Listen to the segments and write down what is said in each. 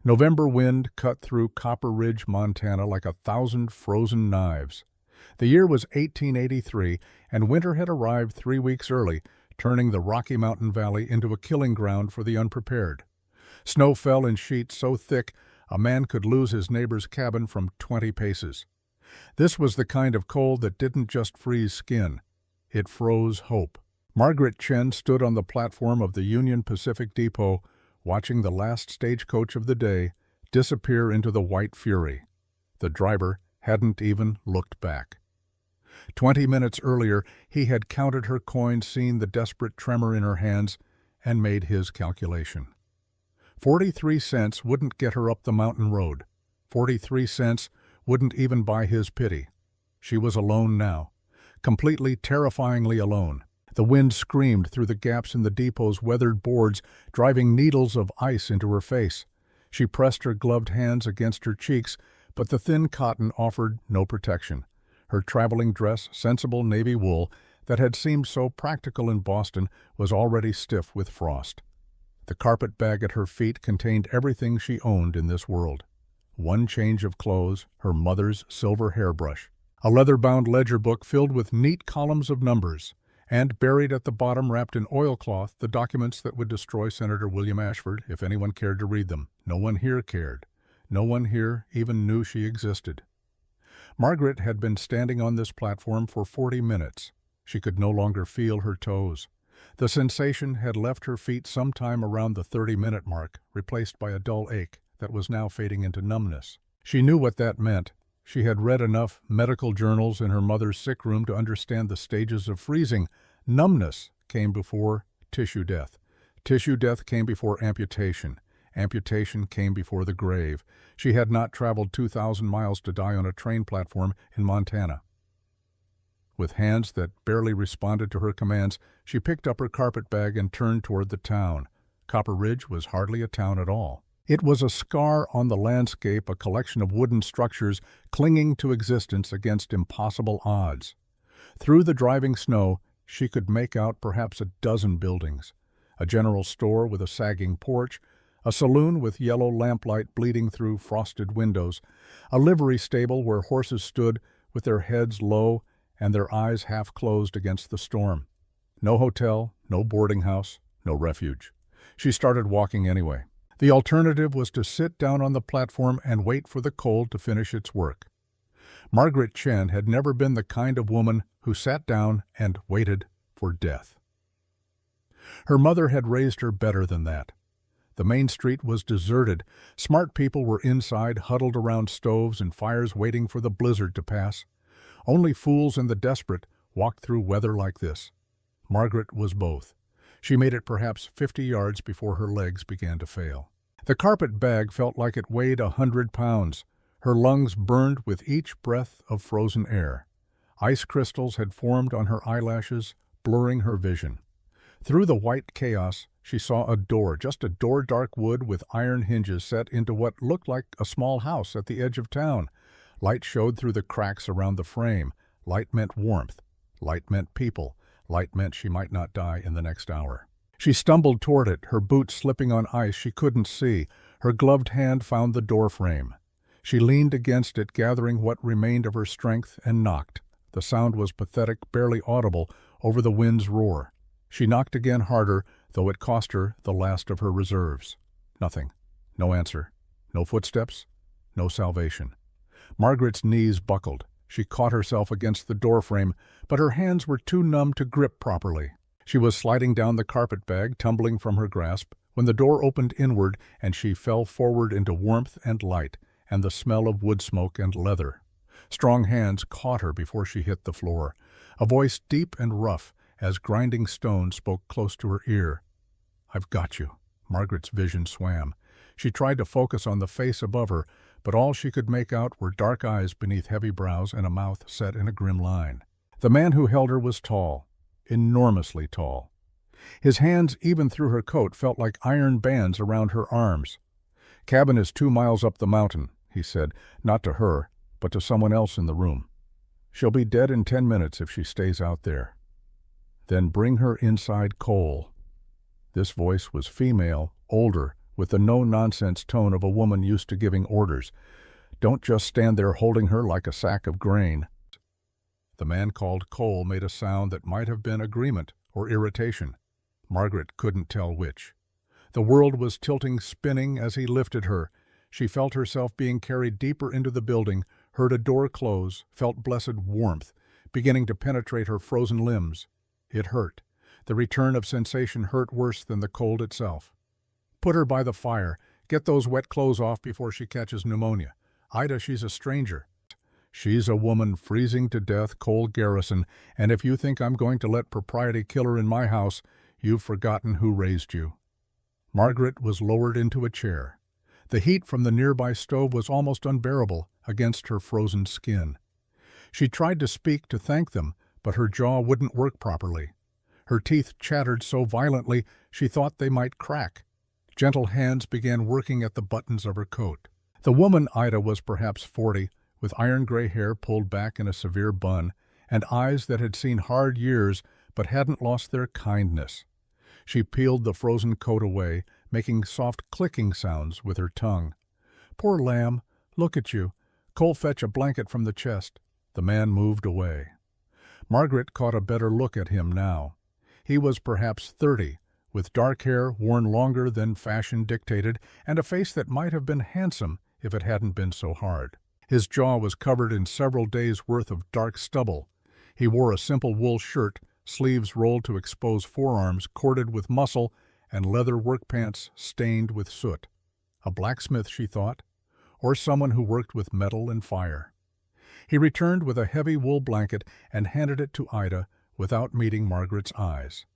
November wind cut through Copper Ridge, Montana like 1,000 frozen knives. The year was 1883, and winter had arrived 3 weeks early, turning the Rocky Mountain Valley into a killing ground for the unprepared. Snow fell in sheets so thick a man could lose his neighbor's cabin from 20 paces. This was the kind of cold that didn't just freeze skin. It froze hope. Margaret Chen stood on the platform of the Union Pacific Depot, watching the last stagecoach of the day disappear into the white fury. The driver hadn't even looked back. 20 minutes earlier, he had counted her coins, seen the desperate tremor in her hands, and made his calculation. 43 cents wouldn't get her up the mountain road. 43 cents wouldn't even buy his pity. She was alone now, completely, terrifyingly alone. The wind screamed through the gaps in the depot's weathered boards, driving needles of ice into her face. She pressed her gloved hands against her cheeks, but the thin cotton offered no protection. Her traveling dress, sensible navy wool, that had seemed so practical in Boston, was already stiff with frost. The carpet bag at her feet contained everything she owned in this world. One change of clothes, her mother's silver hairbrush, a leather-bound ledger book filled with neat columns of numbers, and buried at the bottom, wrapped in oilcloth, the documents that would destroy Senator William Ashford if anyone cared to read them. No one here cared. No one here even knew she existed. Margaret had been standing on this platform for 40 minutes. She could no longer feel her toes. The sensation had left her feet sometime around the 30-minute mark, replaced by a dull ache that was now fading into numbness. She knew what that meant. She had read enough medical journals in her mother's sick room to understand the stages of freezing. Numbness came before tissue death. Tissue death came before amputation. Amputation came before the grave. She had not traveled 2,000 miles to die on a train platform in Montana. With hands that barely responded to her commands, she picked up her carpet bag and turned toward the town. Copper Ridge was hardly a town at all. It was a scar on the landscape, a collection of wooden structures clinging to existence against impossible odds. Through the driving snow, she could make out perhaps a dozen buildings. A general store with a sagging porch, a saloon with yellow lamplight bleeding through frosted windows, a livery stable where horses stood with their heads low and their eyes half closed against the storm. No hotel, no boarding house, no refuge. She started walking anyway. The alternative was to sit down on the platform and wait for the cold to finish its work. Margaret Chen had never been the kind of woman who sat down and waited for death. Her mother had raised her better than that. The main street was deserted. Smart people were inside, huddled around stoves and fires, waiting for the blizzard to pass. Only fools and the desperate walked through weather like this. Margaret was both. She made it perhaps 50 yards before her legs began to fail. The carpet bag felt like it weighed 100 pounds. Her lungs burned with each breath of frozen air. Ice crystals had formed on her eyelashes, blurring her vision. Through the white chaos, she saw a door, just a door, dark wood with iron hinges set into what looked like a small house at the edge of town. Light showed through the cracks around the frame. Light meant warmth. Light meant people. Light meant she might not die in the next hour. She stumbled toward it, her boots slipping on ice she couldn't see. Her gloved hand found the door frame. She leaned against it, gathering what remained of her strength, and knocked. The sound was pathetic, barely audible, over the wind's roar. She knocked again, harder, though it cost her the last of her reserves. Nothing. No answer. No footsteps. No salvation. Margaret's knees buckled. She caught herself against the doorframe, but her hands were too numb to grip properly. She was sliding down the carpet bag, tumbling from her grasp, when the door opened inward and she fell forward into warmth and light and the smell of wood smoke and leather. Strong hands caught her before she hit the floor. A voice deep and rough as grinding stone spoke close to her ear. "I've got you." Margaret's vision swam. She tried to focus on the face above her, but all she could make out were dark eyes beneath heavy brows and a mouth set in a grim line. The man who held her was tall, enormously tall. His hands, even through her coat, felt like iron bands around her arms. "Cabin is 2 miles up the mountain," he said, not to her, but to someone else in the room. "She'll be dead in 10 minutes if she stays out there." "Then bring her inside coal." This voice was female, older, with the no-nonsense tone of a woman used to giving orders. "Don't just stand there holding her like a sack of grain." The man called Cole made a sound that might have been agreement or irritation. Margaret couldn't tell which. The world was tilting, spinning as he lifted her. She felt herself being carried deeper into the building, heard a door close, felt blessed warmth beginning to penetrate her frozen limbs. It hurt. The return of sensation hurt worse than the cold itself. "Put her by the fire. Get those wet clothes off before she catches pneumonia. Ida, she's a stranger." "She's a woman freezing to death, Cole Garrison, and if you think I'm going to let propriety kill her in my house, you've forgotten who raised you." Margaret was lowered into a chair. The heat from the nearby stove was almost unbearable against her frozen skin. She tried to speak, to thank them, but her jaw wouldn't work properly. Her teeth chattered so violently she thought they might crack. Gentle hands began working at the buttons of her coat. The woman, Ida, was perhaps 40, with iron-gray hair pulled back in a severe bun, and eyes that had seen hard years but hadn't lost their kindness. She peeled the frozen coat away, making soft clicking sounds with her tongue. "Poor lamb, look at you. Cole, fetch a blanket from the chest." The man moved away. Margaret caught a better look at him now. He was perhaps 30, with dark hair worn longer than fashion dictated, and a face that might have been handsome if it hadn't been so hard. His jaw was covered in several days' worth of dark stubble. He wore a simple wool shirt, sleeves rolled to expose forearms corded with muscle, and leather work pants stained with soot. A blacksmith, she thought, or someone who worked with metal and fire. He returned with a heavy wool blanket and handed it to Ida without meeting Margaret's eyes.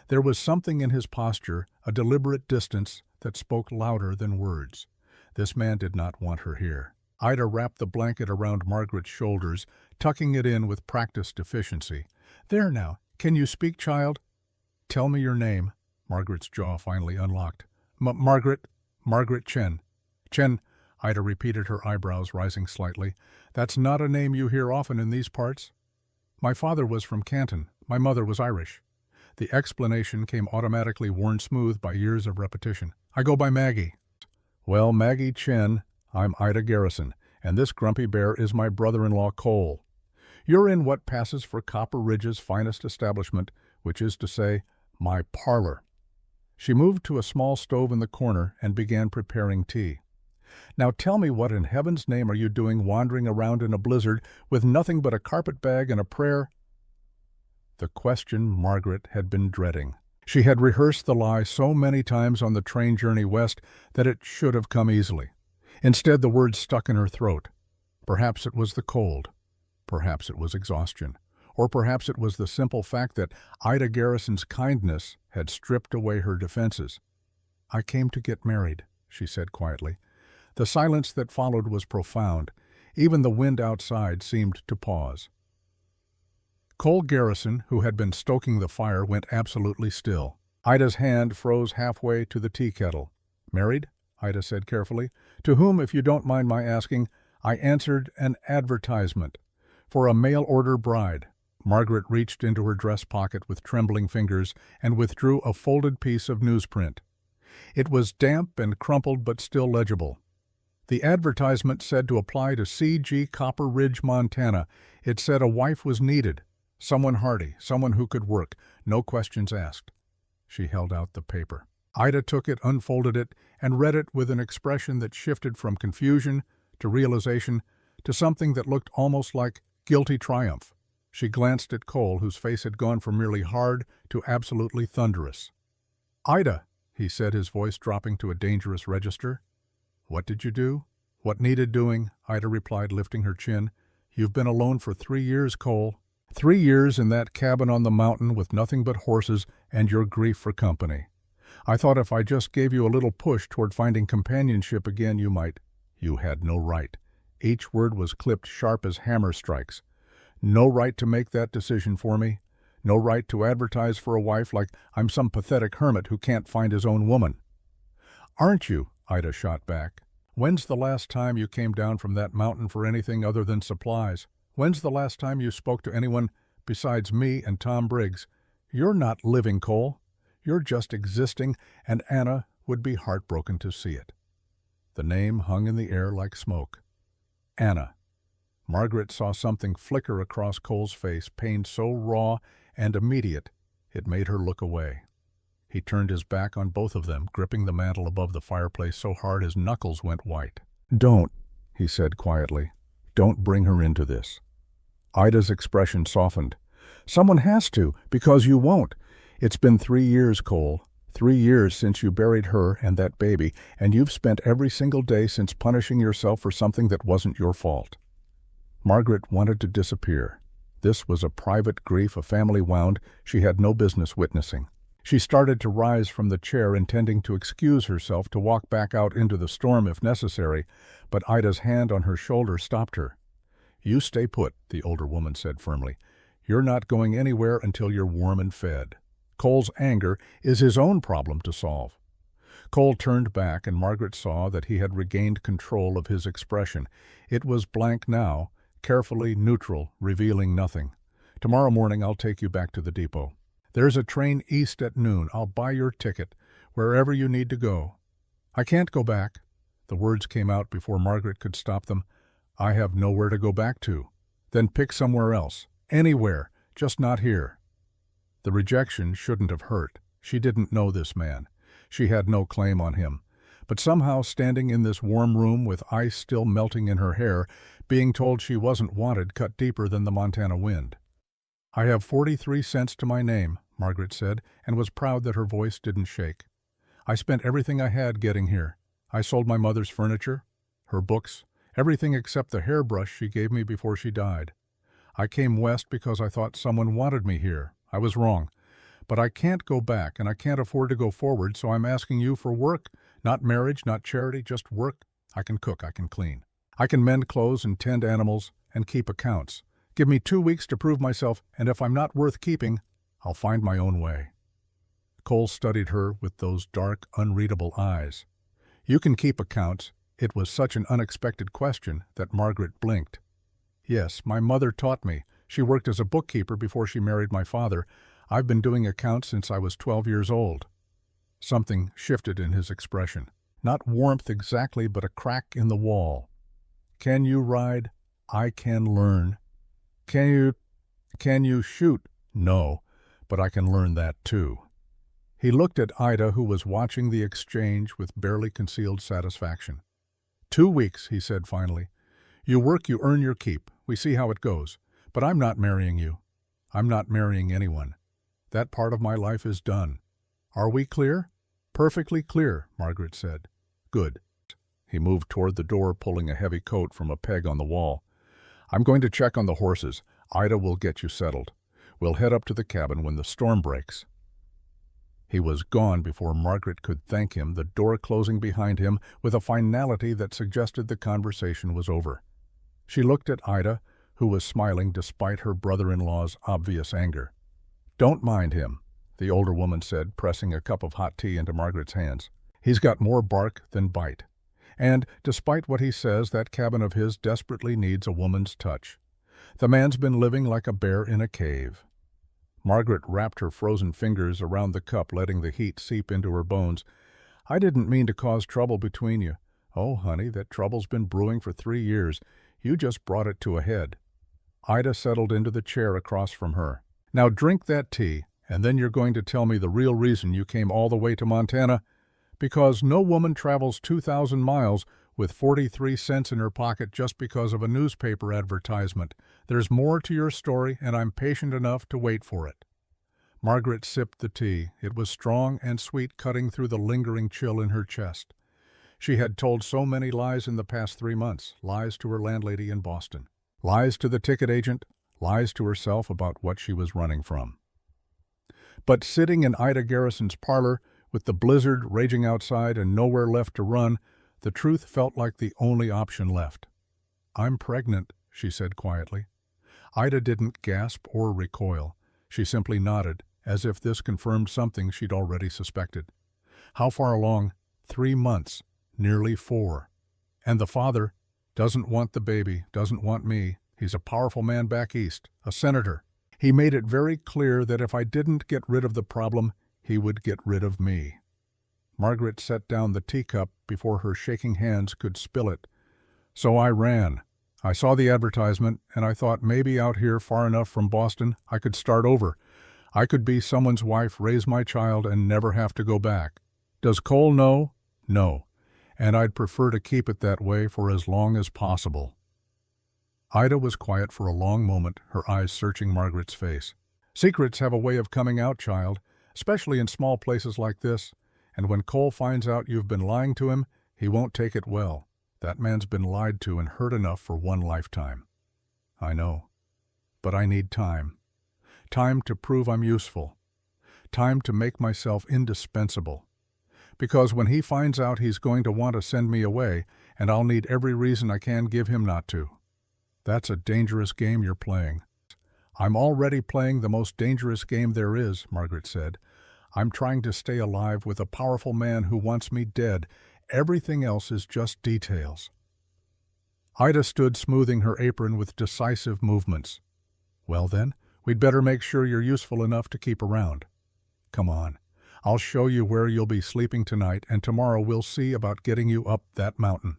There was something in his posture, a deliberate distance, that spoke louder than words. This man did not want her here. Ida wrapped the blanket around Margaret's shoulders, tucking it in with practiced efficiency. "There now. Can you speak, child?" "Tell me your name." Margaret's jaw finally unlocked. Margaret Chen." "Chen," Ida repeated, her eyebrows rising slightly. "That's not a name you hear often in these parts." "My father was from Canton. My mother was Irish." The explanation came automatically, worn smooth by years of repetition. "I go by Maggie." "Well, Maggie Chen, I'm Ida Garrison, and this grumpy bear is my brother-in-law Cole. You're in what passes for Copper Ridge's finest establishment, which is to say, my parlor." She moved to a small stove in the corner and began preparing tea. "Now tell me, what in heaven's name are you doing wandering around in a blizzard with nothing but a carpet-bag and a prayer?" The question Margaret had been dreading. She had rehearsed the lie so many times on the train journey west that it should have come easily. Instead, the words stuck in her throat. Perhaps it was the cold. Perhaps it was exhaustion. Or perhaps it was the simple fact that Ida Garrison's kindness had stripped away her defenses. "I came to get married," she said quietly. The silence that followed was profound. Even the wind outside seemed to pause. Cole Garrison, who had been stoking the fire, went absolutely still. Ida's hand froze halfway to the tea kettle. "Married?" Ida said carefully. "To whom, if you don't mind my asking?" "I answered an advertisement. For a mail-order bride." Margaret reached into her dress pocket with trembling fingers and withdrew a folded piece of newsprint. It was damp and crumpled but still legible. The advertisement said to apply to C.G. Copper Ridge, Montana. It said a wife was needed. Someone hearty, someone who could work, no questions asked. She held out the paper. Ida took it, unfolded it, and read it with an expression that shifted from confusion to realization to something that looked almost like guilty triumph. She glanced at Cole, whose face had gone from merely hard to absolutely thunderous. "Ida," he said, his voice dropping to a dangerous register. "What did you do?" "What needed doing," Ida replied, lifting her chin. "You've been alone for 3 years, Cole. 3 years in that cabin on the mountain with nothing but horses and your grief for company. I thought if I just gave you a little push toward finding companionship again, you might." "You had no right." Each word was clipped sharp as hammer strikes. "No right to make that decision for me. No right to advertise for a wife like I'm some pathetic hermit who can't find his own woman." "Aren't you?" Ida shot back. "When's the last time you came down from that mountain for anything other than supplies? When's the last time you spoke to anyone besides me and Tom Briggs? You're not living, Cole. You're just existing, and Anna, would be heartbroken to see it. The name hung in the air like smoke. Anna. Margaret saw something flicker across Cole's face, pain so raw and immediate it made her look away. He turned his back on both of them, gripping the mantel above the fireplace so hard his knuckles went white. "Don't," he said quietly. "Don't bring her into this." Ida's expression softened. "Someone has to, because you won't. It's been 3 years, Cole. 3 years since you buried her and that baby, and you've spent every single day since punishing yourself for something that wasn't your fault." Margaret wanted to disappear. This was a private grief, a family wound she had no business witnessing. She started to rise from the chair, intending to excuse herself, to walk back out into the storm if necessary, but Ida's hand on her shoulder stopped her. "You stay put," the older woman said firmly. "You're not going anywhere until you're warm and fed. Cole's anger is his own problem to solve." Cole turned back, and Margaret saw that he had regained control of his expression. It was blank now, carefully neutral, revealing nothing. "Tomorrow morning I'll take you back to the depot. There's a train east at noon. I'll buy your ticket, wherever you need to go." "I can't go back." The words came out before Margaret could stop them. "I have nowhere to go back to." "Then pick somewhere else. Anywhere, just not here." The rejection shouldn't have hurt. She didn't know this man. She had no claim on him. But somehow, standing in this warm room with ice still melting in her hair, being told she wasn't wanted cut deeper than the Montana wind. "I have 43 cents to my name," Margaret said, and was proud that her voice didn't shake. "I spent everything I had getting here. I sold my mother's furniture, her books, everything except the hairbrush she gave me before she died. I came west because I thought someone wanted me here. I was wrong. But I can't go back, and I can't afford to go forward, so I'm asking you for work. Not marriage, not charity, just work. I can cook, I can clean. I can mend clothes and tend animals and keep accounts. Give me 2 weeks to prove myself, and if I'm not worth keeping, I'll find my own way." Cole studied her with those dark, unreadable eyes. "You can keep accounts." It was such an unexpected question that Margaret blinked. "Yes, my mother taught me. She worked as a bookkeeper before she married my father. I've been doing accounts since I was 12 years old." Something shifted in his expression. Not warmth exactly, but a crack in the wall. "Can you ride?" "I can learn." Can you shoot?" "No, but I can learn that too." He looked at Ida, who was watching the exchange with barely concealed satisfaction. 2 weeks, he said finally. "You work, you earn your keep. We see how it goes. But I'm not marrying you. I'm not marrying anyone. That part of my life is done. Are we clear?" "Perfectly clear," Margaret said. "Good." He moved toward the door, pulling a heavy coat from a peg on the wall. "I'm going to check on the horses. Ida will get you settled. We'll head up to the cabin when the storm breaks." He was gone before Margaret could thank him, the door closing behind him with a finality that suggested the conversation was over. She looked at Ida, who was smiling despite her brother-in-law's obvious anger. "Don't mind him," the older woman said, pressing a cup of hot tea into Margaret's hands. "He's got more bark than bite. And, despite what he says, that cabin of his desperately needs a woman's touch. The man's been living like a bear in a cave." Margaret wrapped her frozen fingers around the cup, letting the heat seep into her bones. "I didn't mean to cause trouble between you." "Oh, honey, that trouble's been brewing for 3 years. You just brought it to a head." Ida settled into the chair across from her. "Now drink that tea, and then you're going to tell me the real reason you came all the way to Montana. Because no woman travels 2,000 miles with 43 cents in her pocket just because of a newspaper advertisement. There's more to your story, and I'm patient enough to wait for it." Margaret sipped the tea. It was strong and sweet, cutting through the lingering chill in her chest. She had told so many lies in the past 3 months, lies to her landlady in Boston, lies to the ticket agent, lies to herself about what she was running from. But sitting in Ida Garrison's parlor, with the blizzard raging outside and nowhere left to run, the truth felt like the only option left. "I'm pregnant," she said quietly. Ida didn't gasp or recoil. She simply nodded, as if this confirmed something she'd already suspected. "How far along?" 3 months, nearly 4. "And the father?" "Doesn't want the baby, doesn't want me. He's a powerful man back east, a senator. He made it very clear that if I didn't get rid of the problem, he would get rid of me." Margaret set down the teacup before her shaking hands could spill it. "So I ran. I saw the advertisement, and I thought maybe out here far enough from Boston I could start over. I could be someone's wife, raise my child, and never have to go back. Does Cole know? No. And I'd prefer to keep it that way for as long as possible." Ida was quiet for a long moment, her eyes searching Margaret's face. "Secrets have a way of coming out, child, especially in small places like this, and when Cole finds out you've been lying to him, he won't take it well. That man's been lied to and hurt enough for one lifetime." "I know. But I need time. Time to prove I'm useful. Time to make myself indispensable. Because when he finds out he's going to want to send me away, and I'll need every reason I can give him not to." "That's a dangerous game you're playing." "I'm already playing the most dangerous game there is," Margaret said. "I'm trying to stay alive with a powerful man who wants me dead. Everything else is just details." Ida stood smoothing her apron with decisive movements. "Well then, we'd better make sure you're useful enough to keep around. Come on. I'll show you where you'll be sleeping tonight, and tomorrow we'll see about getting you up that mountain."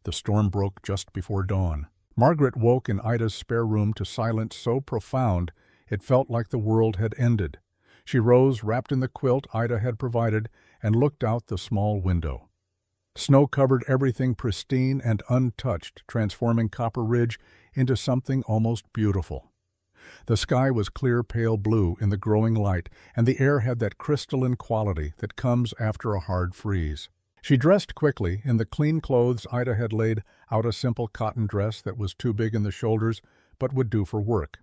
The storm broke just before dawn. Margaret woke in Ida's spare room to silence so profound it felt like the world had ended. She rose, wrapped in the quilt Ida had provided, and looked out the small window. Snow covered everything pristine and untouched, transforming Copper Ridge into something almost beautiful. The sky was clear pale blue in the growing light, and the air had that crystalline quality that comes after a hard freeze. She dressed quickly in the clean clothes Ida had laid out, a simple cotton dress that was too big in the shoulders but would do for work.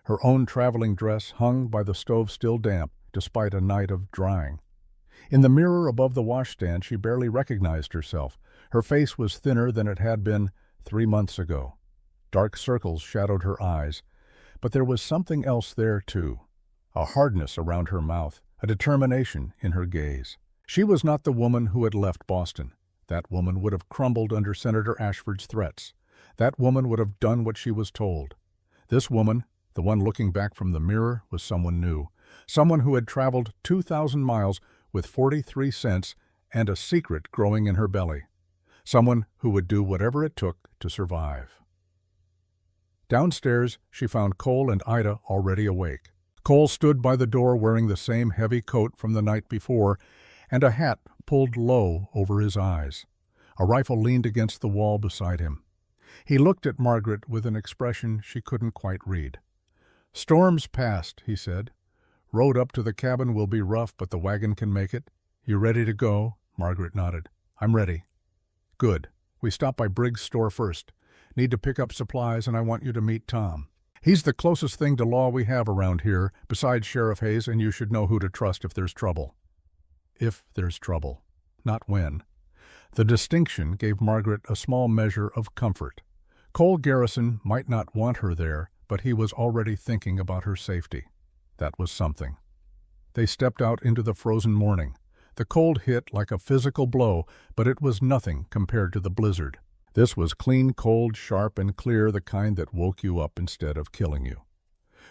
Her own traveling dress hung by the stove still damp, despite a night of drying. In the mirror above the washstand she barely recognized herself. Her face was thinner than it had been 3 months ago. Dark circles shadowed her eyes. But there was something else there, too. A hardness around her mouth, a determination in her gaze. She was not the woman who had left Boston. That woman would have crumbled under Senator Ashford's threats. That woman would have done what she was told. This woman, the one looking back from the mirror, was someone new. Someone who had traveled 2,000 miles with 43 cents and a secret growing in her belly. Someone who would do whatever it took to survive. Downstairs, she found Cole and Ida already awake. Cole stood by the door wearing the same heavy coat from the night before and a hat pulled low over his eyes. A rifle leaned against the wall beside him. He looked at Margaret with an expression she couldn't quite read. "Storm's past," he said. "Road up to the cabin will be rough, but the wagon can make it. You ready to go?" Margaret nodded. "I'm ready." "Good. We stop by Briggs' store first. Need to pick up supplies, and I want you to meet Tom. He's the closest thing to law we have around here, besides Sheriff Hayes, and you should know who to trust if there's trouble." If there's trouble, not when. The distinction gave Margaret a small measure of comfort. Cole Garrison might not want her there, but he was already thinking about her safety. That was something. They stepped out into the frozen morning. The cold hit like a physical blow, but it was nothing compared to the blizzard. This was clean, cold, sharp, and clear, the kind that woke you up instead of killing you.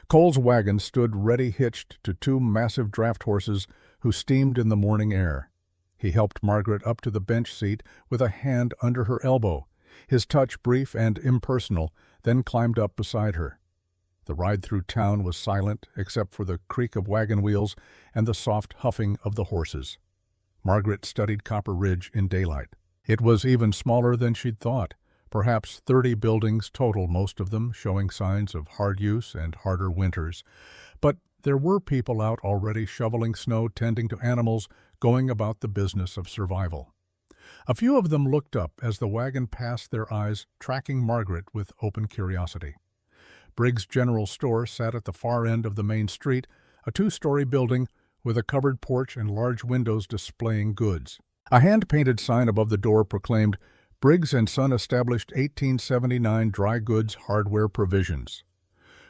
Cole's wagon stood ready hitched to 2 massive draft horses who steamed in the morning air. He helped Margaret up to the bench seat with a hand under her elbow, his touch brief and impersonal, then climbed up beside her. The ride through town was silent except for the creak of wagon wheels and the soft huffing of the horses. Margaret studied Copper Ridge in daylight. It was even smaller than she'd thought. Perhaps 30 buildings total, most of them showing signs of hard use and harder winters. But there were people out already shoveling snow, tending to animals, going about the business of survival. A few of them looked up as the wagon passed their eyes, tracking Margaret with open curiosity. Briggs' General Store sat at the far end of the main street, a 2-story building with a covered porch and large windows displaying goods. A hand-painted sign above the door proclaimed, "Briggs & Son established 1879 dry goods hardware provisions."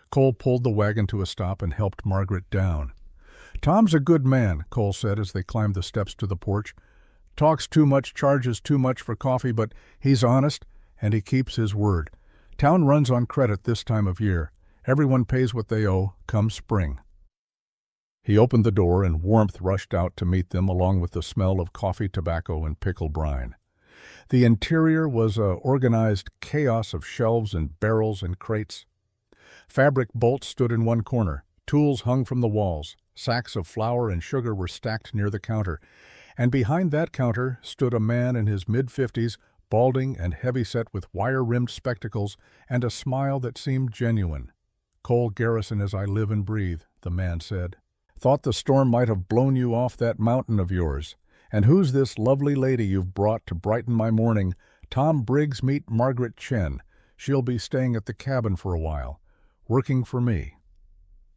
Cole pulled the wagon to a stop and helped Margaret down. "Tom's a good man," Cole said as they climbed the steps to the porch. "Talks too much, charges too much for coffee, but he's honest, and he keeps his word. Town runs on credit this time of year. Everyone pays what they owe, come spring." He opened the door and warmth rushed out to meet them along with the smell of coffee, tobacco, and pickle brine. The interior was a organized chaos of shelves and barrels and crates. Fabric bolts stood in one corner, tools hung from the walls, sacks of flour and sugar were stacked near the counter, and behind that counter stood a man in his mid-50s, balding and heavy-set with wire-rimmed spectacles and a smile that seemed genuine. "Cole Garrison as I live and breathe," the man said. "Thought the storm might have blown you off that mountain of yours. And who's this lovely lady you've brought to brighten my morning? Tom Briggs, meet Margaret Chen. She'll be staying at the cabin for a while. Working for me."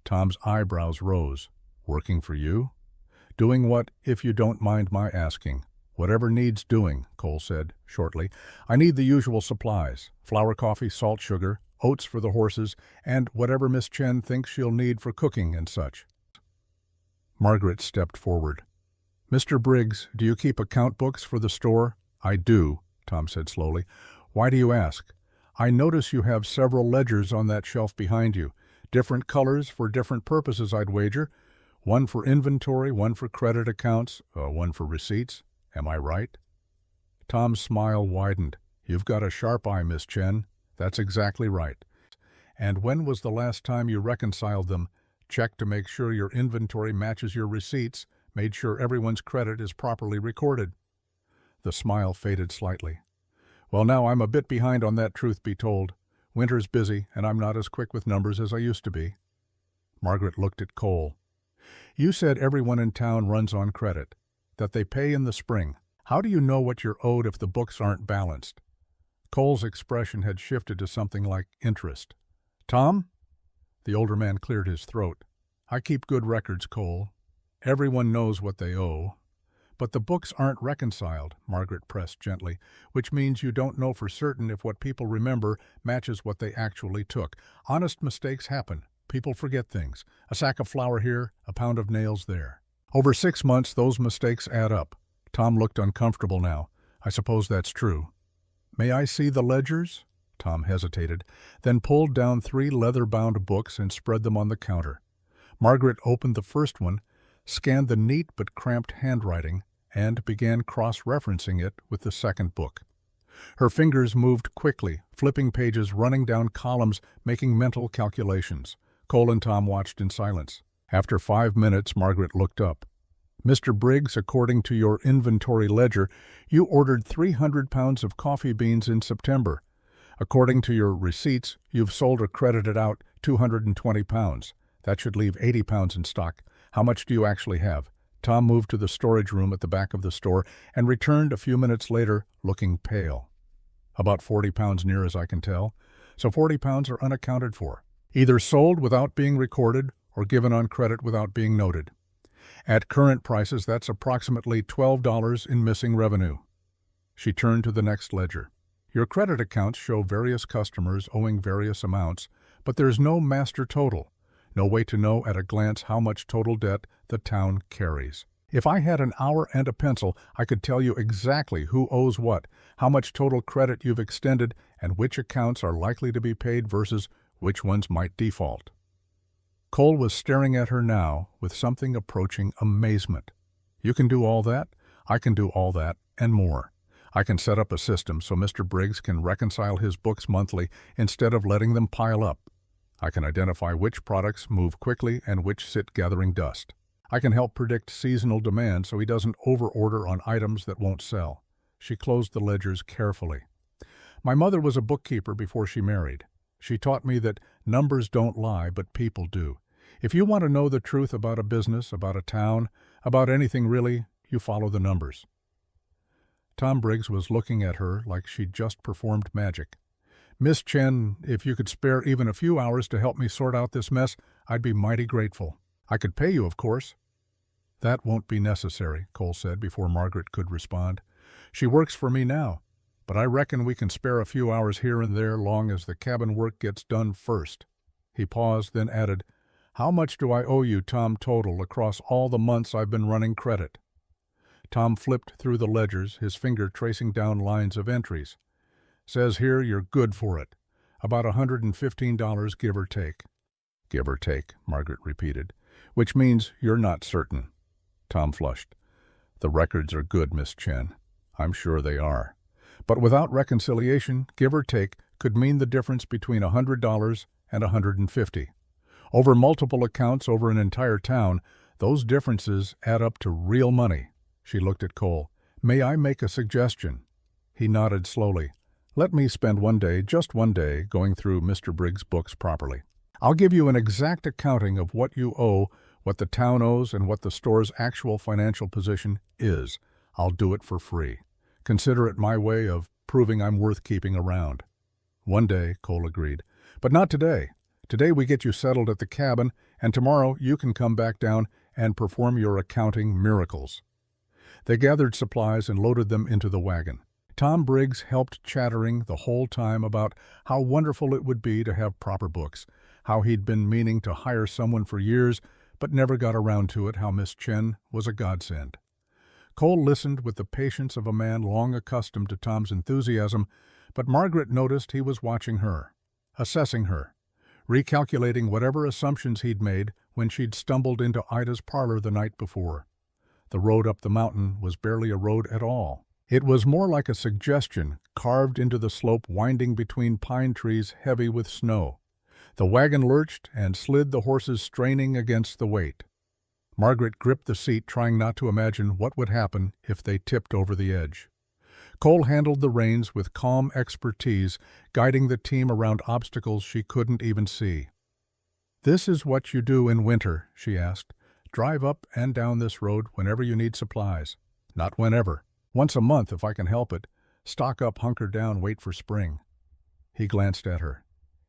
Tom's eyebrows rose. "Working for you?" "Doing what, if you don't mind my asking?" "Whatever needs doing," Cole said shortly. "I need the usual supplies: flour, coffee, salt, sugar, oats for the horses, and whatever Miss Chen thinks she'll need for cooking and such." Margaret stepped forward. "Mr. Briggs, do you keep account books for the store?" "I do," Tom said slowly. "Why do you ask?" "I notice you have several ledgers on that shelf behind you. Different colors for different purposes, I'd wager. One for inventory, one for credit accounts, one for receipts. Am I right?" Tom's smile widened. "You've got a sharp eye, Miss Chen. That's exactly right. And when was the last time you reconciled them? Checked to make sure your inventory matches your receipts, made sure everyone's credit is properly recorded?" The smile faded slightly. "Well, now I'm a bit behind on that, truth be told. Winter's busy, and I'm not as quick with numbers as I used to be." Margaret looked at Cole. "You said everyone in town runs on credit, that they pay in the spring. How do you know what you're owed if the books aren't balanced?" Cole's expression had shifted to something like interest. "Tom?" The older man cleared his throat. "I keep good records, Cole. Everyone knows what they owe." "But the books aren't reconciled," Margaret pressed gently, "which means you don't know for certain if what people remember matches what they actually took. Honest mistakes happen. People forget things. A sack of flour here, a pound of nails there. Over 6 months, those mistakes add up." Tom looked uncomfortable now. "I suppose that's true." "May I see the ledgers?" Tom hesitated, then pulled down 3 leather-bound books and spread them on the counter. Margaret opened the first one, scanned the neat but cramped handwriting, and began cross-referencing it with the second book. Her fingers moved quickly, flipping pages, running down columns, making mental calculations. Cole and Tom watched in silence. After 5 minutes, Margaret looked up. "Mr. Briggs, according to your inventory ledger, you ordered 300 pounds of coffee beans in September. According to your receipts, you've sold or credited out 220 pounds. That should leave 80 pounds in stock. How much do you actually have?" Tom moved to the storage room at the back of the store and returned a few minutes later, looking pale. "About 40 pounds near as I can tell. So 40 pounds are unaccounted for. Either sold without being recorded or given on credit without being noted. At current prices, that's approximately $12 in missing revenue." She turned to the next ledger. "Your credit accounts show various customers owing various amounts, but there's no master total. No way to know at a glance how much total debt the town carries. If I had an hour and a pencil, I could tell you exactly who owes what, how much total credit you've extended, and which accounts are likely to be paid versus which ones might default." Cole was staring at her now with something approaching amazement. "You can do all that? I can do all that, and more. I can set up a system so Mr. Briggs can reconcile his books monthly instead of letting them pile up. I can identify which products move quickly and which sit gathering dust. I can help predict seasonal demand so he doesn't overorder on items that won't sell." She closed the ledgers carefully. "My mother was a bookkeeper before she married. She taught me that numbers don't lie, but people do. If you want to know the truth about a business, about a town, about anything really, you follow the numbers." Tom Briggs was looking at her like she'd just performed magic. "Miss Chen, if you could spare even a few hours to help me sort out this mess, I'd be mighty grateful. I could pay you, of course." "That won't be necessary," Cole said before Margaret could respond. "She works for me now, but I reckon we can spare a few hours here and there long as the cabin work gets done first." He paused, then added, "How much do I owe you, Tom, total, across all the months I've been running credit?" Tom flipped through the ledgers, his finger tracing down lines of entries. "Says here you're good for it. About $115, give or take." "Give or take," Margaret repeated. Which means you're not certain. Tom flushed. The records are good, Miss Chen. I'm sure they are. But without reconciliation, give or take, could mean the difference between $100 and $150. Over multiple accounts over an entire town, those differences add up to real money. She looked at Cole. May I make a suggestion? He nodded slowly. Let me spend one day, just one day, going through Mr. Briggs' books properly. I'll give you an exact accounting of what you owe, what the town owes, and what the store's actual financial position is. I'll do it for free. Consider it my way of proving I'm worth keeping around. One day, Cole agreed. But not today. Today we get you settled at the cabin, and tomorrow you can come back down and perform your accounting miracles. They gathered supplies and loaded them into the wagon. Tom Briggs helped, chattering the whole time about how wonderful it would be to have proper books, how he'd been meaning to hire someone for years, but never got around to it, how Miss Chen was a godsend. Cole listened with the patience of a man long accustomed to Tom's enthusiasm, but Margaret noticed he was watching her, assessing her, recalculating whatever assumptions he'd made when she'd stumbled into Ida's parlor the night before. The road up the mountain was barely a road at all. It was more like a suggestion carved into the slope winding between pine trees heavy with snow. The wagon lurched and slid, the horses straining against the weight. Margaret gripped the seat, trying not to imagine what would happen if they tipped over the edge. Cole handled the reins with calm expertise, guiding the team around obstacles she couldn't even see. This is what you do in winter, she asked. Drive up and down this road whenever you need supplies. Not whenever. Once a month, if I can help it. Stock up, hunker down, wait for spring. He glanced at her.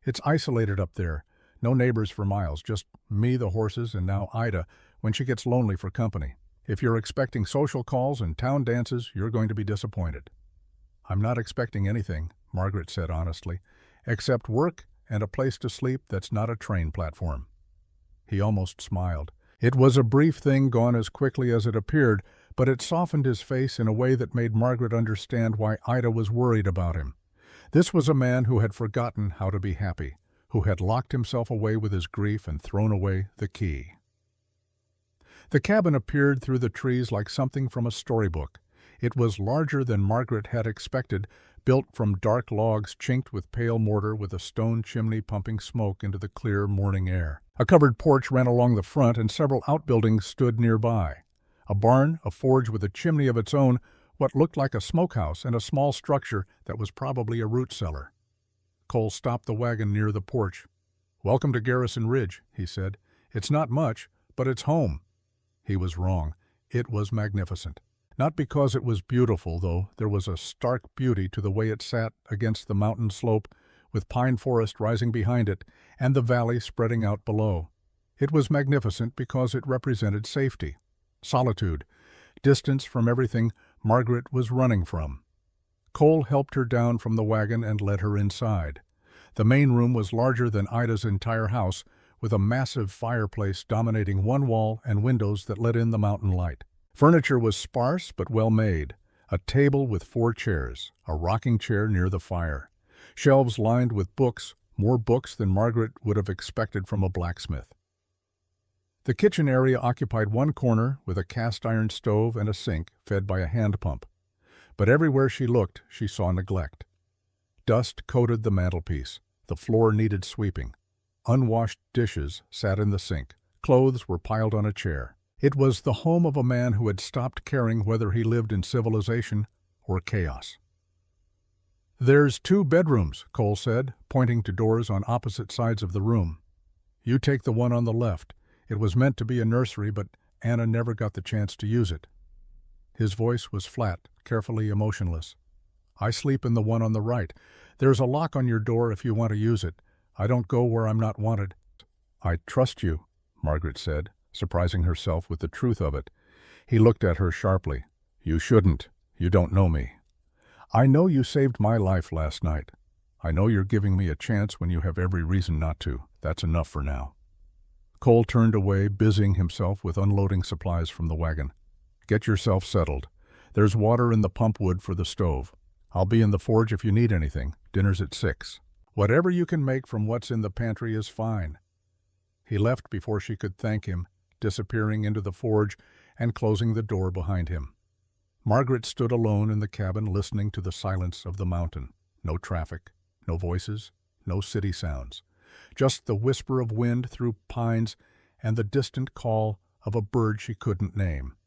It's isolated up there. No neighbors for miles, just me, the horses, and now Ida, when she gets lonely for company. If you're expecting social calls and town dances, you're going to be disappointed. I'm not expecting anything, Margaret said honestly, except work and a place to sleep that's not a train platform. He almost smiled. It was a brief thing, gone as quickly as it appeared, but it softened his face in a way that made Margaret understand why Ida was worried about him. This was a man who had forgotten how to be happy, who had locked himself away with his grief and thrown away the key. The cabin appeared through the trees like something from a storybook. It was larger than Margaret had expected, built from dark logs chinked with pale mortar, with a stone chimney pumping smoke into the clear morning air. A covered porch ran along the front, and several outbuildings stood nearby. A barn, a forge with a chimney of its own, what looked like a smokehouse, and a small structure that was probably a root cellar. Cole stopped the wagon near the porch. "Welcome to Garrison Ridge," he said. "It's not much, but it's home." He was wrong. It was magnificent. Not because it was beautiful, though. There was a stark beauty to the way it sat against the mountain slope, with pine forest rising behind it, and the valley spreading out below. It was magnificent because it represented safety, solitude, distance from everything Margaret was running from. Cole helped her down from the wagon and led her inside. The main room was larger than Ida's entire house, with a massive fireplace dominating one wall and windows that let in the mountain light. Furniture was sparse but well made. A table with 4 chairs, a rocking chair near the fire. Shelves lined with books, more books than Margaret would have expected from a blacksmith. The kitchen area occupied one corner with a cast-iron stove and a sink fed by a hand pump. But everywhere she looked, she saw neglect. Dust coated the mantelpiece. The floor needed sweeping. Unwashed dishes sat in the sink. Clothes were piled on a chair. It was the home of a man who had stopped caring whether he lived in civilization or chaos. "There's 2 bedrooms," Cole said, pointing to doors on opposite sides of the room. "You take the one on the left. It was meant to be a nursery, but Anna never got the chance to use it." His voice was flat, carefully emotionless. "I sleep in the one on the right. There's a lock on your door if you want to use it. I don't go where I'm not wanted." "I trust you," Margaret said, surprising herself with the truth of it. He looked at her sharply. "You shouldn't. You don't know me. I know you saved my life last night. I know you're giving me a chance when you have every reason not to. That's enough for now." Cole turned away, busying himself with unloading supplies from the wagon. "Get yourself settled. There's water in the pump wood for the stove. I'll be in the forge if you need anything. Dinner's at 6. Whatever you can make from what's in the pantry is fine." He left before she could thank him, disappearing into the forge and closing the door behind him. Margaret stood alone in the cabin listening to the silence of the mountain. No traffic, no voices, no city sounds. Just the whisper of wind through pines and the distant call of a bird she couldn't name.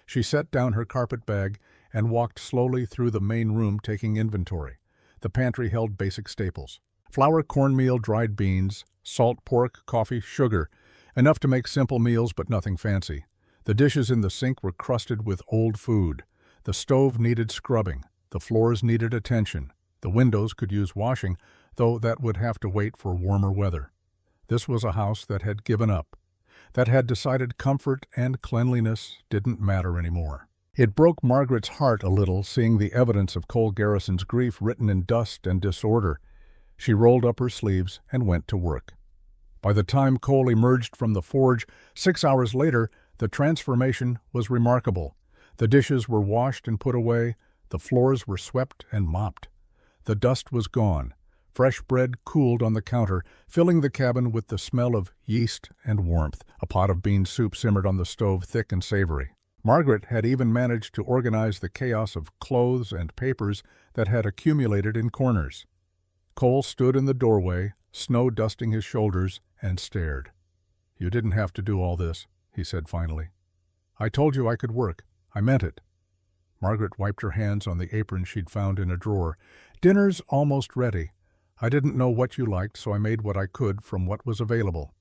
She set down her carpet bag and walked slowly through the main room taking inventory. The pantry held basic staples: flour, cornmeal, dried beans, salt, pork, coffee, sugar, enough to make simple meals but nothing fancy. The dishes in the sink were crusted with old food. The stove needed scrubbing. The floors needed attention. The windows could use washing, though that would have to wait for warmer weather. This was a house that had given up, that had decided comfort and cleanliness didn't matter anymore. It broke Margaret's heart a little seeing the evidence of Cole Garrison's grief written in dust and disorder. She rolled up her sleeves and went to work. By the time Cole emerged from the forge 6 hours later, the transformation was remarkable. The dishes were washed and put away. The floors were swept and mopped. The dust was gone. Fresh bread cooled on the counter, filling the cabin with the smell of yeast and warmth. A pot of bean soup simmered on the stove, thick and savory. Margaret had even managed to organize the chaos of clothes and papers that had accumulated in corners. Cole stood in the doorway, snow dusting his shoulders, and stared. "You didn't have to do all this," he said finally. "I told you I could work. I meant it." Margaret wiped her hands on the apron she'd found in a drawer. "Dinner's almost ready. I didn't know what you liked, so I made what I could from what was available."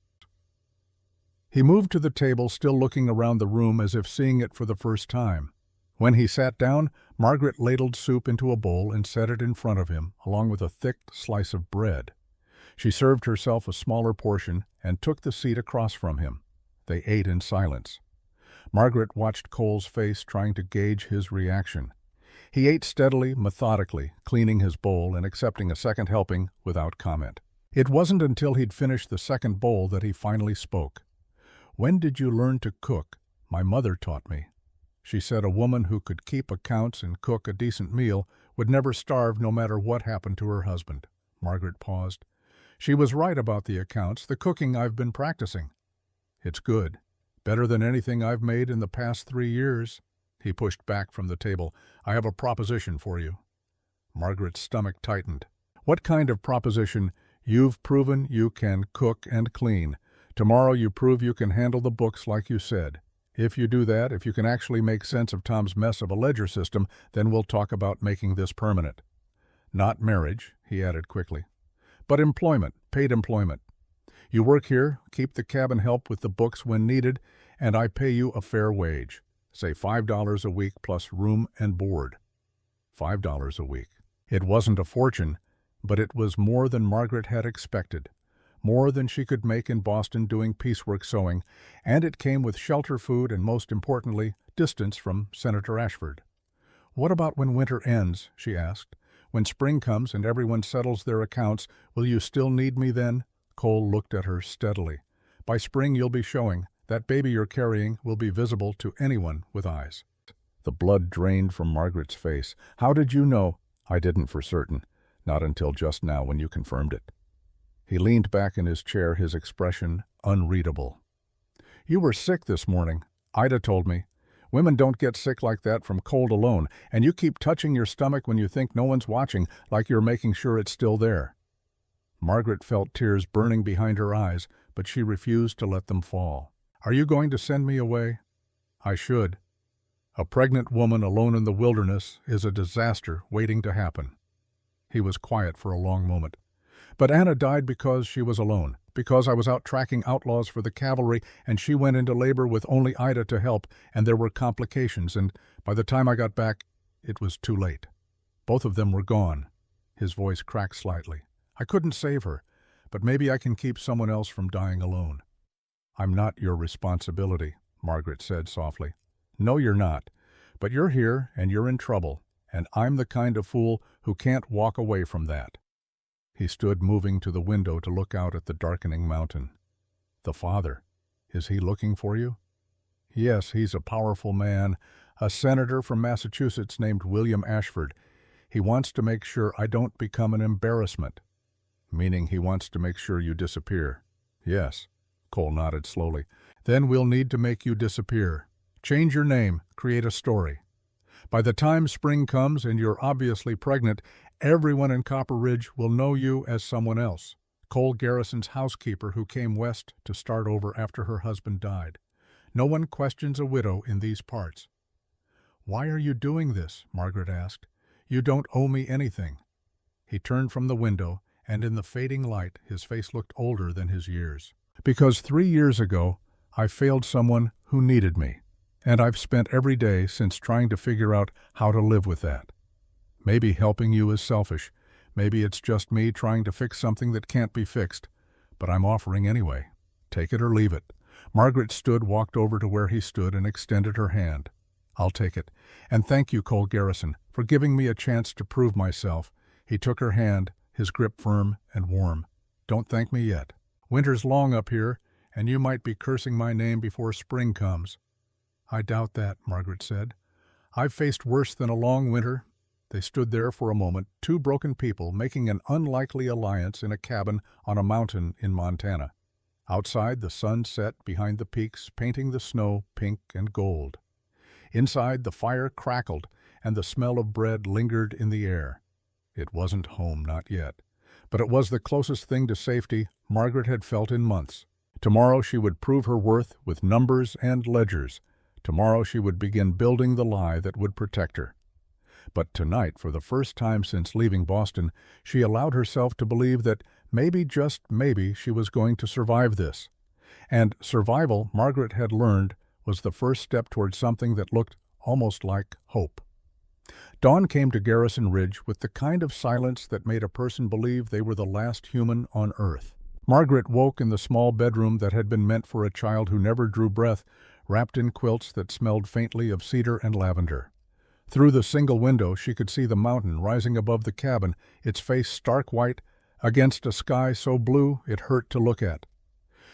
He moved to the table, still looking around the room as if seeing it for the first time. When he sat down, Margaret ladled soup into a bowl and set it in front of him, along with a thick slice of bread. She served herself a smaller portion and took the seat across from him. They ate in silence. Margaret watched Cole's face, trying to gauge his reaction. He ate steadily, methodically, cleaning his bowl and accepting a second helping without comment. It wasn't until he'd finished the second bowl that he finally spoke. "When did you learn to cook? My mother taught me. She said a woman who could keep accounts and cook a decent meal would never starve no matter what happened to her husband." Margaret paused. "She was right about the accounts. The cooking I've been practicing. It's good. Better than anything I've made in the past 3 years. He pushed back from the table. "I have a proposition for you." Margaret's stomach tightened. "What kind of proposition?" "You've proven you can cook and clean. Tomorrow you prove you can handle the books like you said. If you do that, if you can actually make sense of Tom's mess of a ledger system, then we'll talk about making this permanent. Not marriage," he added quickly, "but employment, paid employment. You work here, keep the cabin help with the books when needed, and I pay you a fair wage. Say $5 a week plus room and board." $5 a week. It wasn't a fortune, but it was more than Margaret had expected. More than she could make in Boston doing piecework sewing, and it came with shelter, food, and most importantly, distance from Senator Ashford. "What about when winter ends?" she asked. "When spring comes and everyone settles their accounts, will you still need me then?" Cole looked at her steadily. "By spring you'll be showing. That baby you're carrying will be visible to anyone with eyes." The blood drained from Margaret's face. "How did you know?" "I didn't for certain. Not until just now when you confirmed it." He leaned back in his chair, his expression unreadable. "You were sick this morning. Ida told me. Women don't get sick like that from cold alone, and you keep touching your stomach when you think no one's watching, like you're making sure it's still there." Margaret felt tears burning behind her eyes, but she refused to let them fall. "Are you going to send me away?" "I should. A pregnant woman alone in the wilderness is a disaster waiting to happen." He was quiet for a long moment. "But Anna died because she was alone, because I was out tracking outlaws for the cavalry, and she went into labor with only Ida to help, and there were complications, and by the time I got back, it was too late. Both of them were gone." His voice cracked slightly. "I couldn't save her, but maybe I can keep someone else from dying alone." "I'm not your responsibility," Margaret said softly. "No, you're not. But you're here, and you're in trouble, and I'm the kind of fool who can't walk away from that." He stood moving to the window to look out at the darkening mountain. "The father, is he looking for you?" "Yes, he's a powerful man, a senator from Massachusetts named William Ashford. He wants to make sure I don't become an embarrassment." "Meaning he wants to make sure you disappear?" "Yes." Cole nodded slowly. Then we'll need to make you disappear. Change your name, create a story. By the time spring comes and you're obviously pregnant, everyone in Copper Ridge will know you as someone else. Cole Garrison's housekeeper who came west to start over after her husband died. No one questions a widow in these parts. "Why are you doing this?" Margaret asked. "You don't owe me anything." He turned from the window, and in the fading light his face looked older than his years. "Because 3 years ago I failed someone who needed me, and I've spent every day since trying to figure out how to live with that. Maybe helping you is selfish. Maybe it's just me trying to fix something that can't be fixed, but I'm offering anyway. Take it or leave it." Margaret walked over to where he stood and extended her hand. "I'll take it. And thank you, Cole Garrison, for giving me a chance to prove myself." He took her hand, his grip firm and warm. "Don't thank me yet. Winter's long up here, and you might be cursing my name before spring comes." "I doubt that," Margaret said. "I've faced worse than a long winter." They stood there for a moment, two broken people making an unlikely alliance in a cabin on a mountain in Montana. Outside, the sun set behind the peaks, painting the snow pink and gold. Inside, the fire crackled, and the smell of bread lingered in the air. It wasn't home, not yet, but it was the closest thing to safety Margaret had felt in months. Tomorrow she would prove her worth with numbers and ledgers. Tomorrow she would begin building the lie that would protect her. But tonight, for the first time since leaving Boston, she allowed herself to believe that maybe, just maybe, she was going to survive this. And survival, Margaret had learned, was the first step toward something that looked almost like hope. Dawn came to Garrison Ridge with the kind of silence that made a person believe they were the last human on earth. Margaret woke in the small bedroom that had been meant for a child who never drew breath, wrapped in quilts that smelled faintly of cedar and lavender. Through the single window she could see the mountain rising above the cabin, its face stark white, against a sky so blue it hurt to look at.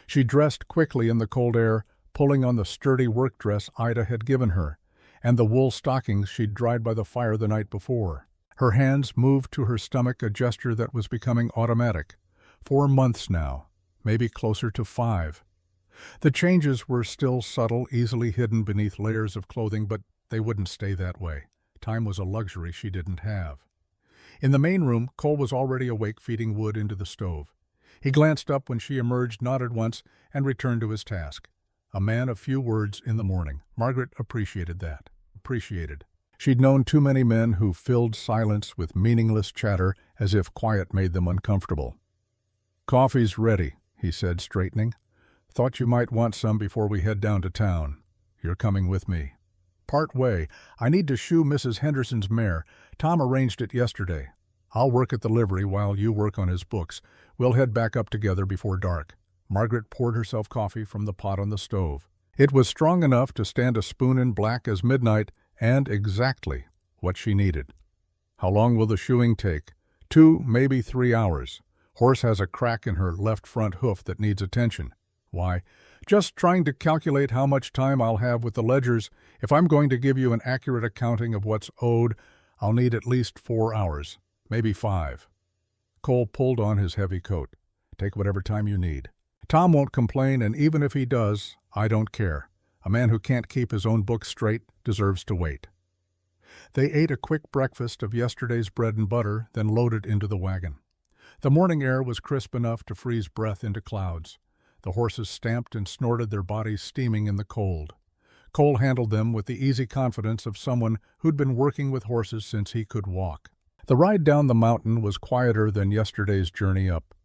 She dressed quickly in the cold air, pulling on the sturdy work dress Ida had given her, and the wool stockings she'd dried by the fire the night before. Her hands moved to her stomach, a gesture that was becoming automatic. 4 months now, maybe closer to 5. The changes were still subtle, easily hidden beneath layers of clothing, but they wouldn't stay that way. Time was a luxury she didn't have. In the main room, Cole was already awake, feeding wood into the stove. He glanced up when she emerged, nodded once, and returned to his task. A man of few words in the morning. Margaret appreciated that. She'd known too many men who filled silence with meaningless chatter as if quiet made them uncomfortable. "Coffee's ready," he said, straightening. "Thought you might want some before we head down to town. You're coming with me." "Part way. I need to shoe Mrs. Henderson's mare. Tom arranged it yesterday. I'll work at the livery while you work on his books. We'll head back up together before dark." Margaret poured herself coffee from the pot on the stove. It was strong enough to stand a spoon in black as midnight, and exactly what she needed. "How long will the shoeing take?" 2, maybe 3 hours. Horse has a crack in her left front hoof that needs attention." "Why?" "Just trying to calculate how much time I'll have with the ledgers. If I'm going to give you an accurate accounting of what's owed, I'll need at least 4 hours, maybe 5. Cole pulled on his heavy coat. "Take whatever time you need. Tom won't complain, and even if he does, I don't care. A man who can't keep his own books straight deserves to wait." They ate a quick breakfast of yesterday's bread and butter, then loaded into the wagon. The morning air was crisp enough to freeze breath into clouds. The horses stamped and snorted, their bodies steaming in the cold. Cole handled them with the easy confidence of someone who'd been working with horses since he could walk. The ride down the mountain was quieter than yesterday's journey up.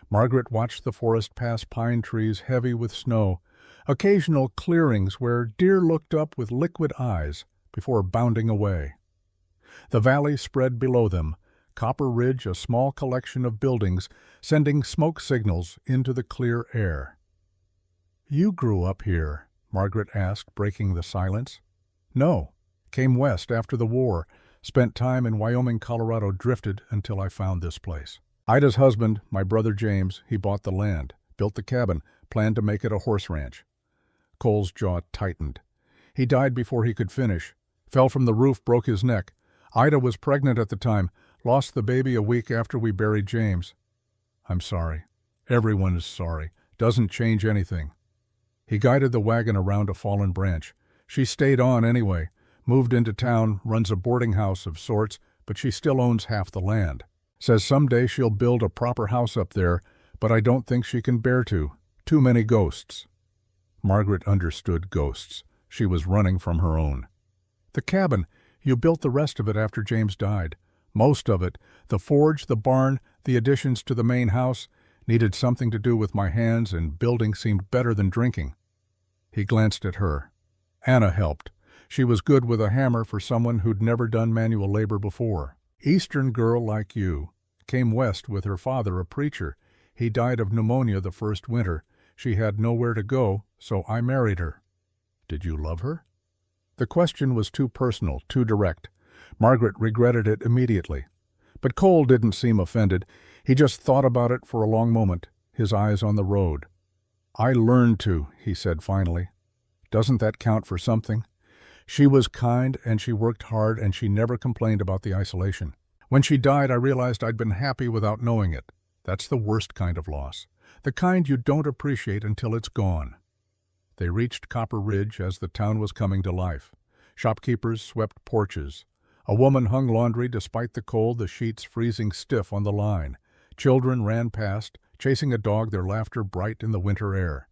Margaret watched the forest pass pine trees heavy with snow, occasional clearings where deer looked up with liquid eyes before bounding away. The valley spread below them, Copper Ridge a small collection of buildings sending smoke signals into the clear air. "You grew up here?" Margaret asked, breaking the silence. "No. Came west after the war. Spent time in Wyoming, Colorado, drifted until I found this place. Ida's husband, my brother James, he bought the land, built the cabin, planned to make it a horse ranch." Cole's jaw tightened. "He died before he could finish. Fell from the roof, broke his neck. Ida was pregnant at the time. Lost the baby a week after we buried James." "I'm sorry. Everyone is sorry. Doesn't change anything." He guided the wagon around a fallen branch. She stayed on anyway, moved into town, runs a boarding house of sorts, but she still owns half the land. Says someday she'll build a proper house up there, but I don't think she can bear to. Too many ghosts. Margaret understood ghosts. She was running from her own. The cabin, you built the rest of it after James died. Most of it, the forge, the barn, the additions to the main house, needed something to do with my hands, and building seemed better than drinking. He glanced at her. Anna helped. She was good with a hammer for someone who'd never done manual labor before. Eastern girl like you. Came west with her father, a preacher. He died of pneumonia the first winter. She had nowhere to go, so I married her. Did you love her? The question was too personal, too direct. Margaret regretted it immediately. But Cole didn't seem offended. He just thought about it for a long moment, his eyes on the road. I learned to, he said finally. Doesn't that count for something? She was kind, and she worked hard, and she never complained about the isolation. When she died, I realized I'd been happy without knowing it. That's the worst kind of loss. The kind you don't appreciate until it's gone. They reached Copper Ridge as the town was coming to life. Shopkeepers swept porches. A woman hung laundry despite the cold, the sheets freezing stiff on the line. Children ran past, chasing a dog, their laughter bright in the winter air.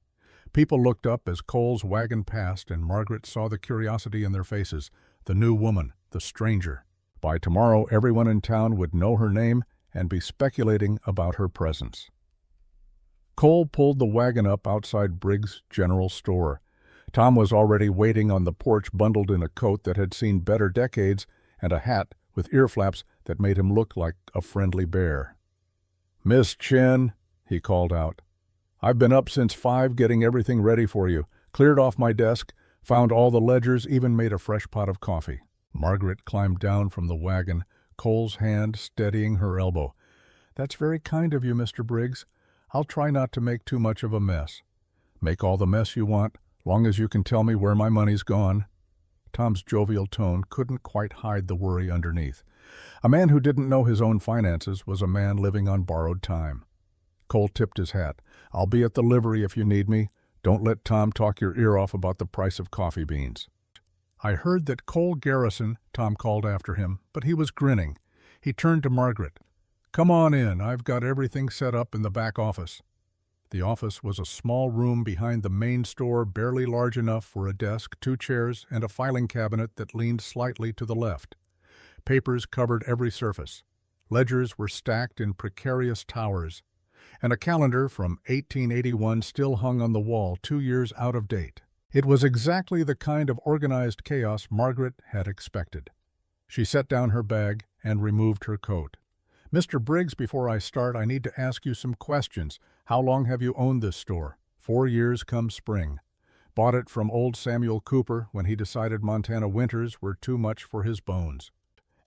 People looked up as Cole's wagon passed, and Margaret saw the curiosity in their faces, the new woman, the stranger. By tomorrow, everyone in town would know her name and be speculating about her presence. Cole pulled the wagon up outside Briggs' General Store. Tom was already waiting on the porch, bundled in a coat that had seen better decades and a hat with ear flaps that made him look like a friendly bear. "Miss Chin," he called out, "I've been up since 5 getting everything ready for you, cleared off my desk, found all the ledgers, even made a fresh pot of coffee." Margaret climbed down from the wagon, Cole's hand steadying her elbow. "That's very kind of you, Mr. Briggs. I'll try not to make too much of a mess." "Make all the mess you want, long as you can tell me where my money's gone." Tom's jovial tone couldn't quite hide the worry underneath. A man who didn't know his own finances was a man living on borrowed time. Cole tipped his hat. "I'll be at the livery if you need me. Don't let Tom talk your ear off about the price of coffee beans." "I heard that Cole Garrison," Tom called after him, but he was grinning. He turned to Margaret. "Come on in. I've got everything set up in the back office." The office was a small room behind the main store, barely large enough for a desk, 2 chairs, and a filing cabinet that leaned slightly to the left. Papers covered every surface. Ledgers were stacked in precarious towers, and a calendar from 1881 still hung on the wall, 2 years out of date. It was exactly the kind of organized chaos Margaret had expected. She set down her bag and removed her coat. "Mr. Briggs, before I start, I need to ask you some questions. How long have you owned this store?" 4 years come spring. Bought it from old Samuel Cooper when he decided Montana winters were too much for his bones.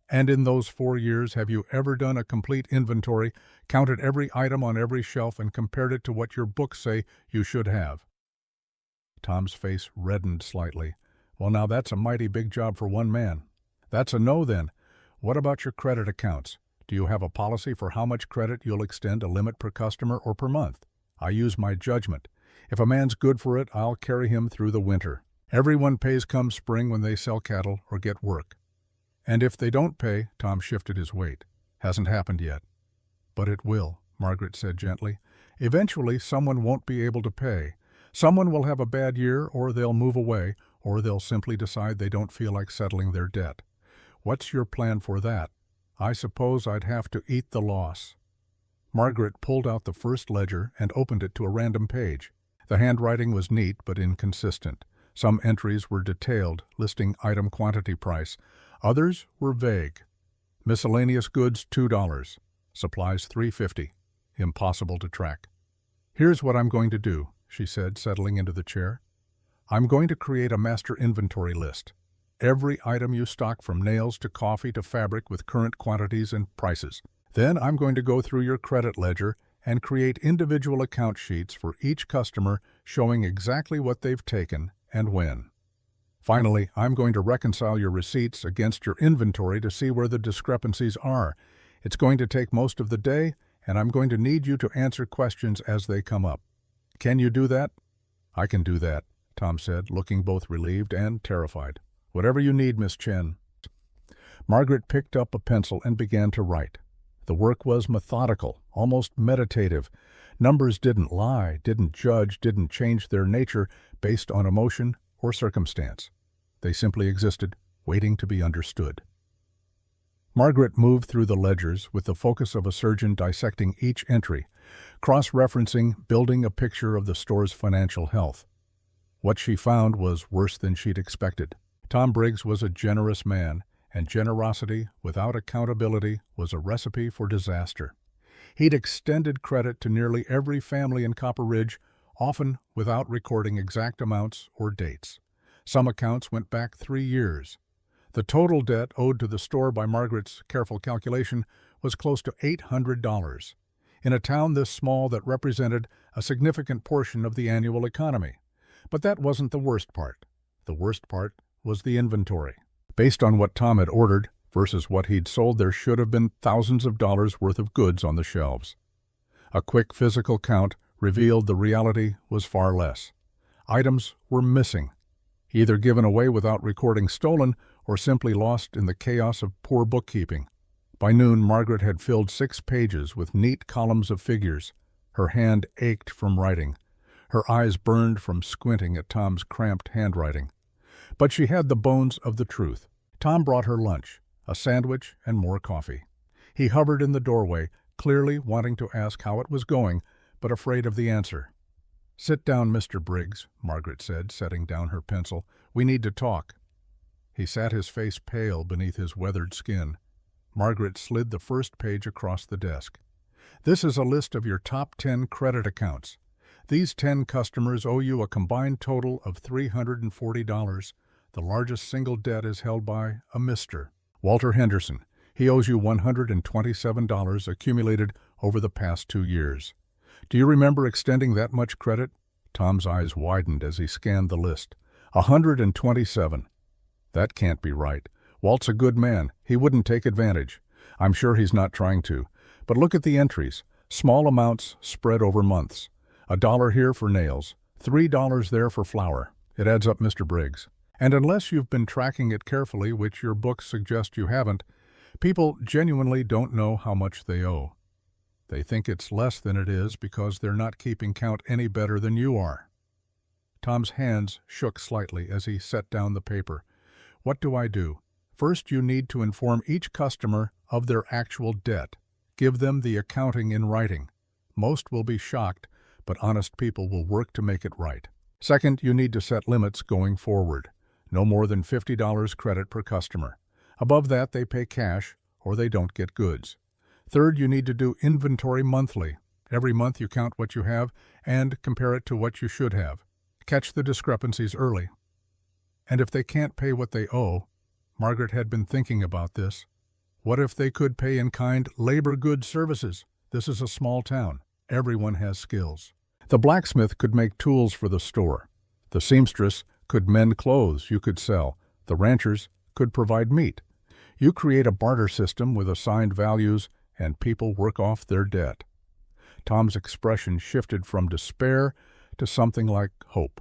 "And in those 4 years, have you ever done a complete inventory, counted every item on every shelf, and compared it to what your books say you should have?" Tom's face reddened slightly. "Well, now that's a mighty big job for one man." "That's a no, then. What about your credit accounts? Do you have a policy for how much credit you'll extend, a limit per customer or per month?" "I use my judgment. If a man's good for it, I'll carry him through the winter. Everyone pays come spring when they sell cattle or get work." "And if they don't pay," Tom shifted his weight. "Hasn't happened yet." "But it will," Margaret said gently. "Eventually someone won't be able to pay. Someone will have a bad year, or they'll move away, or they'll simply decide they don't feel like settling their debt. What's your plan for that?" "I suppose I'd have to eat the loss." Margaret pulled out the first ledger and opened it to a random page. The handwriting was neat but inconsistent. Some entries were detailed, listing item quantity price. Others were vague. Miscellaneous goods $2, supplies $3.50. Impossible to track. "Here's what I'm going to do," she said, settling into the chair. "I'm going to create a master inventory list. Every item you stock, from nails to coffee to fabric, with current quantities and prices. Then I'm going to go through your credit ledger and create individual account sheets for each customer showing exactly what they've taken and when. Finally, I'm going to reconcile your receipts against your inventory to see where the discrepancies are. It's going to take most of the day, and I'm going to need you to answer questions as they come up. Can you do that?" "I can do that," Tom said, looking both relieved and terrified. "Whatever you need, Miss Chen." Margaret picked up a pencil and began to write. The work was methodical, almost meditative. Numbers didn't lie, didn't judge, didn't change their nature based on emotion or circumstance. They simply existed, waiting to be understood. Margaret moved through the ledgers with the focus of a surgeon dissecting each entry, cross-referencing, building a picture of the store's financial health. What she found was worse than she'd expected. Tom Briggs was a generous man, and generosity without accountability was a recipe for disaster. He'd extended credit to nearly every family in Copper Ridge, often without recording exact amounts or dates. Some accounts went back 3 years. The total debt owed to the store by Margaret's careful calculation was close to $800, in a town this small that represented a significant portion of the annual economy. But that wasn't the worst part. The worst part was the inventory. Based on what Tom had ordered versus what he'd sold, there should have been thousands of dollars worth of goods on the shelves. A quick physical count revealed the reality was far less. Items were missing, either given away without recording stolen or simply lost in the chaos of poor bookkeeping. By noon, Margaret had filled 6 pages with neat columns of figures. Her hand ached from writing. Her eyes burned from squinting at Tom's cramped handwriting. But she had the bones of the truth. Tom brought her lunch, a sandwich and more coffee. He hovered in the doorway, clearly wanting to ask how it was going, but afraid of the answer. "Sit down, Mr. Briggs," Margaret said, setting down her pencil. "We need to talk." He sat, his face pale beneath his weathered skin. Margaret slid the first page across the desk. "This is a list of your top 10 credit accounts. These 10 customers owe you a combined total of $340. The largest single debt is held by a Mr. Walter Henderson. He owes you $127 accumulated over the past 2 years. Do you remember extending that much credit?" Tom's eyes widened as he scanned the list. 127. "That can't be right. Walt's a good man. He wouldn't take advantage. I'm sure he's not trying to. But look at the entries. Small amounts spread over months. $1 here for nails, $3 there for flour. It adds up, Mr. Briggs. And unless you've been tracking it carefully, which your books suggest you haven't, people genuinely don't know how much they owe. They think it's less than it is because they're not keeping count any better than you are." Tom's hands shook slightly as he set down the paper. "What do I do?" "First, you need to inform each customer of their actual debt. Give them the accounting in writing. Most will be shocked, but honest people will work to make it right. Second, you need to set limits going forward. No more than $50 credit per customer. Above that, they pay cash or they don't get goods. Third, you need to do inventory monthly. Every month you count what you have and compare it to what you should have. Catch the discrepancies early. And if they can't pay what they owe," Margaret had been thinking about this, "what if they could pay in kind labor goods services? This is a small town. Everyone has skills. The blacksmith could make tools for the store. The seamstress could mend clothes you could sell. The ranchers could provide meat. You create a barter system with assigned values, and people work off their debt." Tom's expression shifted from despair to something like hope.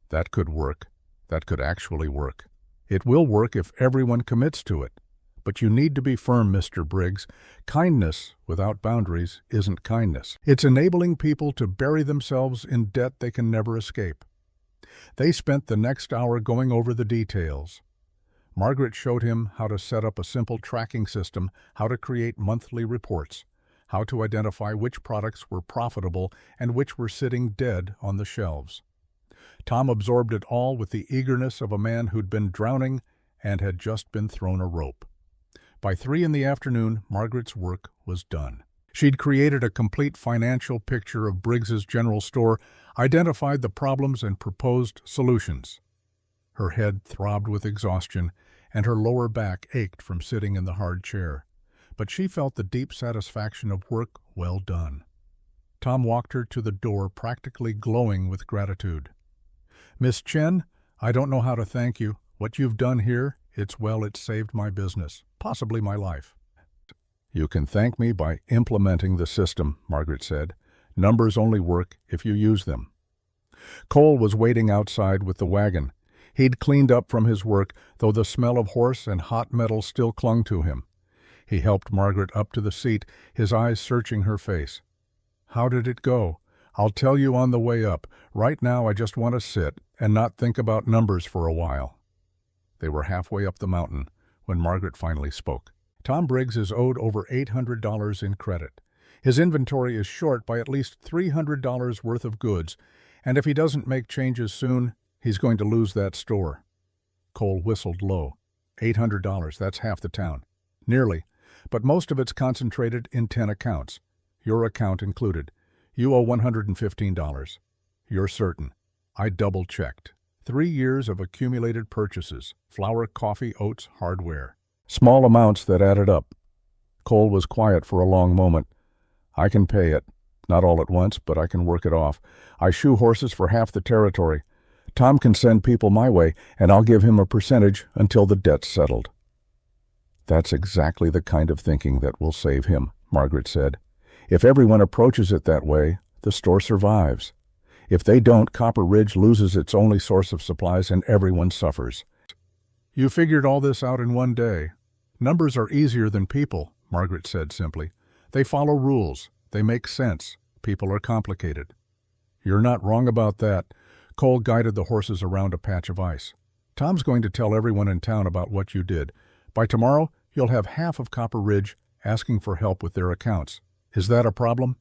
That could work. That could actually work. It will work if everyone commits to it. But you need to be firm, Mr. Briggs. Kindness without boundaries isn't kindness. It's enabling people to bury themselves in debt they can never escape. They spent the next hour going over the details. Margaret showed him how to set up a simple tracking system, how to create monthly reports, how to identify which products were profitable and which were sitting dead on the shelves. Tom absorbed it all with the eagerness of a man who'd been drowning and had just been thrown a rope. By 3 in the afternoon, Margaret's work was done. She'd created a complete financial picture of Briggs's general store, identified the problems and proposed solutions. Her head throbbed with exhaustion, and her lower back ached from sitting in the hard chair. But she felt the deep satisfaction of work well done. Tom walked her to the door, practically glowing with gratitude. "Miss Chen, I don't know how to thank you. What you've done here, it's saved my business, possibly my life." "You can thank me by implementing the system," Margaret said. "Numbers only work if you use them." Cole was waiting outside with the wagon. He'd cleaned up from his work, though the smell of horse and hot metal still clung to him. He helped Margaret up to the seat, his eyes searching her face. "How did it go? I'll tell you on the way up. Right now I just want to sit and not think about numbers for a while." They were halfway up the mountain when Margaret finally spoke. "Tom Briggs is owed over $800 in credit. His inventory is short by at least $300 worth of goods, and if he doesn't make changes soon, he's going to lose that store." Cole whistled low. $800, that's half the town. Nearly, but most of it's concentrated in 10 accounts. Your account included. You owe $115. You're certain. I double-checked. 3 years of accumulated purchases, flour, coffee, oats, hardware. Small amounts that added up. Cole was quiet for a long moment. "I can pay it. Not all at once, but I can work it off. I shoe horses for half the territory. Tom can send people my way, and I'll give him a percentage until the debt's settled." "That's exactly the kind of thinking that will save him," Margaret said. "If everyone approaches it that way, the store survives. If they don't, Copper Ridge loses its only source of supplies and everyone suffers." "You figured all this out in one day. Numbers are easier than people," Margaret said simply. "They follow rules. They make sense. People are complicated." "You're not wrong about that." Cole guided the horses around a patch of ice. "Tom's going to tell everyone in town about what you did. By tomorrow, you'll have half of Copper Ridge asking for help with their accounts. Is that a problem?"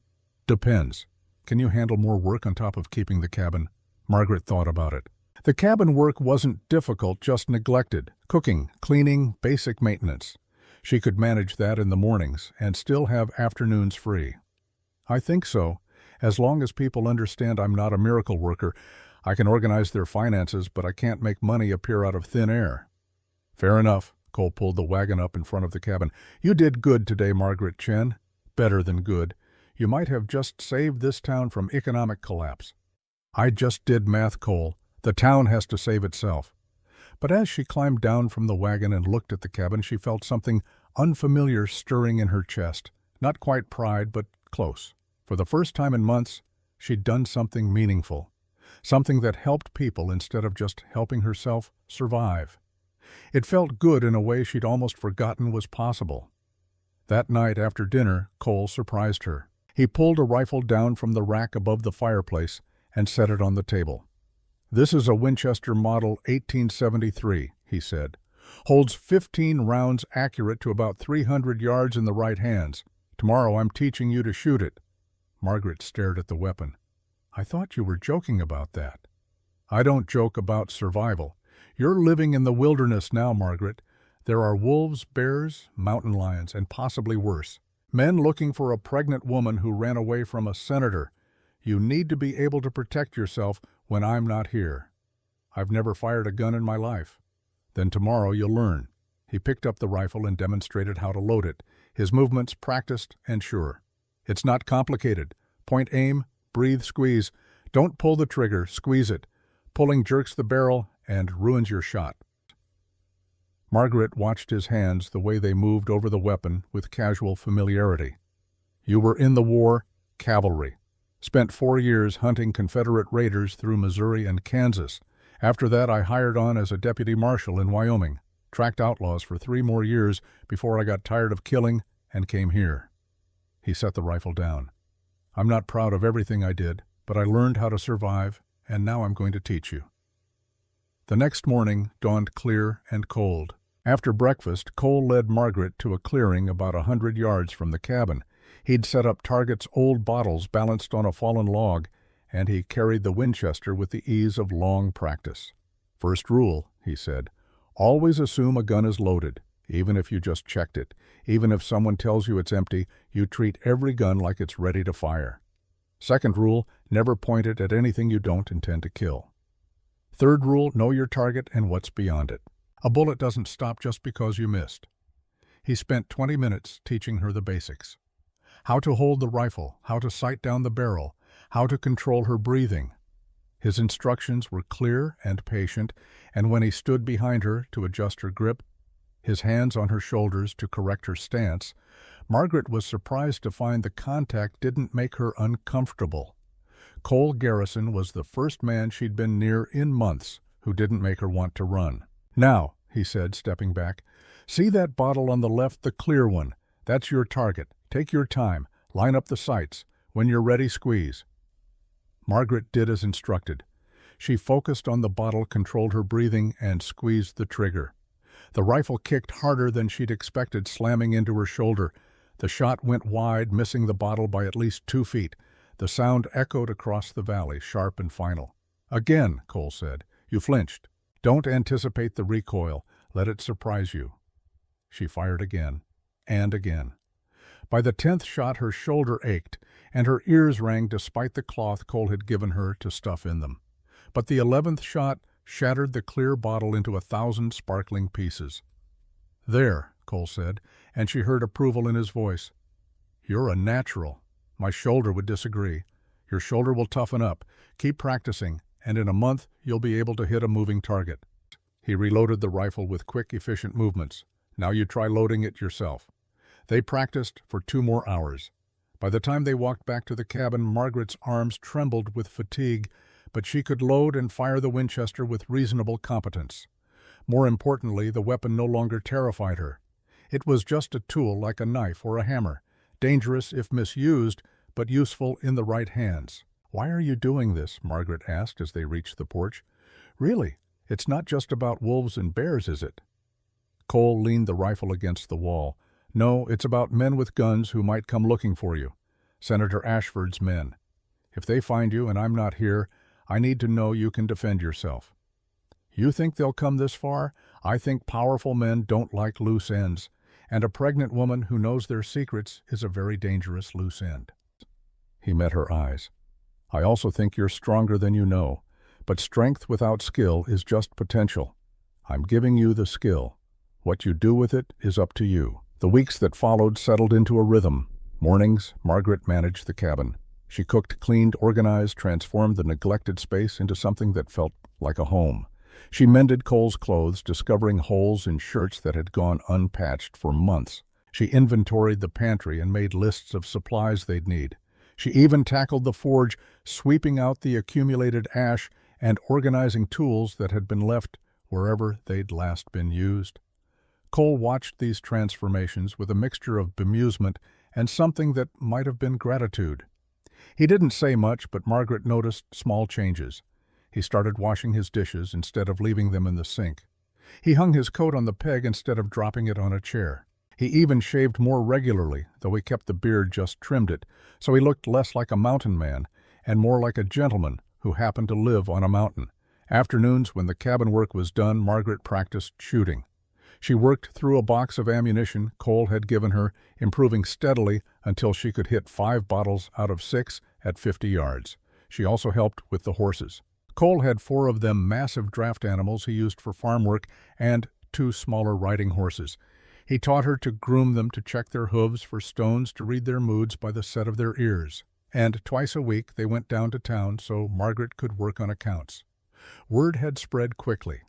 "Depends. Can you handle more work on top of keeping the cabin?" Margaret thought about it. The cabin work wasn't difficult, just neglected. Cooking, cleaning, basic maintenance. She could manage that in the mornings and still have afternoons free. "I think so. As long as people understand I'm not a miracle worker, I can organize their finances, but I can't make money appear out of thin air." "Fair enough." Cole pulled the wagon up in front of the cabin. "You did good today, Margaret Chen. Better than good. You might have just saved this town from economic collapse." "I just did math, Cole. The town has to save itself." But as she climbed down from the wagon and looked at the cabin, she felt something unfamiliar stirring in her chest. Not quite pride, but close. For the first time in months, she'd done something meaningful. Something that helped people instead of just helping herself survive. It felt good in a way she'd almost forgotten was possible. That night after dinner, Cole surprised her. He pulled a rifle down from the rack above the fireplace and set it on the table. "This is a Winchester Model 1873, he said. "Holds 15 rounds accurate to about 300 yards in the right hands. Tomorrow I'm teaching you to shoot it." Margaret stared at the weapon. "I thought you were joking about that." "I don't joke about survival. You're living in the wilderness now, Margaret. There are wolves, bears, mountain lions, and possibly worse. Men looking for a pregnant woman who ran away from a senator. You need to be able to protect yourself when I'm not here. I've never fired a gun in my life. Then tomorrow you'll learn." He picked up the rifle and demonstrated how to load it, his movements practiced and sure. "It's not complicated. Point, aim, breathe, squeeze. Don't pull the trigger, squeeze it. Pulling jerks the barrel and ruins your shot." Margaret watched his hands, the way they moved over the weapon, with casual familiarity. "You were in the war, cavalry. Spent 4 years hunting Confederate raiders through Missouri and Kansas. After that, I hired on as a deputy marshal in Wyoming. Tracked outlaws for 3 more years before I got tired of killing and came here." He set the rifle down. "I'm not proud of everything I did, but I learned how to survive, and now I'm going to teach you." The next morning dawned clear and cold. After breakfast, Cole led Margaret to a clearing about 100 yards from the cabin. He'd set up Target's old bottles balanced on a fallen log, and he carried the Winchester with the ease of long practice. "First rule," he said, "always assume a gun is loaded, even if you just checked it. Even if someone tells you it's empty, you treat every gun like it's ready to fire. Second rule, never point it at anything you don't intend to kill. Third rule, know your target and what's beyond it. A bullet doesn't stop just because you missed." He spent 20 minutes teaching her the basics. How to hold the rifle, how to sight down the barrel, how to control her breathing. His instructions were clear and patient, and when he stood behind her to adjust her grip, his hands on her shoulders to correct her stance, Margaret was surprised to find the contact didn't make her uncomfortable. Cole Garrison was the first man she'd been near in months who didn't make her want to run. "Now," he said, stepping back, "see that bottle on the left, the clear one? That's your target. Take your time. Line up the sights. When you're ready, squeeze." Margaret did as instructed. She focused on the bottle, controlled her breathing, and squeezed the trigger. The rifle kicked harder than she'd expected, slamming into her shoulder. The shot went wide, missing the bottle by at least 2 feet. The sound echoed across the valley, sharp and final. "Again," Cole said. "You flinched. Don't anticipate the recoil. Let it surprise you." She fired again, and again. By the 10th shot, her shoulder ached, and her ears rang despite the cloth Cole had given her to stuff in them. But the 11th shot shattered the clear bottle into 1,000 sparkling pieces. "There," Cole said, and she heard approval in his voice. "You're a natural. My shoulder would disagree. Your shoulder will toughen up. Keep practicing, and in a month you'll be able to hit a moving target." He reloaded the rifle with quick, efficient movements. "Now you try loading it yourself." They practiced for 2 more hours. By the time they walked back to the cabin, Margaret's arms trembled with fatigue, but she could load and fire the Winchester with reasonable competence. More importantly, the weapon no longer terrified her. It was just a tool like a knife or a hammer, dangerous if misused, but useful in the right hands. "Why are you doing this?" Margaret asked as they reached the porch. "Really, it's not just about wolves and bears, is it?" Cole leaned the rifle against the wall. "No, it's about men with guns who might come looking for you. Senator Ashford's men. If they find you and I'm not here, I need to know you can defend yourself." "You think they'll come this far? I think powerful men don't like loose ends, and a pregnant woman who knows their secrets is a very dangerous loose end." He met her eyes. "I also think you're stronger than you know, but strength without skill is just potential. I'm giving you the skill. What you do with it is up to you." The weeks that followed settled into a rhythm. Mornings, Margaret managed the cabin. She cooked, cleaned, organized, transformed the neglected space into something that felt like a home. She mended Cole's clothes, discovering holes in shirts that had gone unpatched for months. She inventoried the pantry and made lists of supplies they'd need. She even tackled the forge, sweeping out the accumulated ash and organizing tools that had been left wherever they'd last been used. Cole watched these transformations with a mixture of bemusement and something that might have been gratitude. He didn't say much, but Margaret noticed small changes. He started washing his dishes instead of leaving them in the sink. He hung his coat on the peg instead of dropping it on a chair. He even shaved more regularly, though he kept the beard, just trimmed it, so he looked less like a mountain man and more like a gentleman who happened to live on a mountain. Afternoons, when the cabin work was done, Margaret practiced shooting. She worked through a box of ammunition Cole had given her, improving steadily until she could hit 5 bottles out of 6 at 50 yards. She also helped with the horses. Cole had 4 of them massive draft animals he used for farm work and 2 smaller riding horses. He taught her to groom them, to check their hooves for stones, to read their moods by the set of their ears. And twice a week they went down to town so Margaret could work on accounts. Word had spread quickly.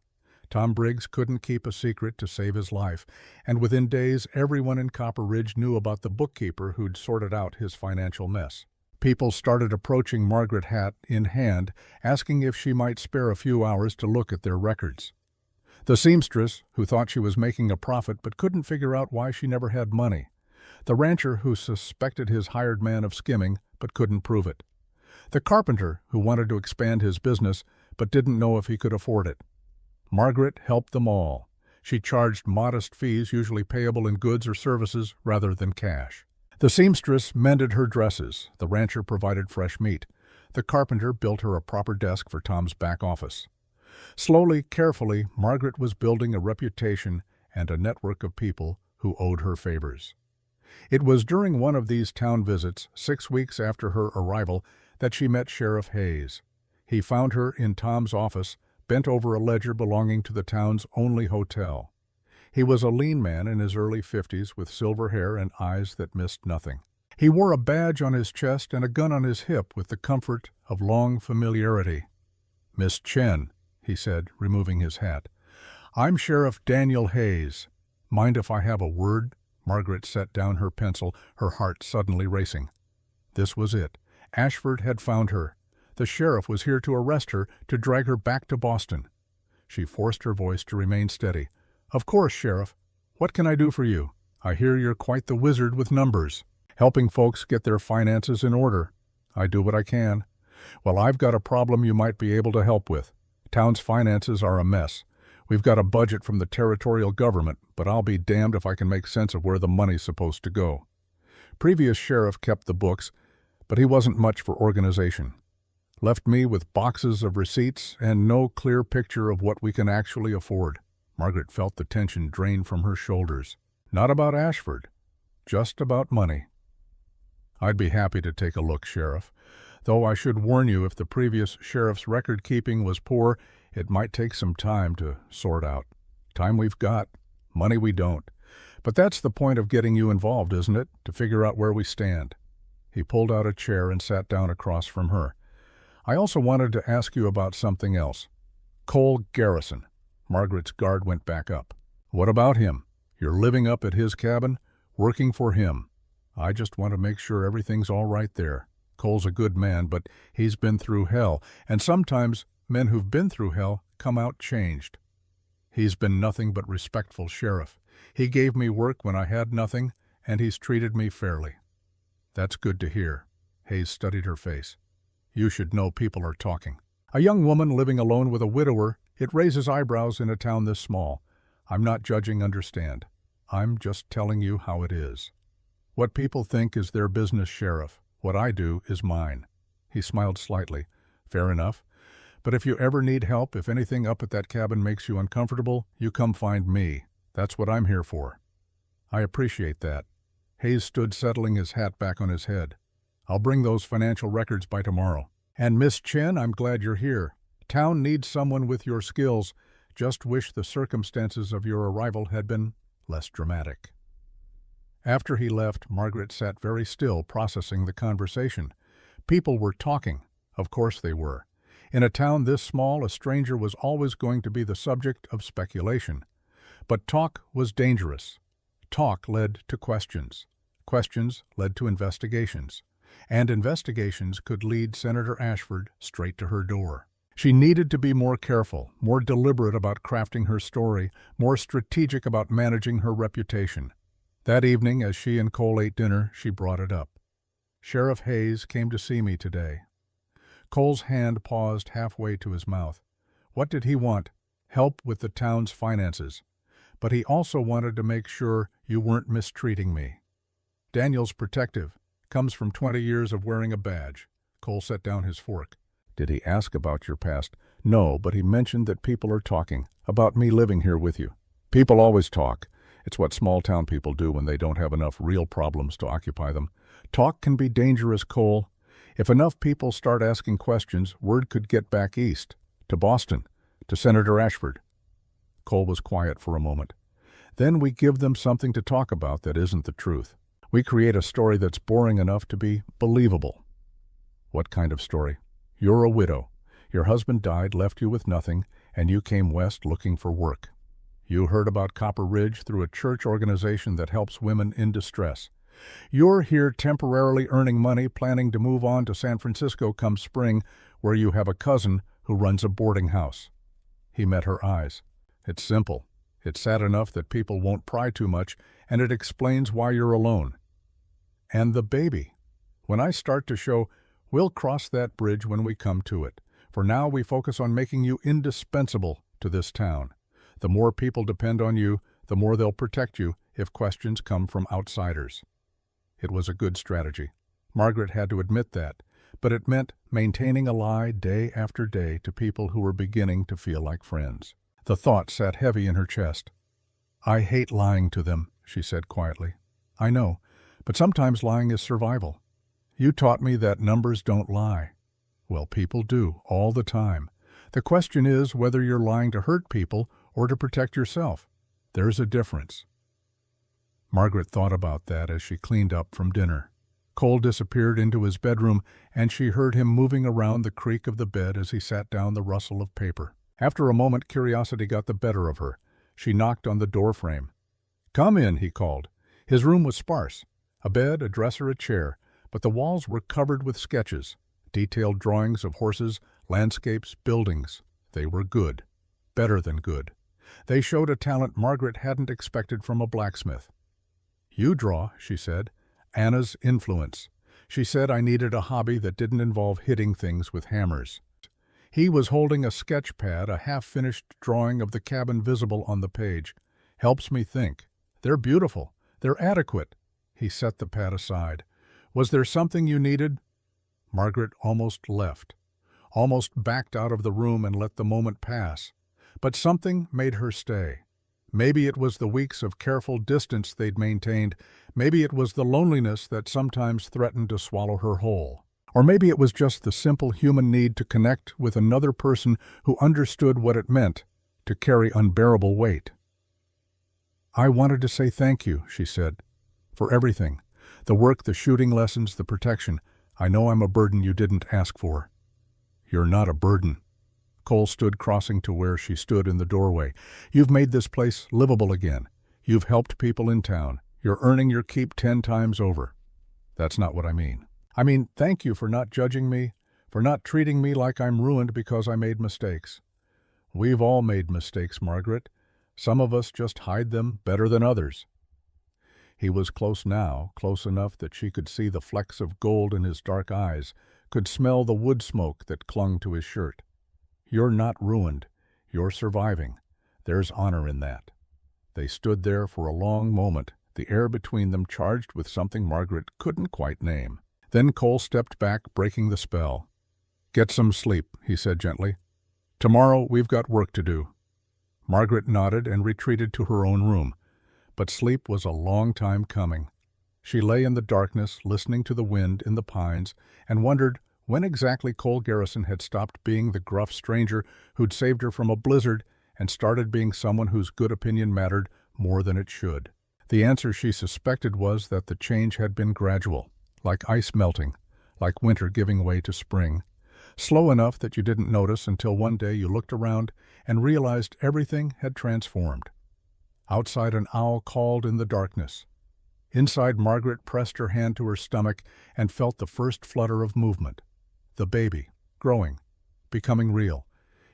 Tom Briggs couldn't keep a secret to save his life, and within days everyone in Copper Ridge knew about the bookkeeper who'd sorted out his financial mess. People started approaching Margaret, hat in hand, asking if she might spare a few hours to look at their records. The seamstress, who thought she was making a profit but couldn't figure out why she never had money. The rancher, who suspected his hired man of skimming but couldn't prove it. The carpenter, who wanted to expand his business but didn't know if he could afford it. Margaret helped them all. She charged modest fees, usually payable in goods or services rather than cash. The seamstress mended her dresses. The rancher provided fresh meat. The carpenter built her a proper desk for Tom's back office. Slowly, carefully, Margaret was building a reputation and a network of people who owed her favors. It was during one of these town visits, 6 weeks after her arrival, that she met Sheriff Hayes. He found her in Tom's office, bent over a ledger belonging to the town's only hotel. He was a lean man in his early 50s with silver hair and eyes that missed nothing. He wore a badge on his chest and a gun on his hip with the comfort of long familiarity. "Miss Chen," he said, removing his hat. "I'm Sheriff Daniel Hayes. Mind if I have a word?" Margaret set down her pencil, her heart suddenly racing. This was it. Ashford had found her. The sheriff was here to arrest her, to drag her back to Boston. She forced her voice to remain steady. Of course, Sheriff. What can I do for you? I hear you're quite the wizard with numbers, helping folks get their finances in order. I do what I can. Well, I've got a problem you might be able to help with. Town's finances are a mess. We've got a budget from the territorial government, but I'll be damned if I can make sense of where the money's supposed to go. Previous sheriff kept the books, but he wasn't much for organization. Left me with boxes of receipts and no clear picture of what we can actually afford. Margaret felt the tension drain from her shoulders. Not about Ashford, just about money. I'd be happy to take a look, Sheriff. Though I should warn you, if the previous sheriff's record-keeping was poor, it might take some time to sort out. Time we've got, money we don't. But that's the point of getting you involved, isn't it? To figure out where we stand. He pulled out a chair and sat down across from her. I also wanted to ask you about something else. Cole Garrison. Margaret's guard went back up. What about him? You're living up at his cabin, working for him. I just want to make sure everything's all right there. Cole's a good man, but he's been through hell, and sometimes men who've been through hell come out changed. He's been nothing but respectful, Sheriff. He gave me work when I had nothing, and he's treated me fairly. That's good to hear. Hayes studied her face. You should know people are talking. A young woman living alone with a widower, it raises eyebrows in a town this small. I'm not judging, understand. I'm just telling you how it is. What people think is their business, Sheriff. What I do is mine. He smiled slightly. Fair enough. But if you ever need help, if anything up at that cabin makes you uncomfortable, you come find me. That's what I'm here for. I appreciate that. Hayes stood settling his hat back on his head. I'll bring those financial records by tomorrow. And Miss Chen, I'm glad you're here. Town needs someone with your skills. Just wish the circumstances of your arrival had been less dramatic. After he left, Margaret sat very still, processing the conversation. People were talking. Of course they were. In a town this small, a stranger was always going to be the subject of speculation. But talk was dangerous. Talk led to questions. Questions led to investigations. And investigations could lead Senator Ashford straight to her door. She needed to be more careful, more deliberate about crafting her story, more strategic about managing her reputation. That evening, as she and Cole ate dinner, she brought it up. Sheriff Hayes came to see me today. Cole's hand paused halfway to his mouth. What did he want? Help with the town's finances. But he also wanted to make sure you weren't mistreating me. Daniel's protective. Comes from 20 years of wearing a badge. Cole set down his fork. Did he ask about your past? No, but he mentioned that people are talking about me living here with you. People always talk. It's what small-town people do when they don't have enough real problems to occupy them. Talk can be dangerous, Cole. If enough people start asking questions, word could get back east, to Boston, to Senator Ashford. Cole was quiet for a moment. Then we give them something to talk about that isn't the truth. We create a story that's boring enough to be believable. What kind of story? You're a widow. Your husband died, left you with nothing, and you came west looking for work. You heard about Copper Ridge through a church organization that helps women in distress. You're here temporarily earning money, planning to move on to San Francisco come spring, where you have a cousin who runs a boarding house. He met her eyes. It's simple. It's sad enough that people won't pry too much, and it explains why you're alone. And the baby. When I start to show, we'll cross that bridge when we come to it. For now, we focus on making you indispensable to this town. The more people depend on you, the more they'll protect you if questions come from outsiders. It was a good strategy. Margaret had to admit that, but it meant maintaining a lie day after day to people who were beginning to feel like friends. The thought sat heavy in her chest. I hate lying to them, she said quietly. I know, but sometimes lying is survival. You taught me that numbers don't lie. Well, people do, all the time. The question is whether you're lying to hurt people or to protect yourself. There's a difference. Margaret thought about that as she cleaned up from dinner. Cole disappeared into his bedroom, and she heard him moving around the creak of the bed as he sat down the rustle of paper. After a moment, curiosity got the better of her. She knocked on the doorframe. Come in, he called. His room was sparse. A bed, a dresser, a chair, but the walls were covered with sketches. Detailed drawings of horses, landscapes, buildings. They were good. Better than good. They showed a talent Margaret hadn't expected from a blacksmith. "You draw," she said. "Anna's influence." She said I needed a hobby that didn't involve hitting things with hammers. He was holding a sketch pad, a half-finished drawing of the cabin visible on the page. "Helps me think. They're beautiful. They're adequate." He set the pad aside. "Was there something you needed?" Margaret almost left, almost backed out of the room and let the moment pass. But something made her stay. Maybe it was the weeks of careful distance they'd maintained. Maybe it was the loneliness that sometimes threatened to swallow her whole. Or maybe it was just the simple human need to connect with another person who understood what it meant to carry unbearable weight. "I wanted to say thank you," she said, "for everything. The work, the shooting lessons, the protection. I know I'm a burden you didn't ask for." "You're not a burden." Cole stood crossing to where she stood in the doorway. "You've made this place livable again. You've helped people in town. You're earning your keep 10 times over." "That's not what I mean. I mean, thank you for not judging me, for not treating me like I'm ruined because I made mistakes. We've all made mistakes, Margaret. Some of us just hide them better than others." He was close now, close enough that she could see the flecks of gold in his dark eyes, could smell the wood smoke that clung to his shirt. "You're not ruined. You're surviving. There's honor in that." They stood there for a long moment, the air between them charged with something Margaret couldn't quite name. Then Cole stepped back, breaking the spell. "Get some sleep," he said gently. "Tomorrow we've got work to do." Margaret nodded and retreated to her own room. But sleep was a long time coming. She lay in the darkness, listening to the wind in the pines, and wondered when exactly Cole Garrison had stopped being the gruff stranger who'd saved her from a blizzard and started being someone whose good opinion mattered more than it should. The answer she suspected was that the change had been gradual, like ice melting, like winter giving way to spring, slow enough that you didn't notice until one day you looked around and realized everything had transformed. Outside, an owl called in the darkness. Inside, Margaret pressed her hand to her stomach and felt the first flutter of movement. The baby, growing, becoming real.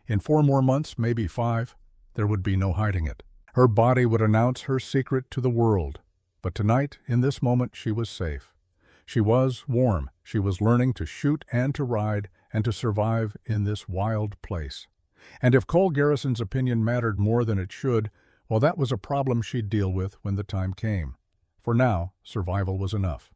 In 4 more months, maybe 5, there would be no hiding it. Her body would announce her secret to the world. But tonight, in this moment, she was safe. She was warm. She was learning to shoot and to ride and to survive in this wild place. And if Cole Garrison's opinion mattered more than it should, well, that was a problem she'd deal with when the time came. For now, survival was enough.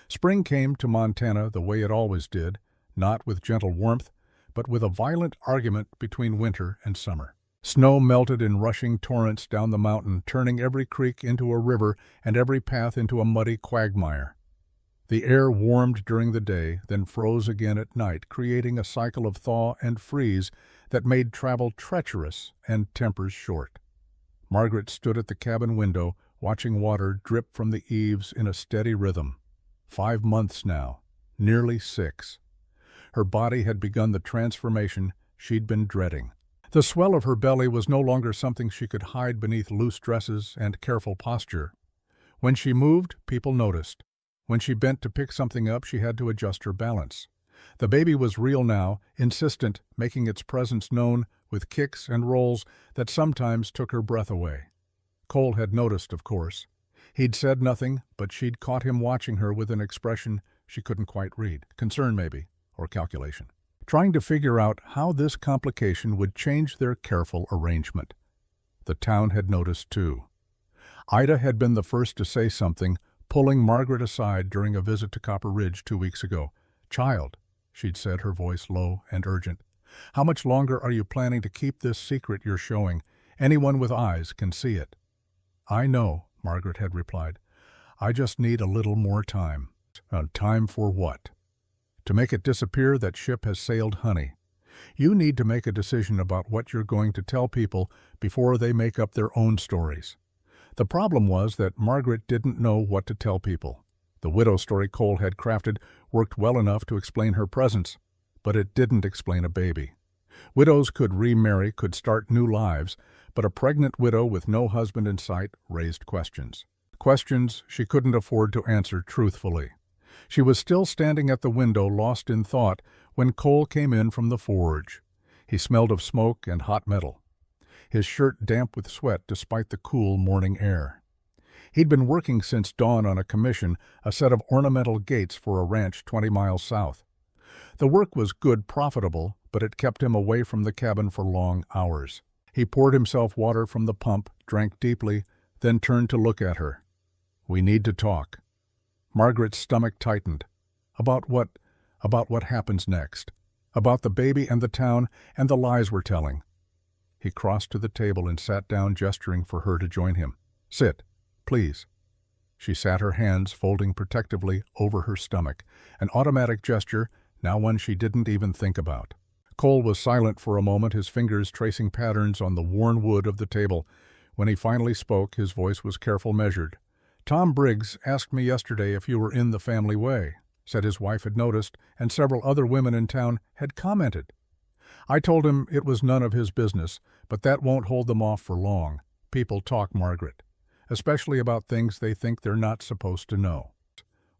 Spring came to Montana the way it always did, not with gentle warmth, but with a violent argument between winter and summer. Snow melted in rushing torrents down the mountain, turning every creek into a river and every path into a muddy quagmire. The air warmed during the day, then froze again at night, creating a cycle of thaw and freeze that made travel treacherous and tempers short. Margaret stood at the cabin window, watching water drip from the eaves in a steady rhythm. 5 months now, nearly 6. Her body had begun the transformation she'd been dreading. The swell of her belly was no longer something she could hide beneath loose dresses and careful posture. When she moved, people noticed. When she bent to pick something up, she had to adjust her balance. The baby was real now, insistent, making its presence known with kicks and rolls that sometimes took her breath away. Cole had noticed, of course. He'd said nothing, but she'd caught him watching her with an expression she couldn't quite read. Concern, maybe, or calculation. Trying to figure out how this complication would change their careful arrangement. The town had noticed, too. Ida had been the first to say something, pulling Margaret aside during a visit to Copper Ridge 2 weeks ago. "Child," she'd said, her voice low and urgent, "how much longer are you planning to keep this secret you're showing? Anyone with eyes can see it." "I know," Margaret had replied. "I just need a little more time." Time for what? To make it disappear, that ship has sailed, honey. You need to make a decision about what you're going to tell people before they make up their own stories. The problem was that Margaret didn't know what to tell people. The widow story Cole had crafted worked well enough to explain her presence, but it didn't explain a baby. Widows could remarry, could start new lives, but a pregnant widow with no husband in sight raised questions. Questions she couldn't afford to answer truthfully. She was still standing at the window, lost in thought, when Cole came in from the forge. He smelled of smoke and hot metal, his shirt damp with sweat despite the cool morning air. He'd been working since dawn on a commission, a set of ornamental gates for a ranch 20 miles south. The work was good, profitable, but it kept him away from the cabin for long hours. He poured himself water from the pump, drank deeply, then turned to look at her. "We need to talk." Margaret's stomach tightened. About what? About what happens next. About the baby and the town and the lies we're telling. He crossed to the table and sat down, gesturing for her to join him. "Sit, please." She sat, her hands folding protectively over her stomach, an automatic gesture, now one she didn't even think about. Cole was silent for a moment, his fingers tracing patterns on the worn wood of the table. When he finally spoke, his voice was careful, measured. "Tom Briggs asked me yesterday if you were in the family way," said his wife had noticed, and several other women in town had commented. "I told him it was none of his business, but that won't hold them off for long. People talk, Margaret, especially about things they think they're not supposed to know."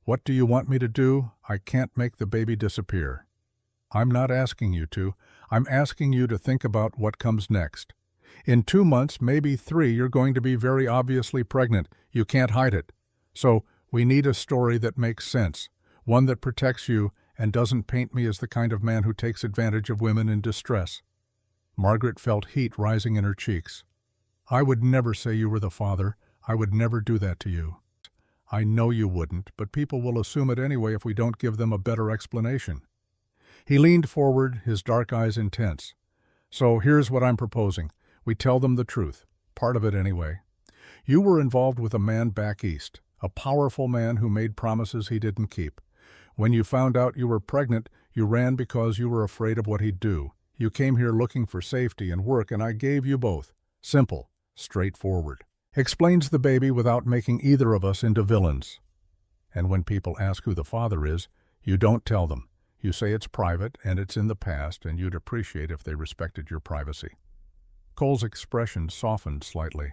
"What do you want me to do? I can't make the baby disappear." "I'm not asking you to. I'm asking you to think about what comes next. In 2 months, maybe 3, you're going to be very obviously pregnant. You can't hide it. So we need a story that makes sense, one that protects you and doesn't paint me as the kind of man who takes advantage of women in distress." Margaret felt heat rising in her cheeks. "I would never say you were the father. I would never do that to you." "I know you wouldn't, but people will assume it anyway if we don't give them a better explanation." He leaned forward, his dark eyes intense. "So here's what I'm proposing. We tell them the truth. Part of it anyway. You were involved with a man back east, a powerful man who made promises he didn't keep. When you found out you were pregnant, you ran because you were afraid of what he'd do. You came here looking for safety and work, and I gave you both. Simple, straightforward. Explains the baby without making either of us into villains. And when people ask who the father is, you don't tell them. You say it's private and it's in the past, and you'd appreciate if they respected your privacy." Cole's expression softened slightly.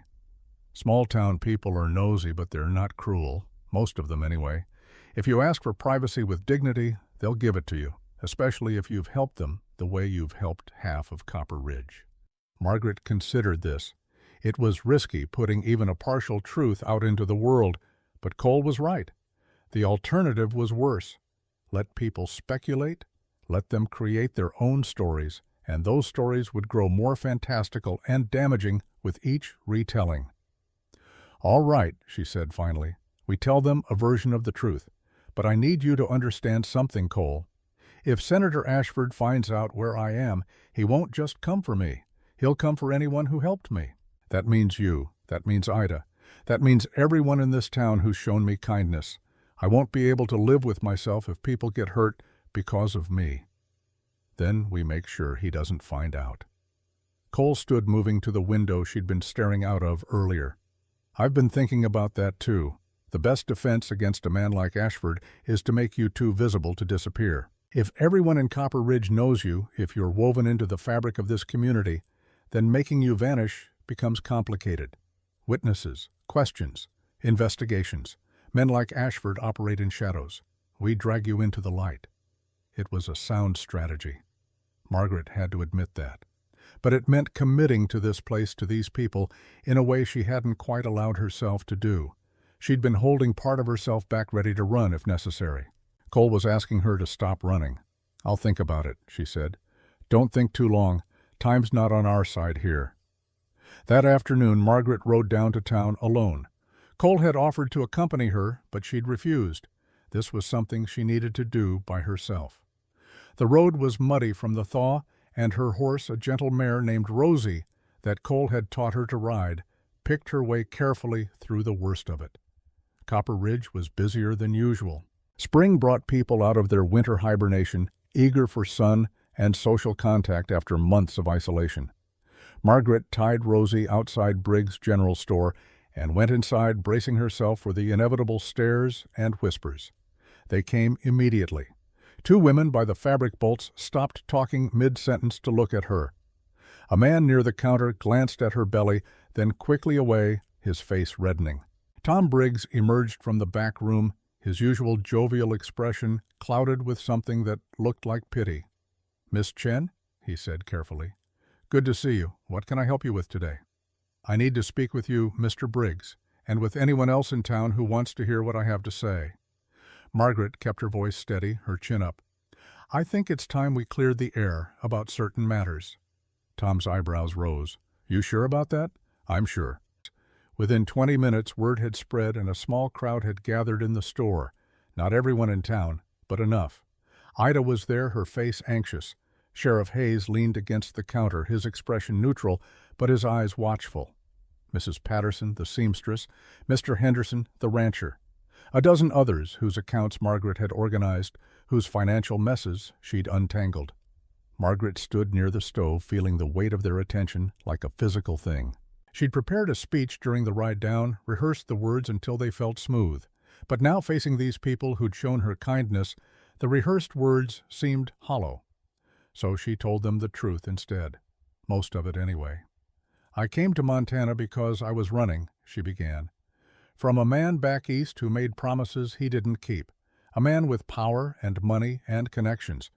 "Small-town people are nosy, but they're not cruel. Most of them, anyway. If you ask for privacy with dignity, they'll give it to you, especially if you've helped them the way you've helped half of Copper Ridge." Margaret considered this. It was risky putting even a partial truth out into the world, but Cole was right. The alternative was worse. Let people speculate, let them create their own stories, and those stories would grow more fantastical and damaging with each retelling. "All right," she said finally. "We tell them a version of the truth. But I need you to understand something, Cole. If Senator Ashford finds out where I am, he won't just come for me. He'll come for anyone who helped me. That means you. That means Ida. That means everyone in this town who's shown me kindness. I won't be able to live with myself if people get hurt because of me." Then we make sure he doesn't find out. Cole stood moving to the window she'd been staring out of earlier. "I've been thinking about that too. The best defense against a man like Ashford is to make you too visible to disappear. If everyone in Copper Ridge knows you, if you're woven into the fabric of this community, then making you vanish becomes complicated. Witnesses, questions, investigations. Men like Ashford operate in shadows. We drag you into the light." It was a sound strategy. Margaret had to admit that. But it meant committing to this place, to these people, in a way she hadn't quite allowed herself to do. She'd been holding part of herself back, ready to run if necessary. Cole was asking her to stop running. "I'll think about it," she said. "Don't think too long. Time's not on our side here." That afternoon, Margaret rode down to town alone. Cole had offered to accompany her, but she'd refused. This was something she needed to do by herself. The road was muddy from the thaw, and her horse, a gentle mare named Rosie, that Cole had taught her to ride, picked her way carefully through the worst of it. Copper Ridge was busier than usual. Spring brought people out of their winter hibernation, eager for sun and social contact after months of isolation. Margaret tied Rosie outside Briggs' general store and went inside, bracing herself for the inevitable stares and whispers. They came immediately. 2 women by the fabric bolts stopped talking mid-sentence to look at her. A man near the counter glanced at her belly, then quickly away, his face reddening. Tom Briggs emerged from the back room, his usual jovial expression clouded with something that looked like pity. "Miss Chen?" he said carefully. "Good to see you. What can I help you with today?" "I need to speak with you, Mr. Briggs, and with anyone else in town who wants to hear what I have to say." Margaret kept her voice steady, her chin up. "I think it's time we cleared the air about certain matters." Tom's eyebrows rose. "You sure about that?" "I'm sure." Within 20 minutes, word had spread and a small crowd had gathered in the store. Not everyone in town, but enough. Ida was there, her face anxious. Sheriff Hayes leaned against the counter, his expression neutral, but his eyes watchful. Mrs. Patterson, the seamstress, Mr. Henderson, the rancher. A dozen others whose accounts Margaret had organized, whose financial messes she'd untangled. Margaret stood near the stove, feeling the weight of their attention like a physical thing. She'd prepared a speech during the ride down, rehearsed the words until they felt smooth. But now, facing these people who'd shown her kindness, the rehearsed words seemed hollow. So she told them the truth instead. Most of it anyway. "I came to Montana because I was running," she began. "From a man back east who made promises he didn't keep. A man with power and money and connections.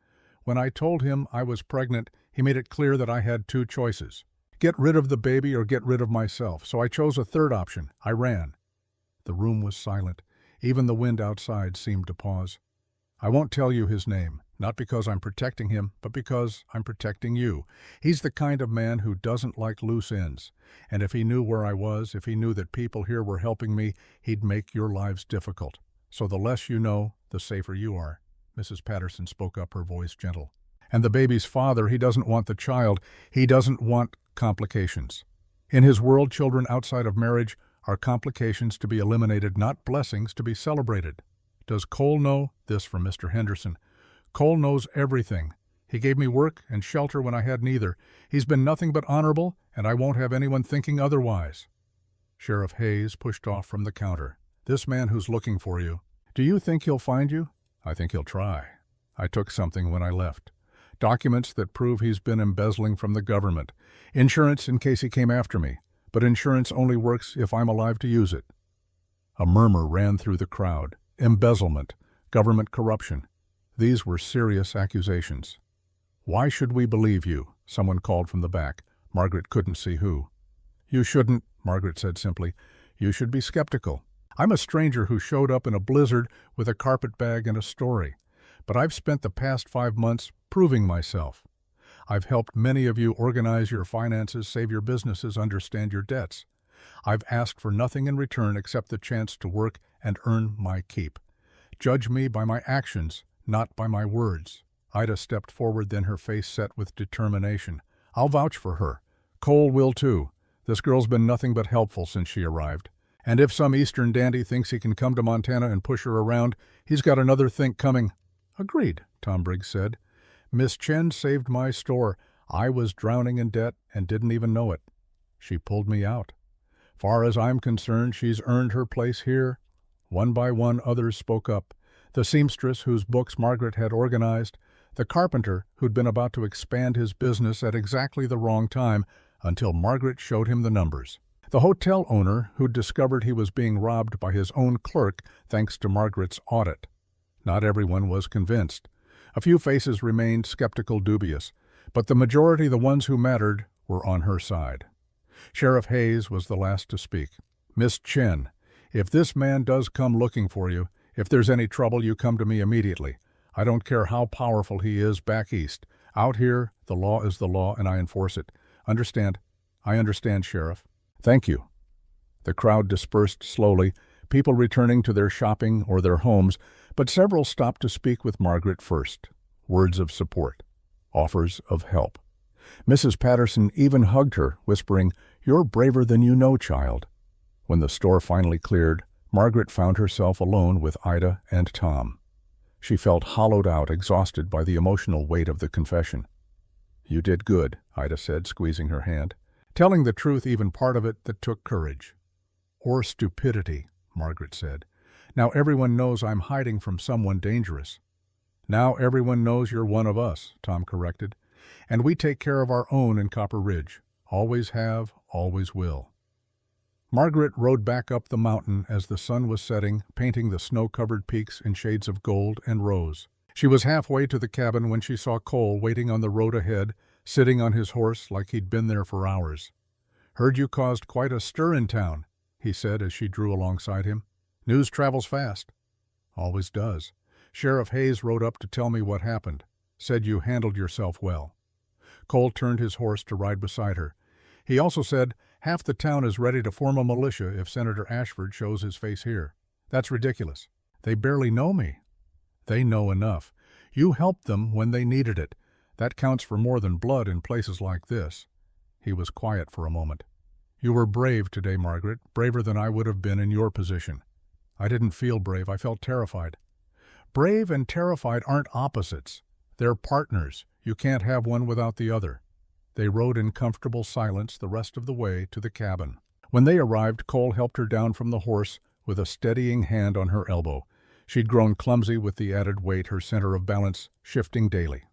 When I told him I was pregnant, he made it clear that I had two choices. Get rid of the baby or get rid of myself. So I chose a third option. I ran." The room was silent. Even the wind outside seemed to pause. "I won't tell you his name, not because I'm protecting him, but because I'm protecting you. He's the kind of man who doesn't like loose ends. And if he knew where I was, if he knew that people here were helping me, he'd make your lives difficult. So the less you know, the safer you are." Mrs. Patterson spoke up, her voice gentle. "And the baby's father, he doesn't want the child. He doesn't want complications. In his world, children outside of marriage are complications to be eliminated, not blessings to be celebrated. Does Cole know?" This from Mr. Henderson. "Cole knows everything. He gave me work and shelter when I had neither. He's been nothing but honorable, and I won't have anyone thinking otherwise." Sheriff Hayes pushed off from the counter. "This man who's looking for you, do you think he'll find you?" "I think he'll try. I took something when I left. Documents that prove he's been embezzling from the government. Insurance in case he came after me. But insurance only works if I'm alive to use it." A murmur ran through the crowd. Embezzlement, government corruption. These were serious accusations. "Why should we believe you?" someone called from the back. Margaret couldn't see who. "You shouldn't," Margaret said simply. "You should be skeptical. I'm a stranger who showed up in a blizzard with a carpet bag and a story. But I've spent the past 5 months proving myself. I've helped many of you organize your finances, save your businesses, understand your debts. I've asked for nothing in return except the chance to work and earn my keep. Judge me by my actions, not by my words." Ida stepped forward, then her face set with determination. "I'll vouch for her. Cole will too. This girl's been nothing but helpful since she arrived. And if some eastern dandy thinks he can come to Montana and push her around, he's got another think coming." "Agreed," Tom Briggs said. "Miss Chen saved my store. I was drowning in debt and didn't even know it. She pulled me out. Far as I'm concerned, she's earned her place here." One by one, others spoke up. The seamstress whose books Margaret had organized, the carpenter who'd been about to expand his business at exactly the wrong time until Margaret showed him the numbers. The hotel owner who'd discovered he was being robbed by his own clerk thanks to Margaret's audit. Not everyone was convinced. A few faces remained skeptical, dubious, but the majority, the ones who mattered, were on her side. Sheriff Hayes was the last to speak. "Miss Chen, if this man does come looking for you, if there's any trouble, you come to me immediately. I don't care how powerful he is back east. Out here, the law is the law, and I enforce it. Understand?" "I understand, Sheriff." "Thank you." The crowd dispersed slowly, people returning to their shopping or their homes, but several stopped to speak with Margaret first. Words of support. Offers of help. Mrs. Patterson even hugged her, whispering, "You're braver than you know, child." When the store finally cleared, Margaret found herself alone with Ida and Tom. She felt hollowed out, exhausted by the emotional weight of the confession. "You did good," Ida said, squeezing her hand. "Telling the truth, even part of it that took courage." "Or stupidity," Margaret said. "Now everyone knows I'm hiding from someone dangerous." "Now everyone knows you're one of us," Tom corrected. "And we take care of our own in Copper Ridge. Always have, always will." Margaret rode back up the mountain as the sun was setting, painting the snow-covered peaks in shades of gold and rose. She was halfway to the cabin when she saw Cole waiting on the road ahead, sitting on his horse like he'd been there for hours. "Heard you caused quite a stir in town," he said as she drew alongside him. "News travels fast." "Always does. Sheriff Hayes rode up to tell me what happened. Said you handled yourself well." Cole turned his horse to ride beside her. He also said, "Half the town is ready to form a militia if Senator Ashford shows his face here. That's ridiculous. They barely know me." "They know enough. You helped them when they needed it. That counts for more than blood in places like this." He was quiet for a moment. "You were brave today, Margaret, braver than I would have been in your position." "I didn't feel brave. I felt terrified." "Brave and terrified aren't opposites. They're partners. You can't have one without the other." They rode in comfortable silence the rest of the way to the cabin. When they arrived, Cole helped her down from the horse with a steadying hand on her elbow. She'd grown clumsy with the added weight, her center of balance shifting daily.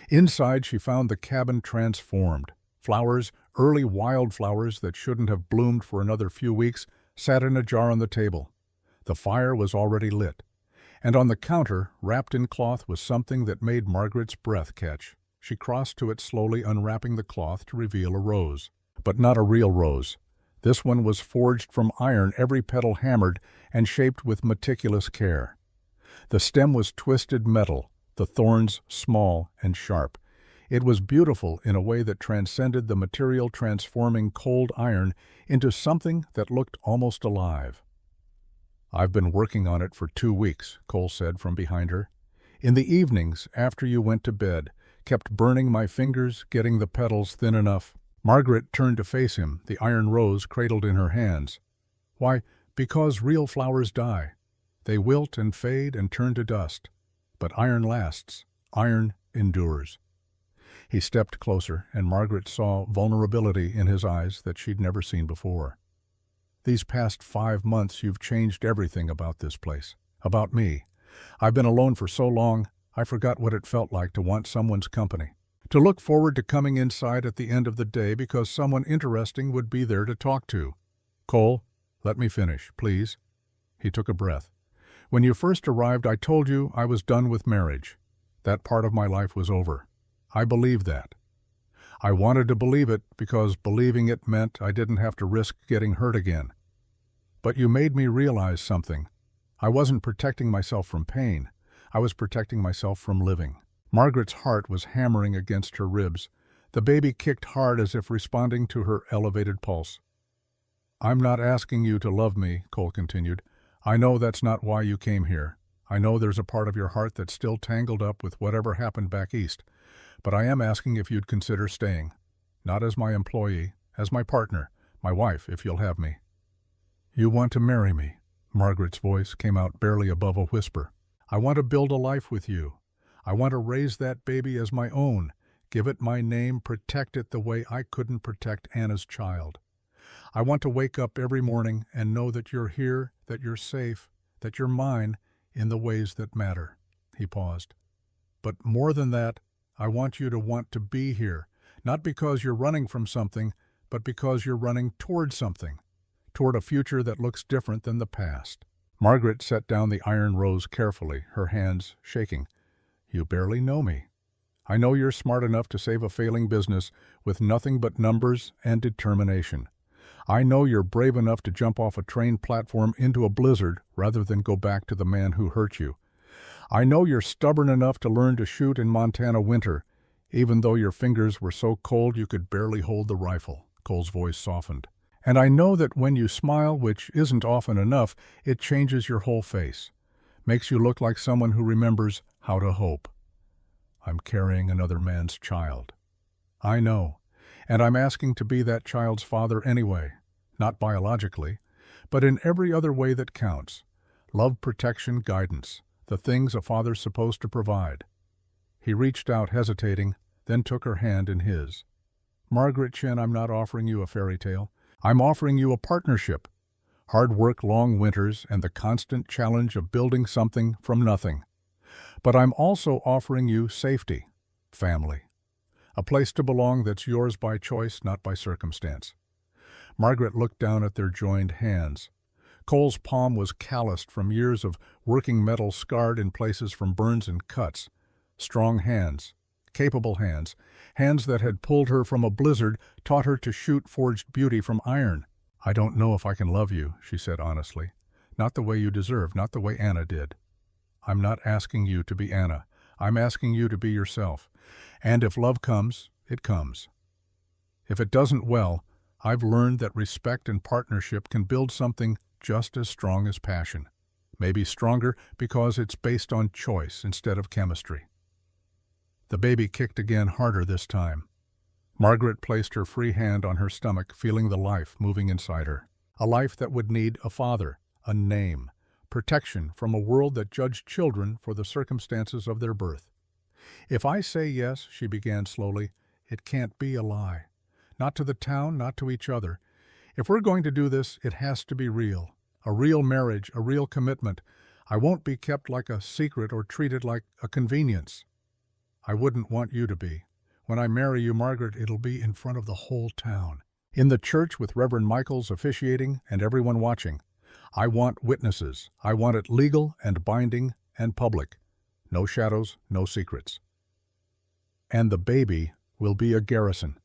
Inside, she found the cabin transformed. Flowers, early wildflowers that shouldn't have bloomed for another few weeks, sat in a jar on the table. The fire was already lit. And on the counter, wrapped in cloth, was something that made Margaret's breath catch. She crossed to it slowly, unwrapping the cloth to reveal a rose. But not a real rose. This one was forged from iron, every petal hammered and shaped with meticulous care. The stem was twisted metal, the thorns small and sharp. It was beautiful in a way that transcended the material, transforming cold iron into something that looked almost alive. "I've been working on it for 2 weeks," Cole said from behind her. "In the evenings, after you went to bed, kept burning my fingers, getting the petals thin enough." Margaret turned to face him, the iron rose cradled in her hands. "Why, because real flowers die. They wilt and fade and turn to dust. But iron lasts. Iron endures." He stepped closer, and Margaret saw vulnerability in his eyes that she'd never seen before. "These past 5 months you've changed everything about this place. About me. I've been alone for so long, I forgot what it felt like to want someone's company. To look forward to coming inside at the end of the day because someone interesting would be there to talk to." "Cole, let me finish, please." He took a breath. "When you first arrived, I told you I was done with marriage. That part of my life was over. I believed that. I wanted to believe it because believing it meant I didn't have to risk getting hurt again. But you made me realize something. I wasn't protecting myself from pain. I was protecting myself from living." Margaret's heart was hammering against her ribs. The baby kicked hard as if responding to her elevated pulse. "I'm not asking you to love me," Cole continued. "I know that's not why you came here. I know there's a part of your heart that's still tangled up with whatever happened back east. But I am asking if you'd consider staying. Not as my employee, as my partner, my wife, if you'll have me." "You want to marry me?" Margaret's voice came out barely above a whisper. "I want to build a life with you. I want to raise that baby as my own, give it my name, protect it the way I couldn't protect Anna's child. I want to wake up every morning and know that you're here, that you're safe, that you're mine in the ways that matter." He paused. "But more than that, I want you to want to be here, not because you're running from something, but because you're running toward something, toward a future that looks different than the past." Margaret set down the iron rose carefully, her hands shaking. "You barely know me. I know you're smart enough to save a failing business with nothing but numbers and determination. I know you're brave enough to jump off a train platform into a blizzard rather than go back to the man who hurt you. I know you're stubborn enough to learn to shoot in Montana winter, even though your fingers were so cold you could barely hold the rifle." Cole's voice softened. "And I know that when you smile, which isn't often enough, it changes your whole face. Makes you look like someone who remembers how to hope." "I'm carrying another man's child." "I know, and I'm asking to be that child's father anyway. Not biologically, but in every other way that counts. Love, protection, guidance, the things a father's supposed to provide." He reached out, hesitating, then took her hand in his. "Margaret Chin, I'm not offering you a fairy tale. I'm offering you a partnership. Hard work, long winters, and the constant challenge of building something from nothing. But I'm also offering you safety, family, a place to belong that's yours by choice, not by circumstance. Margaret looked down at their joined hands. Cole's palm was calloused from years of working metal, scarred in places from burns and cuts. Strong hands, capable hands, hands that had pulled her from a blizzard, taught her to shoot forged beauty from iron. "I don't know if I can love you," she said honestly. "Not the way you deserve, not the way Anna did. I'm not asking you to be Anna. I'm asking you to be yourself. And if love comes, it comes. If it doesn't, well, I've learned that respect and partnership can build something just as strong as passion. Maybe stronger because it's based on choice instead of chemistry." The baby kicked again, harder this time. Margaret placed her free hand on her stomach, feeling the life moving inside her. A life that would need a father, a name, protection from a world that judged children for the circumstances of their birth. "If I say yes," she began slowly, "it can't be a lie. Not to the town, not to each other. If we're going to do this, it has to be real. A real marriage, a real commitment. I won't be kept like a secret or treated like a convenience. I wouldn't want you to be. When I marry you, Margaret, it'll be in front of the whole town. In the church with Reverend Michaels officiating and everyone watching. I want witnesses. I want it legal and binding and public. No shadows, no secrets. And the baby will be a garrison.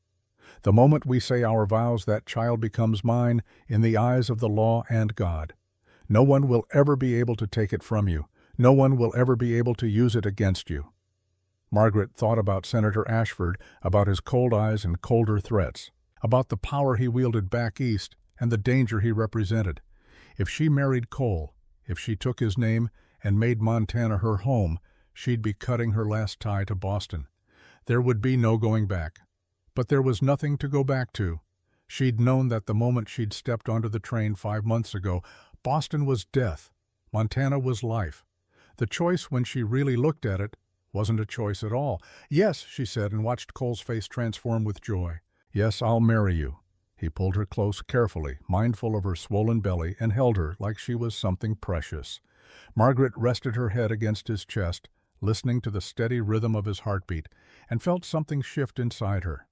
The moment we say our vows, that child becomes mine in the eyes of the law and God. No one will ever be able to take it from you. No one will ever be able to use it against you." Margaret thought about Senator Ashford, about his cold eyes and colder threats, about the power he wielded back east and the danger he represented. If she married Cole, if she took his name and made Montana her home, she'd be cutting her last tie to Boston. There would be no going back. But there was nothing to go back to. She'd known that the moment she'd stepped onto the train 5 months ago. Boston was death. Montana was life. The choice, when she really looked at it, wasn't a choice at all. "Yes," she said, and watched Cole's face transform with joy. "Yes, I'll marry you." He pulled her close carefully, mindful of her swollen belly, and held her like she was something precious. Margaret rested her head against his chest, listening to the steady rhythm of his heartbeat, and felt something shift inside her.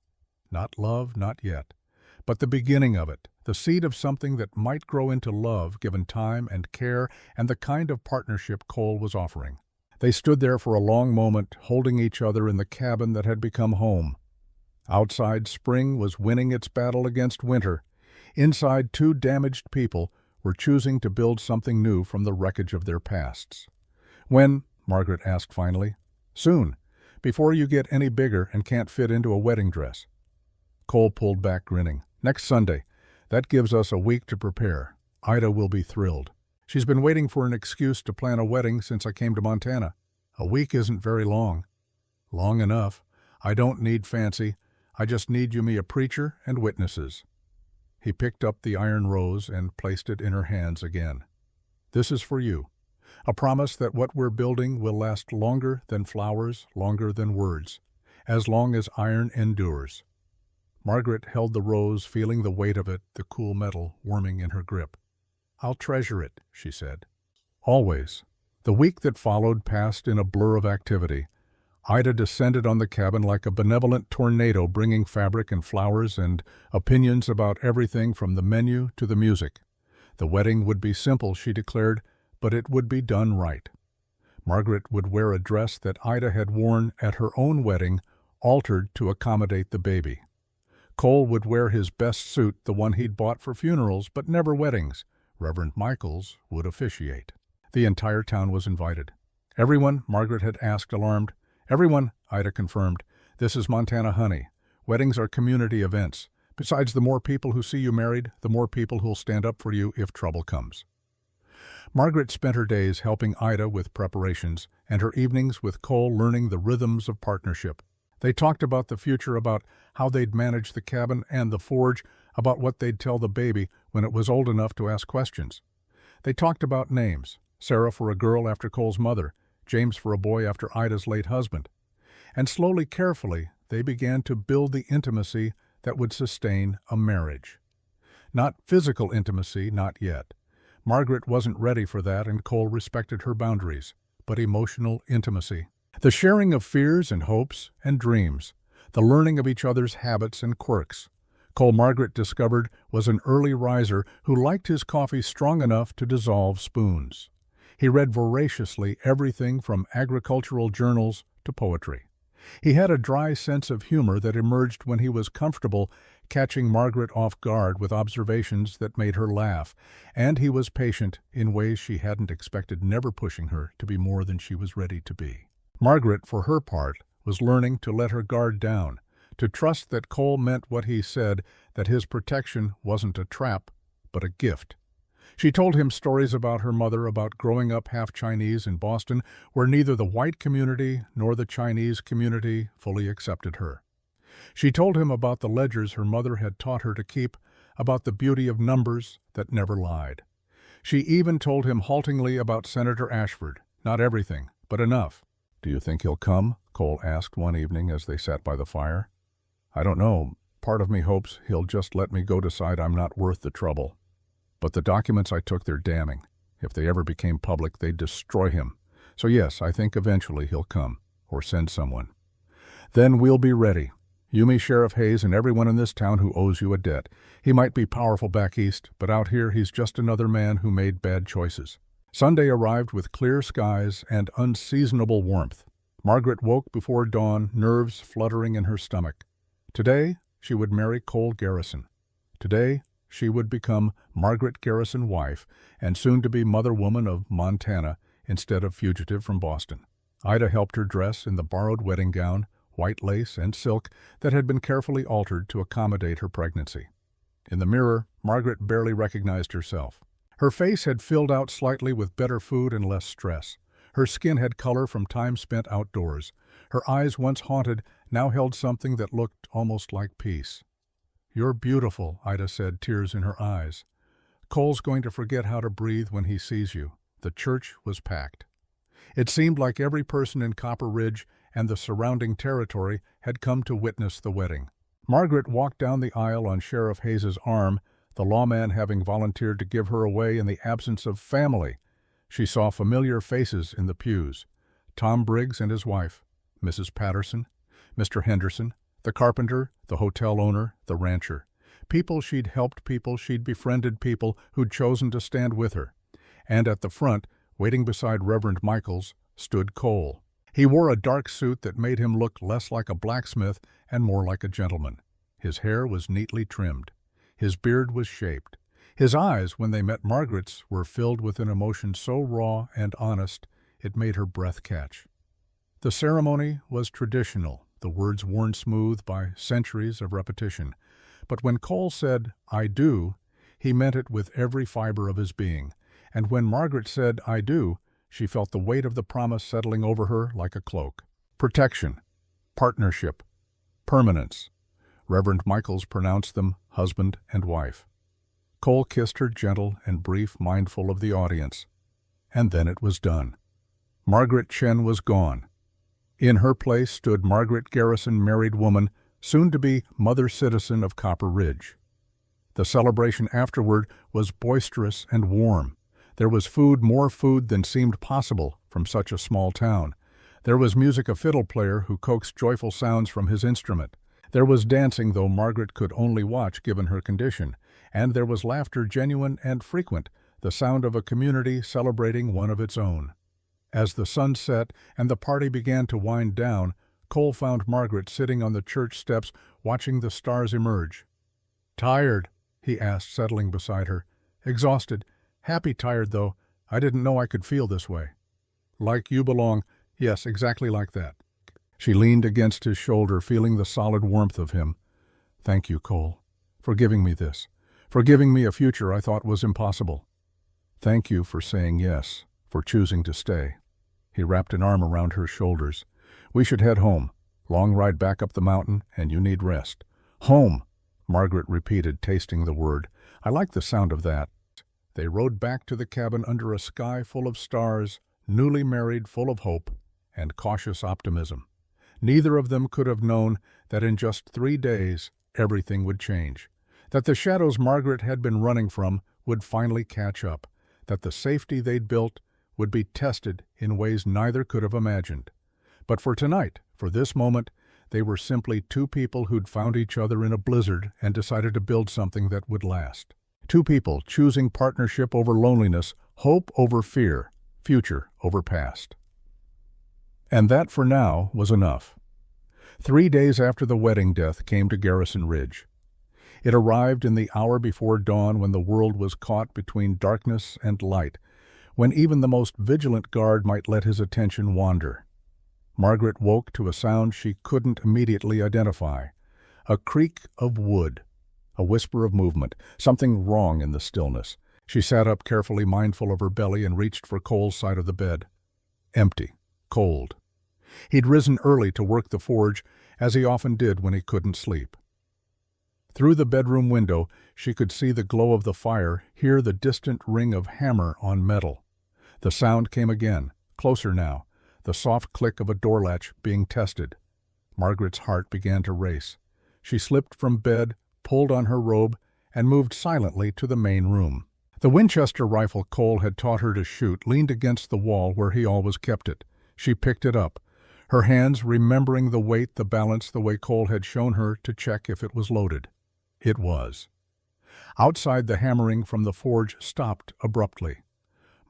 Not love, not yet, but the beginning of it, the seed of something that might grow into love, given time and care and the kind of partnership Cole was offering. They stood there for a long moment, holding each other in the cabin that had become home. Outside, spring was winning its battle against winter. Inside, two damaged people were choosing to build something new from the wreckage of their pasts. "When?" Margaret asked finally. "Soon, before you get any bigger and can't fit into a wedding dress." Cole pulled back, grinning. "Next Sunday. That gives us a week to prepare. Ida will be thrilled. She's been waiting for an excuse to plan a wedding since I came to Montana. A week isn't very long." "Long enough. I don't need fancy. I just need you me a preacher and witnesses." He picked up the iron rose and placed it in her hands again. "This is for you. A promise that what we're building will last longer than flowers, longer than words, as long as iron endures." Margaret held the rose, feeling the weight of it, the cool metal warming in her grip. "I'll treasure it," she said. "Always." The week that followed passed in a blur of activity. Ida descended on the cabin like a benevolent tornado, bringing fabric and flowers and opinions about everything from the menu to the music. The wedding would be simple, she declared, but it would be done right. Margaret would wear a dress that Ida had worn at her own wedding, altered to accommodate the baby. Cole would wear his best suit, the one he'd bought for funerals but never weddings. Reverend Michaels would officiate. The entire town was invited. "Everyone?" Margaret had asked, alarmed. "Everyone," Ida confirmed. "This is Montana, honey. Weddings are community events. Besides, the more people who see you married, the more people who'll stand up for you if trouble comes." Margaret spent her days helping Ida with preparations, and her evenings with Cole learning the rhythms of partnership. They talked about the future, about how they'd manage the cabin and the forge, about what they'd tell the baby when it was old enough to ask questions. They talked about names, Sarah for a girl after Cole's mother, James for a boy after Ida's late husband. And slowly, carefully, they began to build the intimacy that would sustain a marriage. Not physical intimacy, not yet. Margaret wasn't ready for that, and Cole respected her boundaries, but emotional intimacy. The sharing of fears and hopes and dreams, the learning of each other's habits and quirks. Cole, Margaret discovered, was an early riser who liked his coffee strong enough to dissolve spoons. He read voraciously everything from agricultural journals to poetry. He had a dry sense of humor that emerged when he was comfortable catching Margaret off guard with observations that made her laugh, and he was patient in ways she hadn't expected, never pushing her to be more than she was ready to be. Margaret, for her part, was learning to let her guard down, to trust that Cole meant what he said, that his protection wasn't a trap, but a gift. She told him stories about her mother, about growing up half Chinese in Boston, where neither the white community nor the Chinese community fully accepted her. She told him about the ledgers her mother had taught her to keep, about the beauty of numbers that never lied. She even told him haltingly about Senator Ashford. Not everything, but enough. "Do you think he'll come?" Cole asked one evening as they sat by the fire. "I don't know. Part of me hopes he'll just let me go decide I'm not worth the trouble. But the documents I took, they're damning. If they ever became public, they'd destroy him. So yes, I think eventually he'll come, or send someone. Then we'll be ready. You, me, Sheriff Hayes, and everyone in this town who owes you a debt. He might be powerful back east, but out here he's just another man who made bad choices." Sunday arrived with clear skies and unseasonable warmth. Margaret woke before dawn, nerves fluttering in her stomach. Today, she would marry Cole Garrison. Today, she would become Margaret Garrison wife and soon-to-be mother-woman of Montana instead of fugitive from Boston. Ida helped her dress in the borrowed wedding gown, white lace and silk that had been carefully altered to accommodate her pregnancy. In the mirror, Margaret barely recognized herself. Her face had filled out slightly with better food and less stress. Her skin had color from time spent outdoors. Her eyes, once haunted, now held something that looked almost like peace. "You're beautiful," Ida said, tears in her eyes. "Cole's going to forget how to breathe when he sees you." The church was packed. It seemed like every person in Copper Ridge and the surrounding territory had come to witness the wedding. Margaret walked down the aisle on Sheriff Hayes's arm, the lawman having volunteered to give her away in the absence of family. She saw familiar faces in the pews. Tom Briggs and his wife, Mrs. Patterson, Mr. Henderson, the carpenter, the hotel owner, the rancher. People she'd helped, people she'd befriended, people who'd chosen to stand with her. And at the front, waiting beside Reverend Michaels, stood Cole. He wore a dark suit that made him look less like a blacksmith and more like a gentleman. His hair was neatly trimmed. His beard was shaped. His eyes, when they met Margaret's, were filled with an emotion so raw and honest it made her breath catch. The ceremony was traditional, the words worn smooth by centuries of repetition. But when Cole said, "I do," he meant it with every fiber of his being. And when Margaret said, "I do," she felt the weight of the promise settling over her like a cloak. Protection, partnership, permanence. Reverend Michaels pronounced them husband and wife. Cole kissed her, gentle and brief, mindful of the audience. And then it was done. Margaret Chen was gone. In her place stood Margaret Garrison, married woman, soon to be mother citizen of Copper Ridge. The celebration afterward was boisterous and warm. There was food, more food than seemed possible from such a small town. There was music, a fiddle player who coaxed joyful sounds from his instrument. There was dancing, though Margaret could only watch given her condition. And there was laughter, genuine and frequent, the sound of a community celebrating one of its own. As the sun set and the party began to wind down, Cole found Margaret sitting on the church steps watching the stars emerge. "Tired?" he asked, settling beside her. "Exhausted. Happy tired, though. I didn't know I could feel this way." "Like you belong." "Yes, exactly like that." She leaned against his shoulder, feeling the solid warmth of him. "Thank you, Cole, for giving me this, for giving me a future I thought was impossible. Thank you for saying yes, for choosing to stay." He wrapped an arm around her shoulders. "We should head home. Long ride back up the mountain, and you need rest." "Home," Margaret repeated, tasting the word. "I like the sound of that." They rode back to the cabin under a sky full of stars, newly married, full of hope and cautious optimism. Neither of them could have known that in just 3 days everything would change, that the shadows Margaret had been running from would finally catch up, that the safety they'd built would be tested in ways neither could have imagined. But for tonight, for this moment, They were simply two people who'd found each other in a blizzard and decided to build something that would last. Two people choosing partnership over loneliness, hope over fear, future over past. And that, for now, was enough. 3 days after the wedding, death came to Garrison Ridge. It arrived in the hour before dawn, when the world was caught between darkness and light, when even the most vigilant guard might let his attention wander. Margaret woke to a sound she couldn't immediately identify. A creak of wood, a whisper of movement, something wrong in the stillness. She sat up carefully, mindful of her belly, and reached for Cole's side of the bed. Empty, cold. He'd risen early to work the forge, as he often did when he couldn't sleep. Through the bedroom window, she could see the glow of the fire, hear the distant ring of hammer on metal. The sound came again, closer now, the soft click of a door latch being tested. Margaret's heart began to race. She slipped from bed, pulled on her robe, and moved silently to the main room. The Winchester rifle Cole had taught her to shoot leaned against the wall where he always kept it. She picked it up, her hands remembering the weight, the balance, the way Cole had shown her to check if it was loaded. It was. Outside, the hammering from the forge stopped abruptly.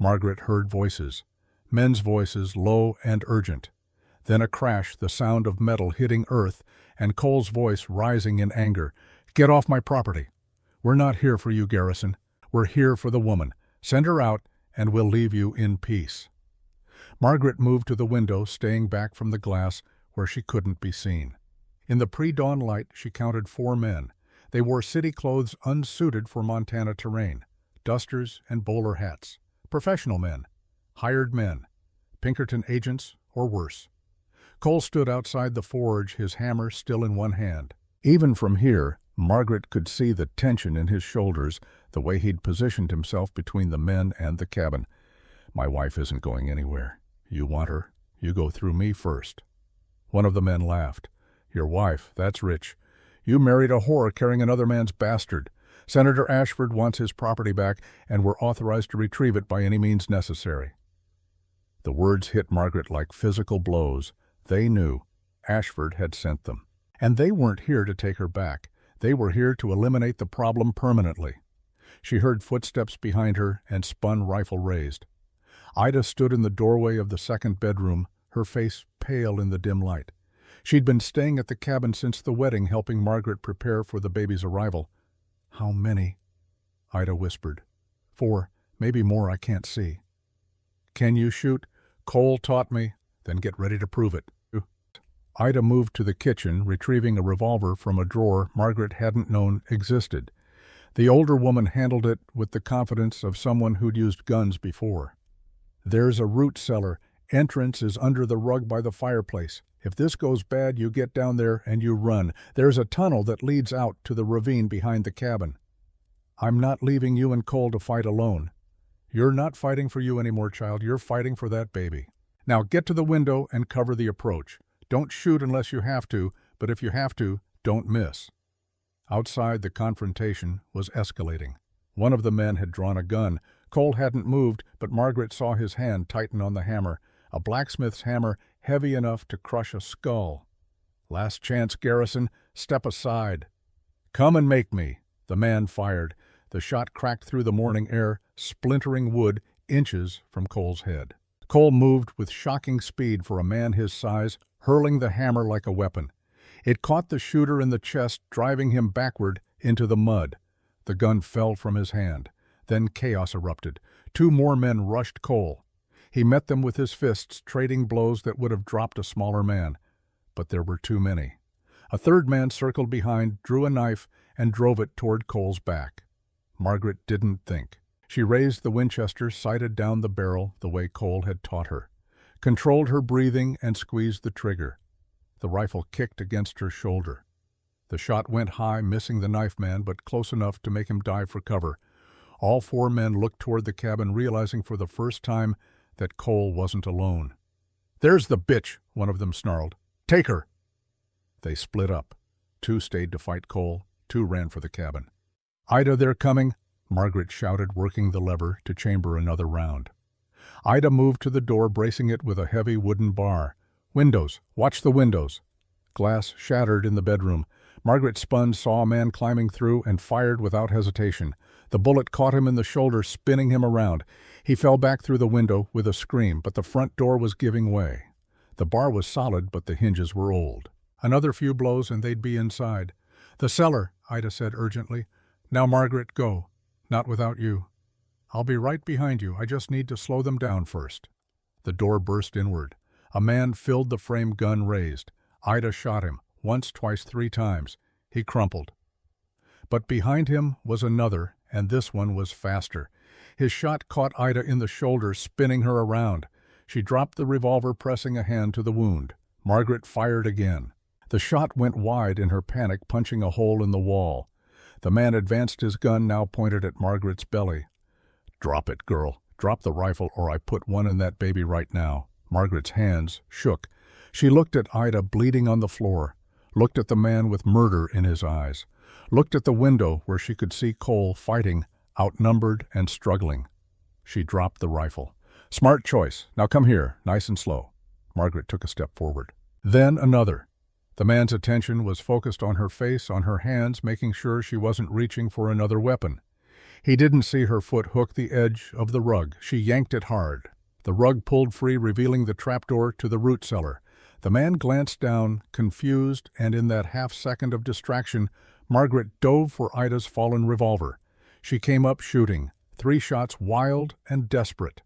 Margaret heard voices, men's voices, low and urgent. Then a crash, the sound of metal hitting earth, and Cole's voice rising in anger. "Get off my property. We're not here for you, Garrison. We're here for the woman. Send her out, and we'll leave you in peace." Margaret moved to the window, staying back from the glass where she couldn't be seen. In the pre-dawn light, she counted 4 men. They wore city clothes unsuited for Montana terrain, dusters and bowler hats. Professional men, hired men, Pinkerton agents or worse. Cole stood outside the forge, his hammer still in one hand. Even from here, Margaret could see the tension in his shoulders, the way he'd positioned himself between the men and the cabin. "My wife isn't going anywhere. You want her? You go through me first." One of the men laughed. "Your wife, that's rich. You married a whore carrying another man's bastard. Senator Ashford wants his property back, and we're authorized to retrieve it by any means necessary." The words hit Margaret like physical blows. They knew Ashford had sent them. And they weren't here to take her back. They were here to eliminate the problem permanently. She heard footsteps behind her and spun, rifle raised. Ida stood in the doorway of the second bedroom, her face pale in the dim light. She'd been staying at the cabin since the wedding, helping Margaret prepare for the baby's arrival. "How many?" Ida whispered. "4, maybe more, I can't see." "Can you shoot?" "Cole taught me." "Then get ready to prove it." Ida moved to the kitchen, retrieving a revolver from a drawer Margaret hadn't known existed. The older woman handled it with the confidence of someone who'd used guns before. "There's a root cellar. Entrance is under the rug by the fireplace. If this goes bad, you get down there and you run. There's a tunnel that leads out to the ravine behind the cabin. I'm not leaving you and Cole to fight alone. You're not fighting for you anymore, child. You're fighting for that baby. Now get to the window and cover the approach. Don't shoot unless you have to, but if you have to, don't miss." Outside, the confrontation was escalating. One of the men had drawn a gun. Cole hadn't moved, but Margaret saw his hand tighten on the hammer, a blacksmith's hammer heavy enough to crush a skull. "Last chance, Garrison. Step aside." "Come and make me." The man fired. The shot cracked through the morning air, splintering wood inches from Cole's head. Cole moved with shocking speed for a man his size, hurling the hammer like a weapon. It caught the shooter in the chest, driving him backward into the mud. The gun fell from his hand. Then chaos erupted. 2 more men rushed Cole. He met them with his fists, trading blows that would have dropped a smaller man. But there were too many. A third man circled behind, drew a knife, and drove it toward Cole's back. Margaret didn't think. She raised the Winchester, sighted down the barrel the way Cole had taught her, controlled her breathing, and squeezed the trigger. The rifle kicked against her shoulder. The shot went high, missing the knife man, but close enough to make him dive for cover. All 4 men looked toward the cabin, realizing for the first time that Cole wasn't alone. "There's the bitch," one of them snarled. "Take her." They split up. 2 stayed to fight Cole, 2 ran for the cabin. "Ida, they're coming," Margaret shouted, working the lever to chamber another round. Ida moved to the door, bracing it with a heavy wooden bar. "Windows! Watch the windows!" Glass shattered in the bedroom. Margaret spun, saw a man climbing through, and fired without hesitation. The bullet caught him in the shoulder, spinning him around. He fell back through the window with a scream, but the front door was giving way. The bar was solid, but the hinges were old. Another few blows and they'd be inside. "The cellar," Ida said urgently. "Now, Margaret, go. Not without you. I'll be right behind you. I just need to slow them down first." The door burst inward. A man filled the frame, gun raised. Ida shot him, once, twice, 3 times. He crumpled. But behind him was another, and this one was faster. His shot caught Ida in the shoulder, spinning her around. She dropped the revolver, pressing a hand to the wound. Margaret fired again. The shot went wide in her panic, punching a hole in the wall. The man advanced, his gun now pointed at Margaret's belly. "Drop it, girl. Drop the rifle, or I put one in that baby right now." Margaret's hands shook. She looked at Ida bleeding on the floor, looked at the man with murder in his eyes, looked at the window where she could see Cole fighting, outnumbered and struggling. She dropped the rifle. "Smart choice. Now come here, nice and slow." Margaret took a step forward. Then another. The man's attention was focused on her face, on her hands, making sure she wasn't reaching for another weapon. He didn't see her foot hook the edge of the rug. She yanked it hard. The rug pulled free, revealing the trapdoor to the root cellar. The man glanced down, confused, and in that half-second of distraction, Margaret dove for Ida's fallen revolver. She came up shooting, 3 shots, wild and desperate.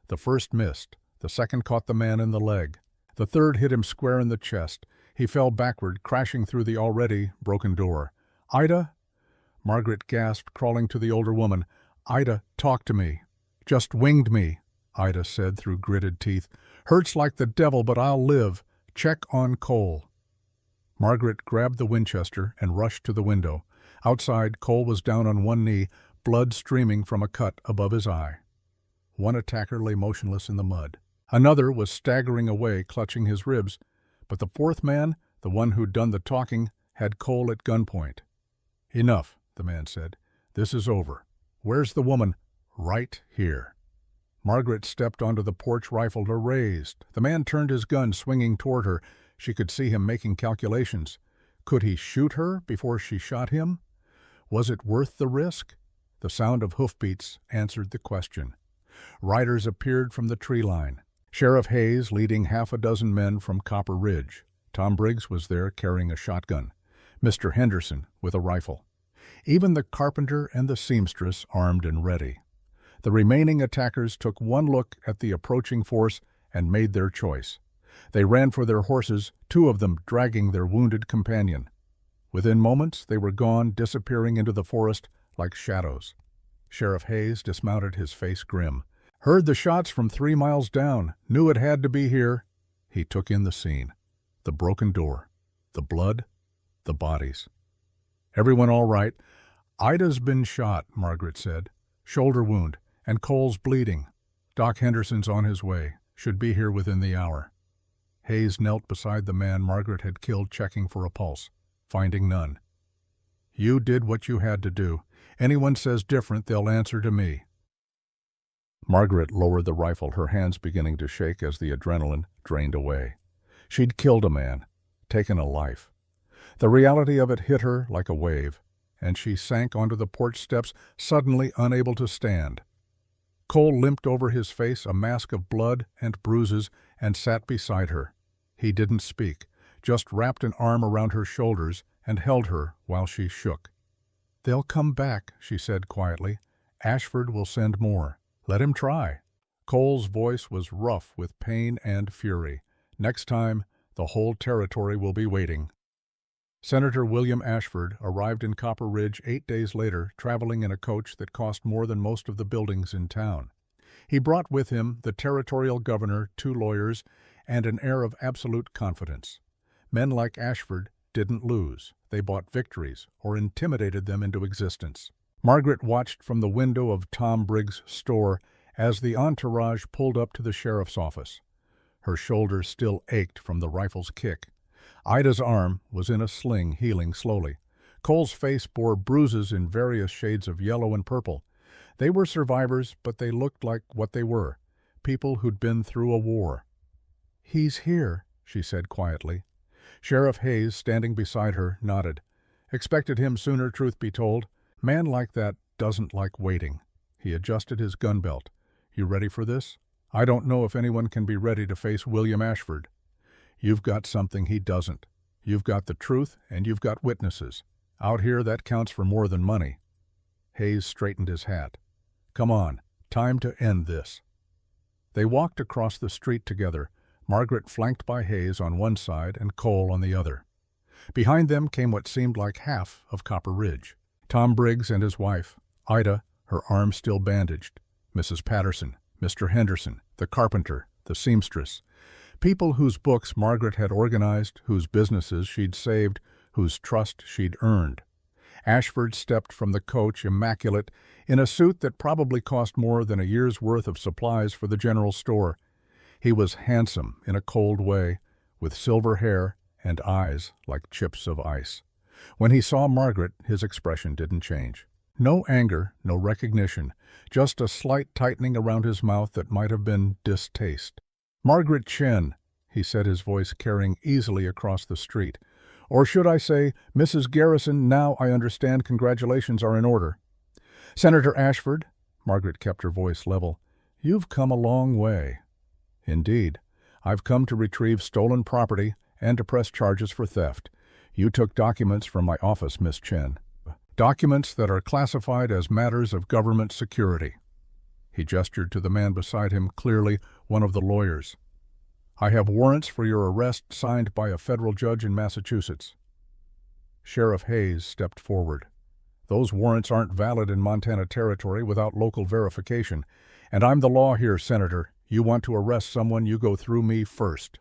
The first missed. The second caught the man in the leg. The third hit him square in the chest. He fell backward, crashing through the already broken door. "Ida?" Margaret gasped, crawling to the older woman. "Ida, talk to me." "Just winged me," Ida said through gritted teeth. "Hurts like the devil, but I'll live. Check on Cole." Margaret grabbed the Winchester and rushed to the window. Outside, Cole was down on one knee, blood streaming from a cut above his eye. One attacker lay motionless in the mud. Another was staggering away, clutching his ribs. But the fourth man, the one who'd done the talking, had Cole at gunpoint. "Enough," the man said. "This is over. Where's the woman?" "Right here." Margaret stepped onto the porch, rifle raised. The man turned his gun, swinging toward her. She could see him making calculations. Could he shoot her before she shot him? Was it worth the risk? The sound of hoofbeats answered the question. Riders appeared from the tree line. Sheriff Hayes leading 6 men from Copper Ridge. Tom Briggs was there carrying a shotgun. Mr. Henderson with a rifle. Even the carpenter and the seamstress armed and ready. The remaining attackers took one look at the approaching force and made their choice. They ran for their horses, 2 of them dragging their wounded companion. Within moments they were gone, disappearing into the forest like shadows. Sheriff Hayes dismounted, his face grim. "Heard the shots from 3 miles down. Knew it had to be here." He took in the scene. The broken door. The blood. The bodies. "Everyone all right?" "Ida's been shot," Margaret said. "Shoulder wound, and Cole's bleeding. Doc Henderson's on his way. Should be here within the hour." Hayes knelt beside the man Margaret had killed, checking for a pulse. Finding none. "You did what you had to do. Anyone says different, they'll answer to me." Margaret lowered the rifle, her hands beginning to shake as the adrenaline drained away. She'd killed a man, taken a life. The reality of it hit her like a wave, and she sank onto the porch steps, suddenly unable to stand. Cole limped over his face, a mask of blood and bruises, and sat beside her. He didn't speak, just wrapped an arm around her shoulders and held her while she shook. "They'll come back," she said quietly. "Ashford will send more. Let him try." Cole's voice was rough with pain and fury. "Next time, the whole territory will be waiting." Senator William Ashford arrived in Copper Ridge 8 days later, traveling in a coach that cost more than most of the buildings in town. He brought with him the territorial governor, 2 lawyers, and an air of absolute confidence. Men like Ashford didn't lose. They bought victories or intimidated them into existence. Margaret watched from the window of Tom Briggs' store as the entourage pulled up to the sheriff's office. Her shoulders still ached from the rifle's kick. Ida's arm was in a sling, healing slowly. Cole's face bore bruises in various shades of yellow and purple. They were survivors, but they looked like what they were, people who'd been through a war. "He's here," she said quietly. Sheriff Hayes, standing beside her, nodded. Expected him sooner, truth be told. Man like that doesn't like waiting. He adjusted his gun belt. You ready for this? I don't know if anyone can be ready to face William Ashford. You've got something he doesn't. You've got the truth, and you've got witnesses. Out here, that counts for more than money. Hayes straightened his hat. Come on, time to end this. They walked across the street together, Margaret flanked by Hayes on one side and Cole on the other. Behind them came what seemed like half of Copper Ridge. Tom Briggs and his wife, Ida, her arm still bandaged, Mrs. Patterson, Mr. Henderson, the carpenter, the seamstress, people whose books Margaret had organized, whose businesses she'd saved, whose trust she'd earned. Ashford stepped from the coach immaculate, in a suit that probably cost more than a year's worth of supplies for the general store. He was handsome in a cold way, with silver hair and eyes like chips of ice. When he saw Margaret, his expression didn't change. No anger, no recognition, just a slight tightening around his mouth that might have been distaste. Margaret Chen, he said, his voice carrying easily across the street. Or should I say, Mrs. Garrison, now I understand congratulations are in order. Senator Ashford, Margaret kept her voice level, you've come a long way. Indeed, I've come to retrieve stolen property and to press charges for theft. You took documents from my office, Miss Chen. Documents that are classified as matters of government security. He gestured to the man beside him, clearly one of the lawyers. I have warrants for your arrest signed by a federal judge in Massachusetts. Sheriff Hayes stepped forward. Those warrants aren't valid in Montana territory without local verification, and I'm the law here, Senator. You want to arrest someone, you go through me first.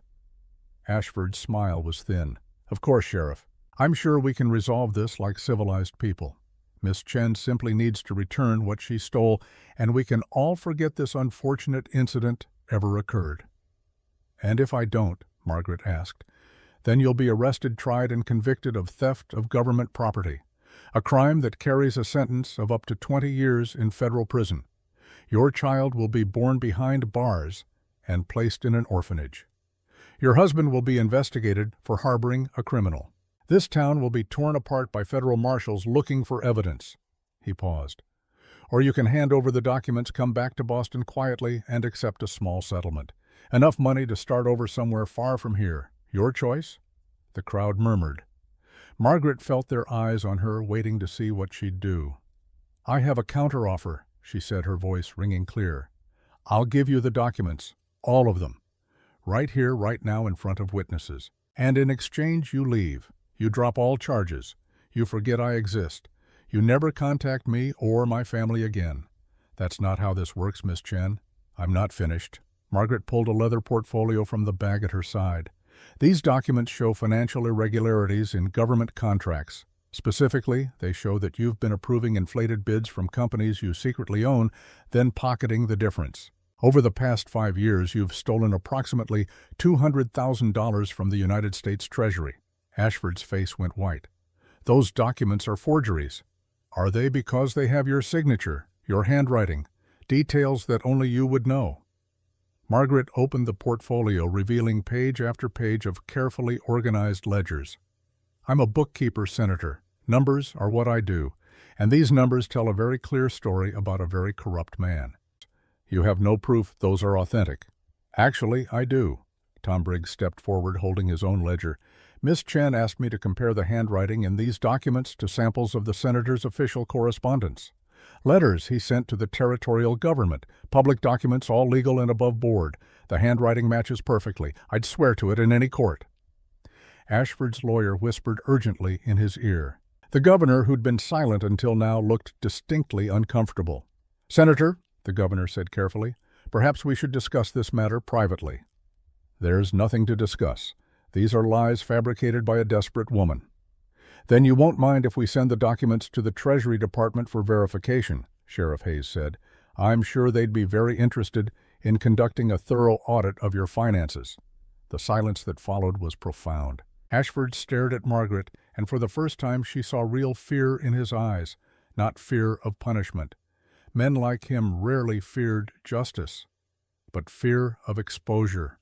Ashford's smile was thin. Of course, Sheriff. I'm sure we can resolve this like civilized people. Miss Chen simply needs to return what she stole, and we can all forget this unfortunate incident ever occurred. And if I don't, Margaret asked, then you'll be arrested, tried, and convicted of theft of government property, a crime that carries a sentence of up to 20 years in federal prison. Your child will be born behind bars and placed in an orphanage. Your husband will be investigated for harboring a criminal. This town will be torn apart by federal marshals looking for evidence. He paused. Or you can hand over the documents, come back to Boston quietly, and accept a small settlement. Enough money to start over somewhere far from here. Your choice? The crowd murmured. Margaret felt their eyes on her, waiting to see what she'd do. I have a counteroffer, she said, her voice ringing clear. I'll give you the documents, all of them, right here, right now, in front of witnesses. And in exchange, you leave. You drop all charges. You forget I exist. You never contact me or my family again. That's not how this works, Miss Chen. I'm not finished. Margaret pulled a leather portfolio from the bag at her side. These documents show financial irregularities in government contracts. Specifically, they show that you've been approving inflated bids from companies you secretly own, then pocketing the difference. Over the past 5 years, you've stolen approximately $200,000 from the United States Treasury. Ashford's face went white. Those documents are forgeries. Are they because they have your signature, your handwriting, details that only you would know? Margaret opened the portfolio, revealing page after page of carefully organized ledgers. I'm a bookkeeper, Senator. Numbers are what I do, and these numbers tell a very clear story about a very corrupt man. You have no proof those are authentic. Actually, I do. Tom Briggs stepped forward, holding his own ledger. Miss Chen asked me to compare the handwriting in these documents to samples of the senator's official correspondence. Letters he sent to the territorial government, public documents, all legal and above board. The handwriting matches perfectly. I'd swear to it in any court. Ashford's lawyer whispered urgently in his ear. The governor, who'd been silent until now, looked distinctly uncomfortable. Senator, the governor said carefully, perhaps we should discuss this matter privately. There's nothing to discuss. These are lies fabricated by a desperate woman. Then you won't mind if we send the documents to the Treasury Department for verification, Sheriff Hayes said. I'm sure they'd be very interested in conducting a thorough audit of your finances. The silence that followed was profound. Ashford stared at Margaret, and for the first time she saw real fear in his eyes, not fear of punishment. Men like him rarely feared justice, but fear of exposure.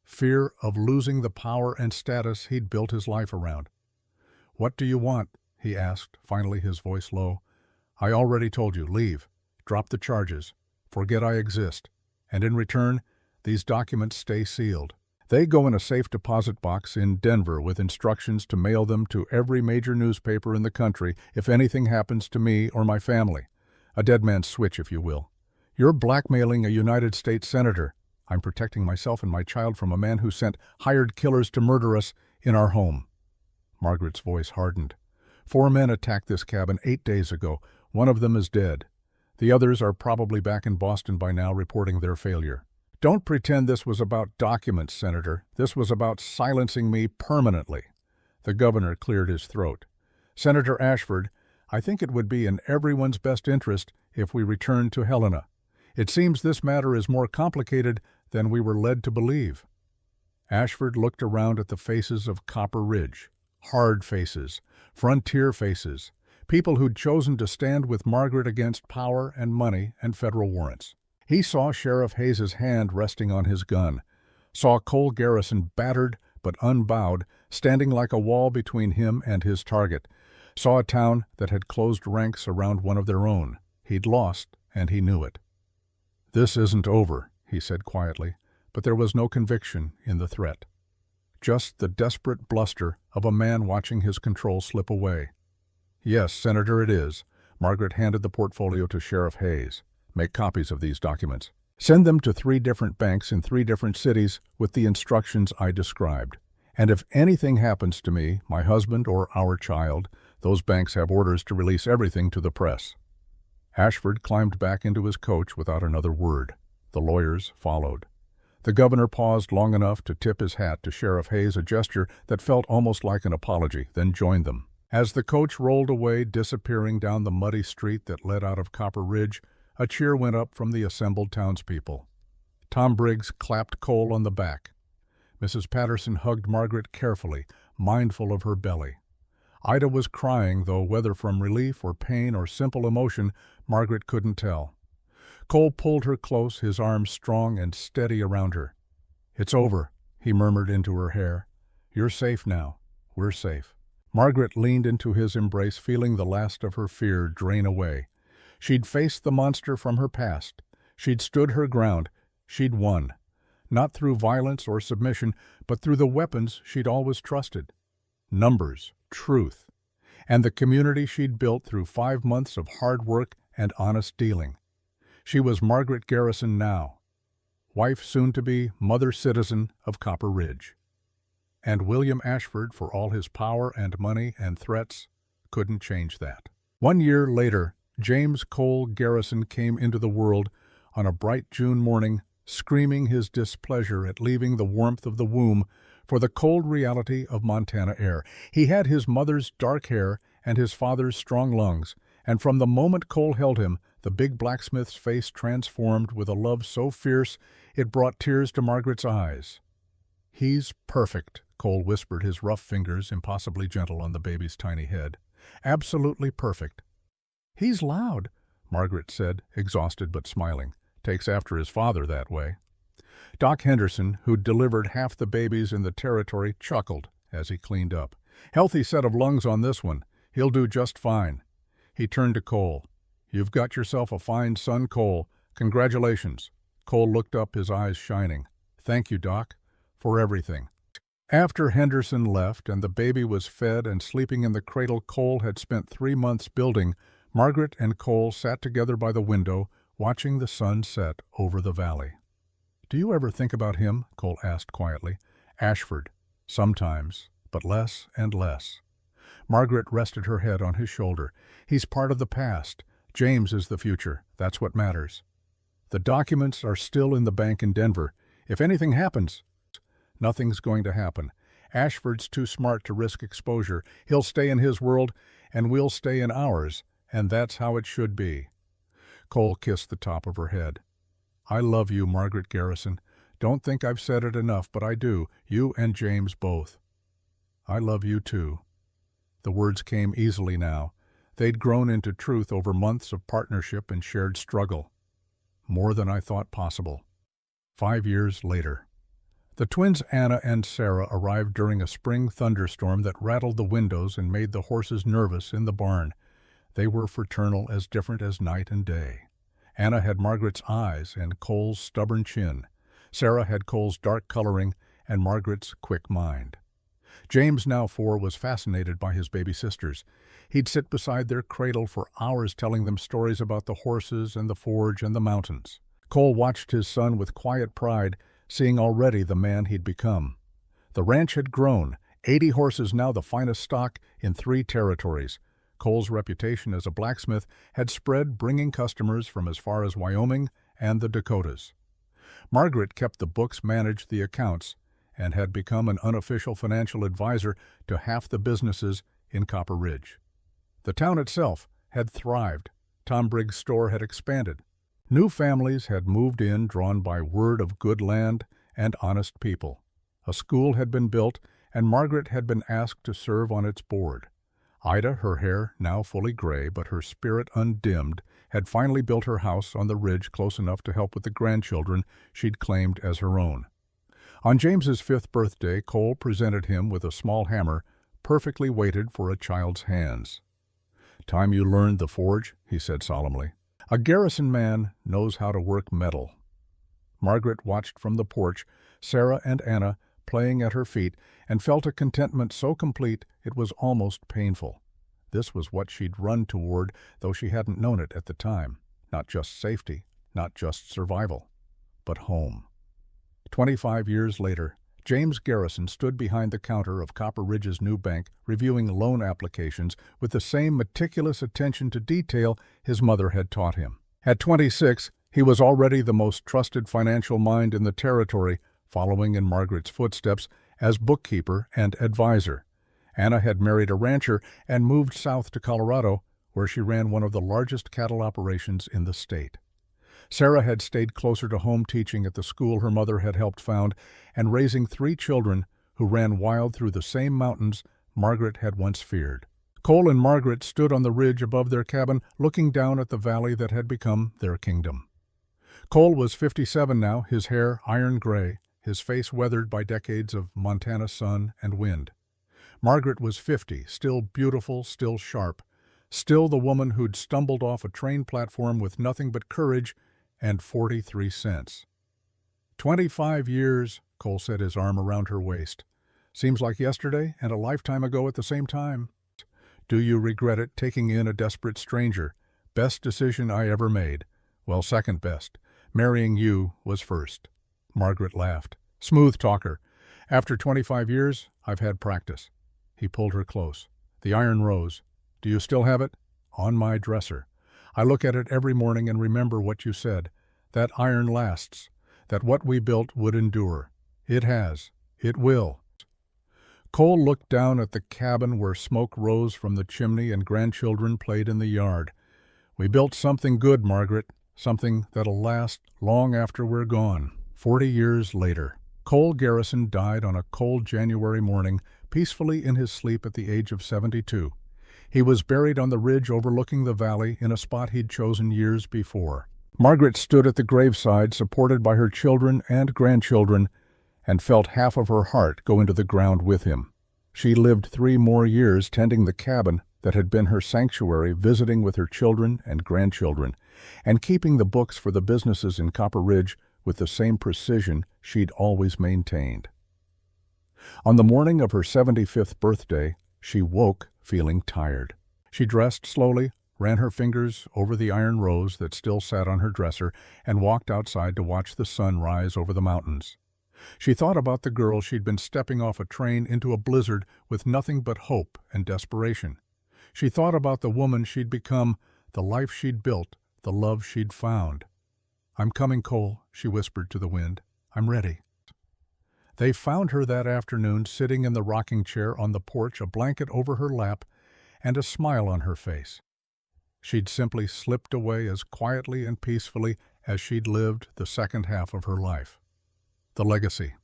fear of losing the power and status he'd built his life around. "What do you want?" he asked, finally, his voice low. "I already told you, leave. Drop the charges. Forget I exist. And in return, these documents stay sealed. They go in a safe deposit box in Denver with instructions to mail them to every major newspaper in the country if anything happens to me or my family. A dead man's switch, if you will. You're blackmailing a United States senator. I'm protecting myself and my child from a man who sent hired killers to murder us in our home." Margaret's voice hardened. "4 men attacked this cabin 8 days ago. One of them is dead. The others are probably back in Boston by now reporting their failure. Don't pretend this was about documents, Senator. This was about silencing me permanently." The governor cleared his throat. "Senator Ashford, I think it would be in everyone's best interest if we returned to Helena. It seems this matter is more complicated than we were led to believe." Ashford looked around at the faces of Copper Ridge. Hard faces, frontier faces, people who'd chosen to stand with Margaret against power and money and federal warrants. He saw Sheriff Hayes's hand resting on his gun, saw Cole Garrison battered but unbowed, standing like a wall between him and his target, saw a town that had closed ranks around one of their own. He'd lost, and he knew it. "This isn't over," he said quietly, but there was no conviction in the threat. Just the desperate bluster of a man watching his control slip away. "Yes, Senator, it is." Margaret handed the portfolio to Sheriff Hayes. "Make copies of these documents. Send them to 3 different banks in 3 different cities with the instructions I described. And if anything happens to me, my husband, or our child, those banks have orders to release everything to the press." Ashford climbed back into his coach without another word. The lawyers followed. The governor paused long enough to tip his hat to Sheriff Hayes, a gesture that felt almost like an apology, then joined them. As the coach rolled away, disappearing down the muddy street that led out of Copper Ridge, a cheer went up from the assembled townspeople. Tom Briggs clapped Cole on the back. Mrs. Patterson hugged Margaret carefully, mindful of her belly. Ida was crying, though whether from relief or pain or simple emotion, Margaret couldn't tell. Cole pulled her close, his arms strong and steady around her. "It's over," he murmured into her hair. "You're safe now. We're safe." Margaret leaned into his embrace, feeling the last of her fear drain away. She'd faced the monster from her past. She'd stood her ground. She'd won. Not through violence or submission, but through the weapons she'd always trusted. Numbers, truth, and the community she'd built through 5 months of hard work and honest dealing. She was Margaret Garrison now, wife soon-to-be mother citizen of Copper Ridge. And William Ashford, for all his power and money and threats, couldn't change that. 1 year later, James Cole Garrison came into the world on a bright June morning, screaming his displeasure at leaving the warmth of the womb for the cold reality of Montana air. He had his mother's dark hair and his father's strong lungs, and from the moment Cole held him, the big blacksmith's face transformed with a love so fierce it brought tears to Margaret's eyes. "He's perfect," Cole whispered, his rough fingers impossibly gentle on the baby's tiny head. "Absolutely perfect." "He's loud," Margaret said, exhausted but smiling. "Takes after his father that way." Doc Henderson, who'd delivered half the babies in the territory, chuckled as he cleaned up. "Healthy set of lungs on this one. He'll do just fine." He turned to Cole. "You've got yourself a fine son, Cole. Congratulations." Cole looked up, his eyes shining. "Thank you, Doc, for everything." After Henderson left and the baby was fed and sleeping in the cradle Cole had spent 3 months building, Margaret and Cole sat together by the window, watching the sun set over the valley. "Do you ever think about him?" Cole asked quietly. "Ashford. Sometimes, but less and less." Margaret rested her head on his shoulder. "He's part of the past. James is the future. That's what matters. The documents are still in the bank in Denver. If anything happens..." "Nothing's going to happen. Ashford's too smart to risk exposure. He'll stay in his world, and we'll stay in ours, and that's how it should be." Cole kissed the top of her head. "I love you, Margaret Garrison. Don't think I've said it enough, but I do. You and James both." "I love you too." The words came easily now. They'd grown into truth over months of partnership and shared struggle. More than I thought possible. 5 years later. The twins Anna and Sarah arrived during a spring thunderstorm that rattled the windows and made the horses nervous in the barn. They were fraternal, as different as night and day. Anna had Margaret's eyes and Cole's stubborn chin. Sarah had Cole's dark coloring and Margaret's quick mind. James, now 4, was fascinated by his baby sisters. He'd sit beside their cradle for hours telling them stories about the horses and the forge and the mountains. Cole watched his son with quiet pride, seeing already the man he'd become. The ranch had grown, 80 horses, now the finest stock in 3 territories. Cole's reputation as a blacksmith had spread, bringing customers from as far as Wyoming and the Dakotas. Margaret kept the books, managed the accounts, and had become an unofficial financial advisor to half the businesses in Copper Ridge. The town itself had thrived. Tom Briggs' store had expanded. New families had moved in, drawn by word of good land and honest people. A school had been built, and Margaret had been asked to serve on its board. Ida, her hair now fully gray but her spirit undimmed, had finally built her house on the ridge close enough to help with the grandchildren she'd claimed as her own. On James's 5th birthday, Cole presented him with a small hammer, perfectly weighted for a child's hands. "Time you learned the forge," he said solemnly. "A garrison man knows how to work metal." Margaret watched from the porch, Sarah and Anna playing at her feet, and felt a contentment so complete it was almost painful. This was what she'd run toward, though she hadn't known it at the time. Not just safety, not just survival, but home. 25 years later, James Garrison stood behind the counter of Copper Ridge's new bank, reviewing loan applications with the same meticulous attention to detail his mother had taught him. At 26, he was already the most trusted financial mind in the territory, following in Margaret's footsteps as bookkeeper and advisor. Anna had married a rancher and moved south to Colorado, where she ran one of the largest cattle operations in the state. Sarah had stayed closer to home, teaching at the school her mother had helped found and raising 3 children who ran wild through the same mountains Margaret had once feared. Cole and Margaret stood on the ridge above their cabin, looking down at the valley that had become their kingdom. Cole was 57 now, his hair iron gray, his face weathered by decades of Montana sun and wind. Margaret was 50, still beautiful, still sharp, still the woman who'd stumbled off a train platform with nothing but courage and 43 cents. 25 years, Cole set his arm around her waist. Seems like yesterday and a lifetime ago at the same time. Do you regret it, taking in a desperate stranger? Best decision I ever made. Well, second best. Marrying you was first. Margaret laughed. Smooth talker. After 25 years, I've had practice. He pulled her close. The iron rose. Do you still have it? On my dresser. I look at it every morning and remember what you said. That iron lasts. That what we built would endure. It has. It will. Cole looked down at the cabin where smoke rose from the chimney and grandchildren played in the yard. We built something good, Margaret. Something that'll last long after we're gone. 40 years later. Cole Garrison died on a cold January morning, peacefully in his sleep at the age of 72. He was buried on the ridge overlooking the valley in a spot he'd chosen years before. Margaret stood at the graveside, supported by her children and grandchildren, and felt half of her heart go into the ground with him. She lived 3 more years tending the cabin that had been her sanctuary, visiting with her children and grandchildren, and keeping the books for the businesses in Copper Ridge with the same precision she'd always maintained. On the morning of her 75th birthday, she woke feeling tired. She dressed slowly, ran her fingers over the iron rose that still sat on her dresser, and walked outside to watch the sun rise over the mountains. She thought about the girl she'd been stepping off a train into a blizzard with nothing but hope and desperation. She thought about the woman she'd become, the life she'd built, the love she'd found. "I'm coming, Cole," she whispered to the wind. "I'm ready." They found her that afternoon sitting in the rocking chair on the porch, a blanket over her lap and a smile on her face. She'd simply slipped away as quietly and peacefully as she'd lived the second half of her life. The legacy.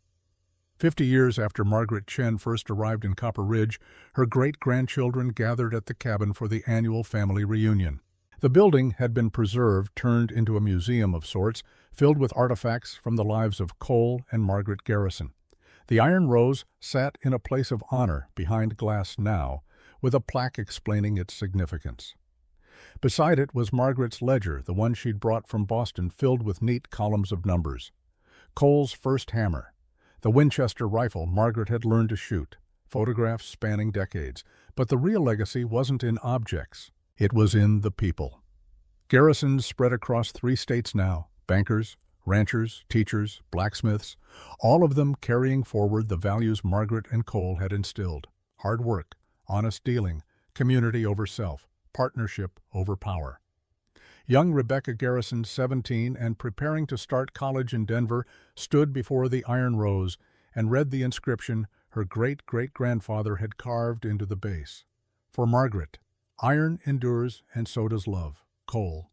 50 years after Margaret Chen first arrived in Copper Ridge, her great-grandchildren gathered at the cabin for the annual family reunion. The building had been preserved, turned into a museum of sorts, filled with artifacts from the lives of Cole and Margaret Garrison. The Iron Rose sat in a place of honor behind glass now, with a plaque explaining its significance. Beside it was Margaret's ledger, the one she'd brought from Boston, filled with neat columns of numbers. Cole's first hammer, the Winchester rifle Margaret had learned to shoot, photographs spanning decades. But the real legacy wasn't in objects. It was in the people. Garrisons spread across 3 states now, bankers, ranchers, teachers, blacksmiths, all of them carrying forward the values Margaret and Cole had instilled: hard work, honest dealing, community over self, partnership over power. Young Rebecca Garrison, 17 and preparing to start college in Denver, stood before the Iron Rose and read the inscription her great-great-grandfather had carved into the base. For Margaret, iron endures and so does love. Cole.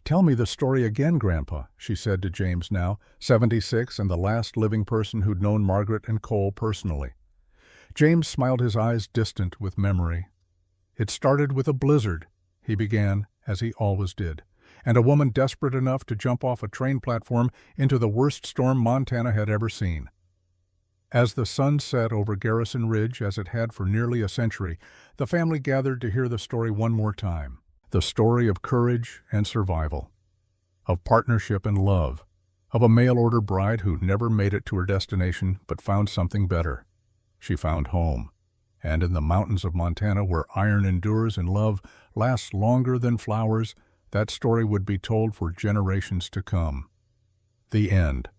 "Tell me the story again, Grandpa," she said to James, now 76 and the last living person who'd known Margaret and Cole personally. James smiled, his eyes distant with memory. "It started with a blizzard," he began, as he always did, "and a woman desperate enough to jump off a train platform into the worst storm Montana had ever seen. As the sun set over Garrison Ridge, as it had for nearly a century, the family gathered to hear the story one more time. The story of courage and survival, of partnership and love, of a mail-order bride who never made it to her destination but found something better. She found home. And in the mountains of Montana, where iron endures and love lasts longer than flowers, that story would be told for generations to come." The end.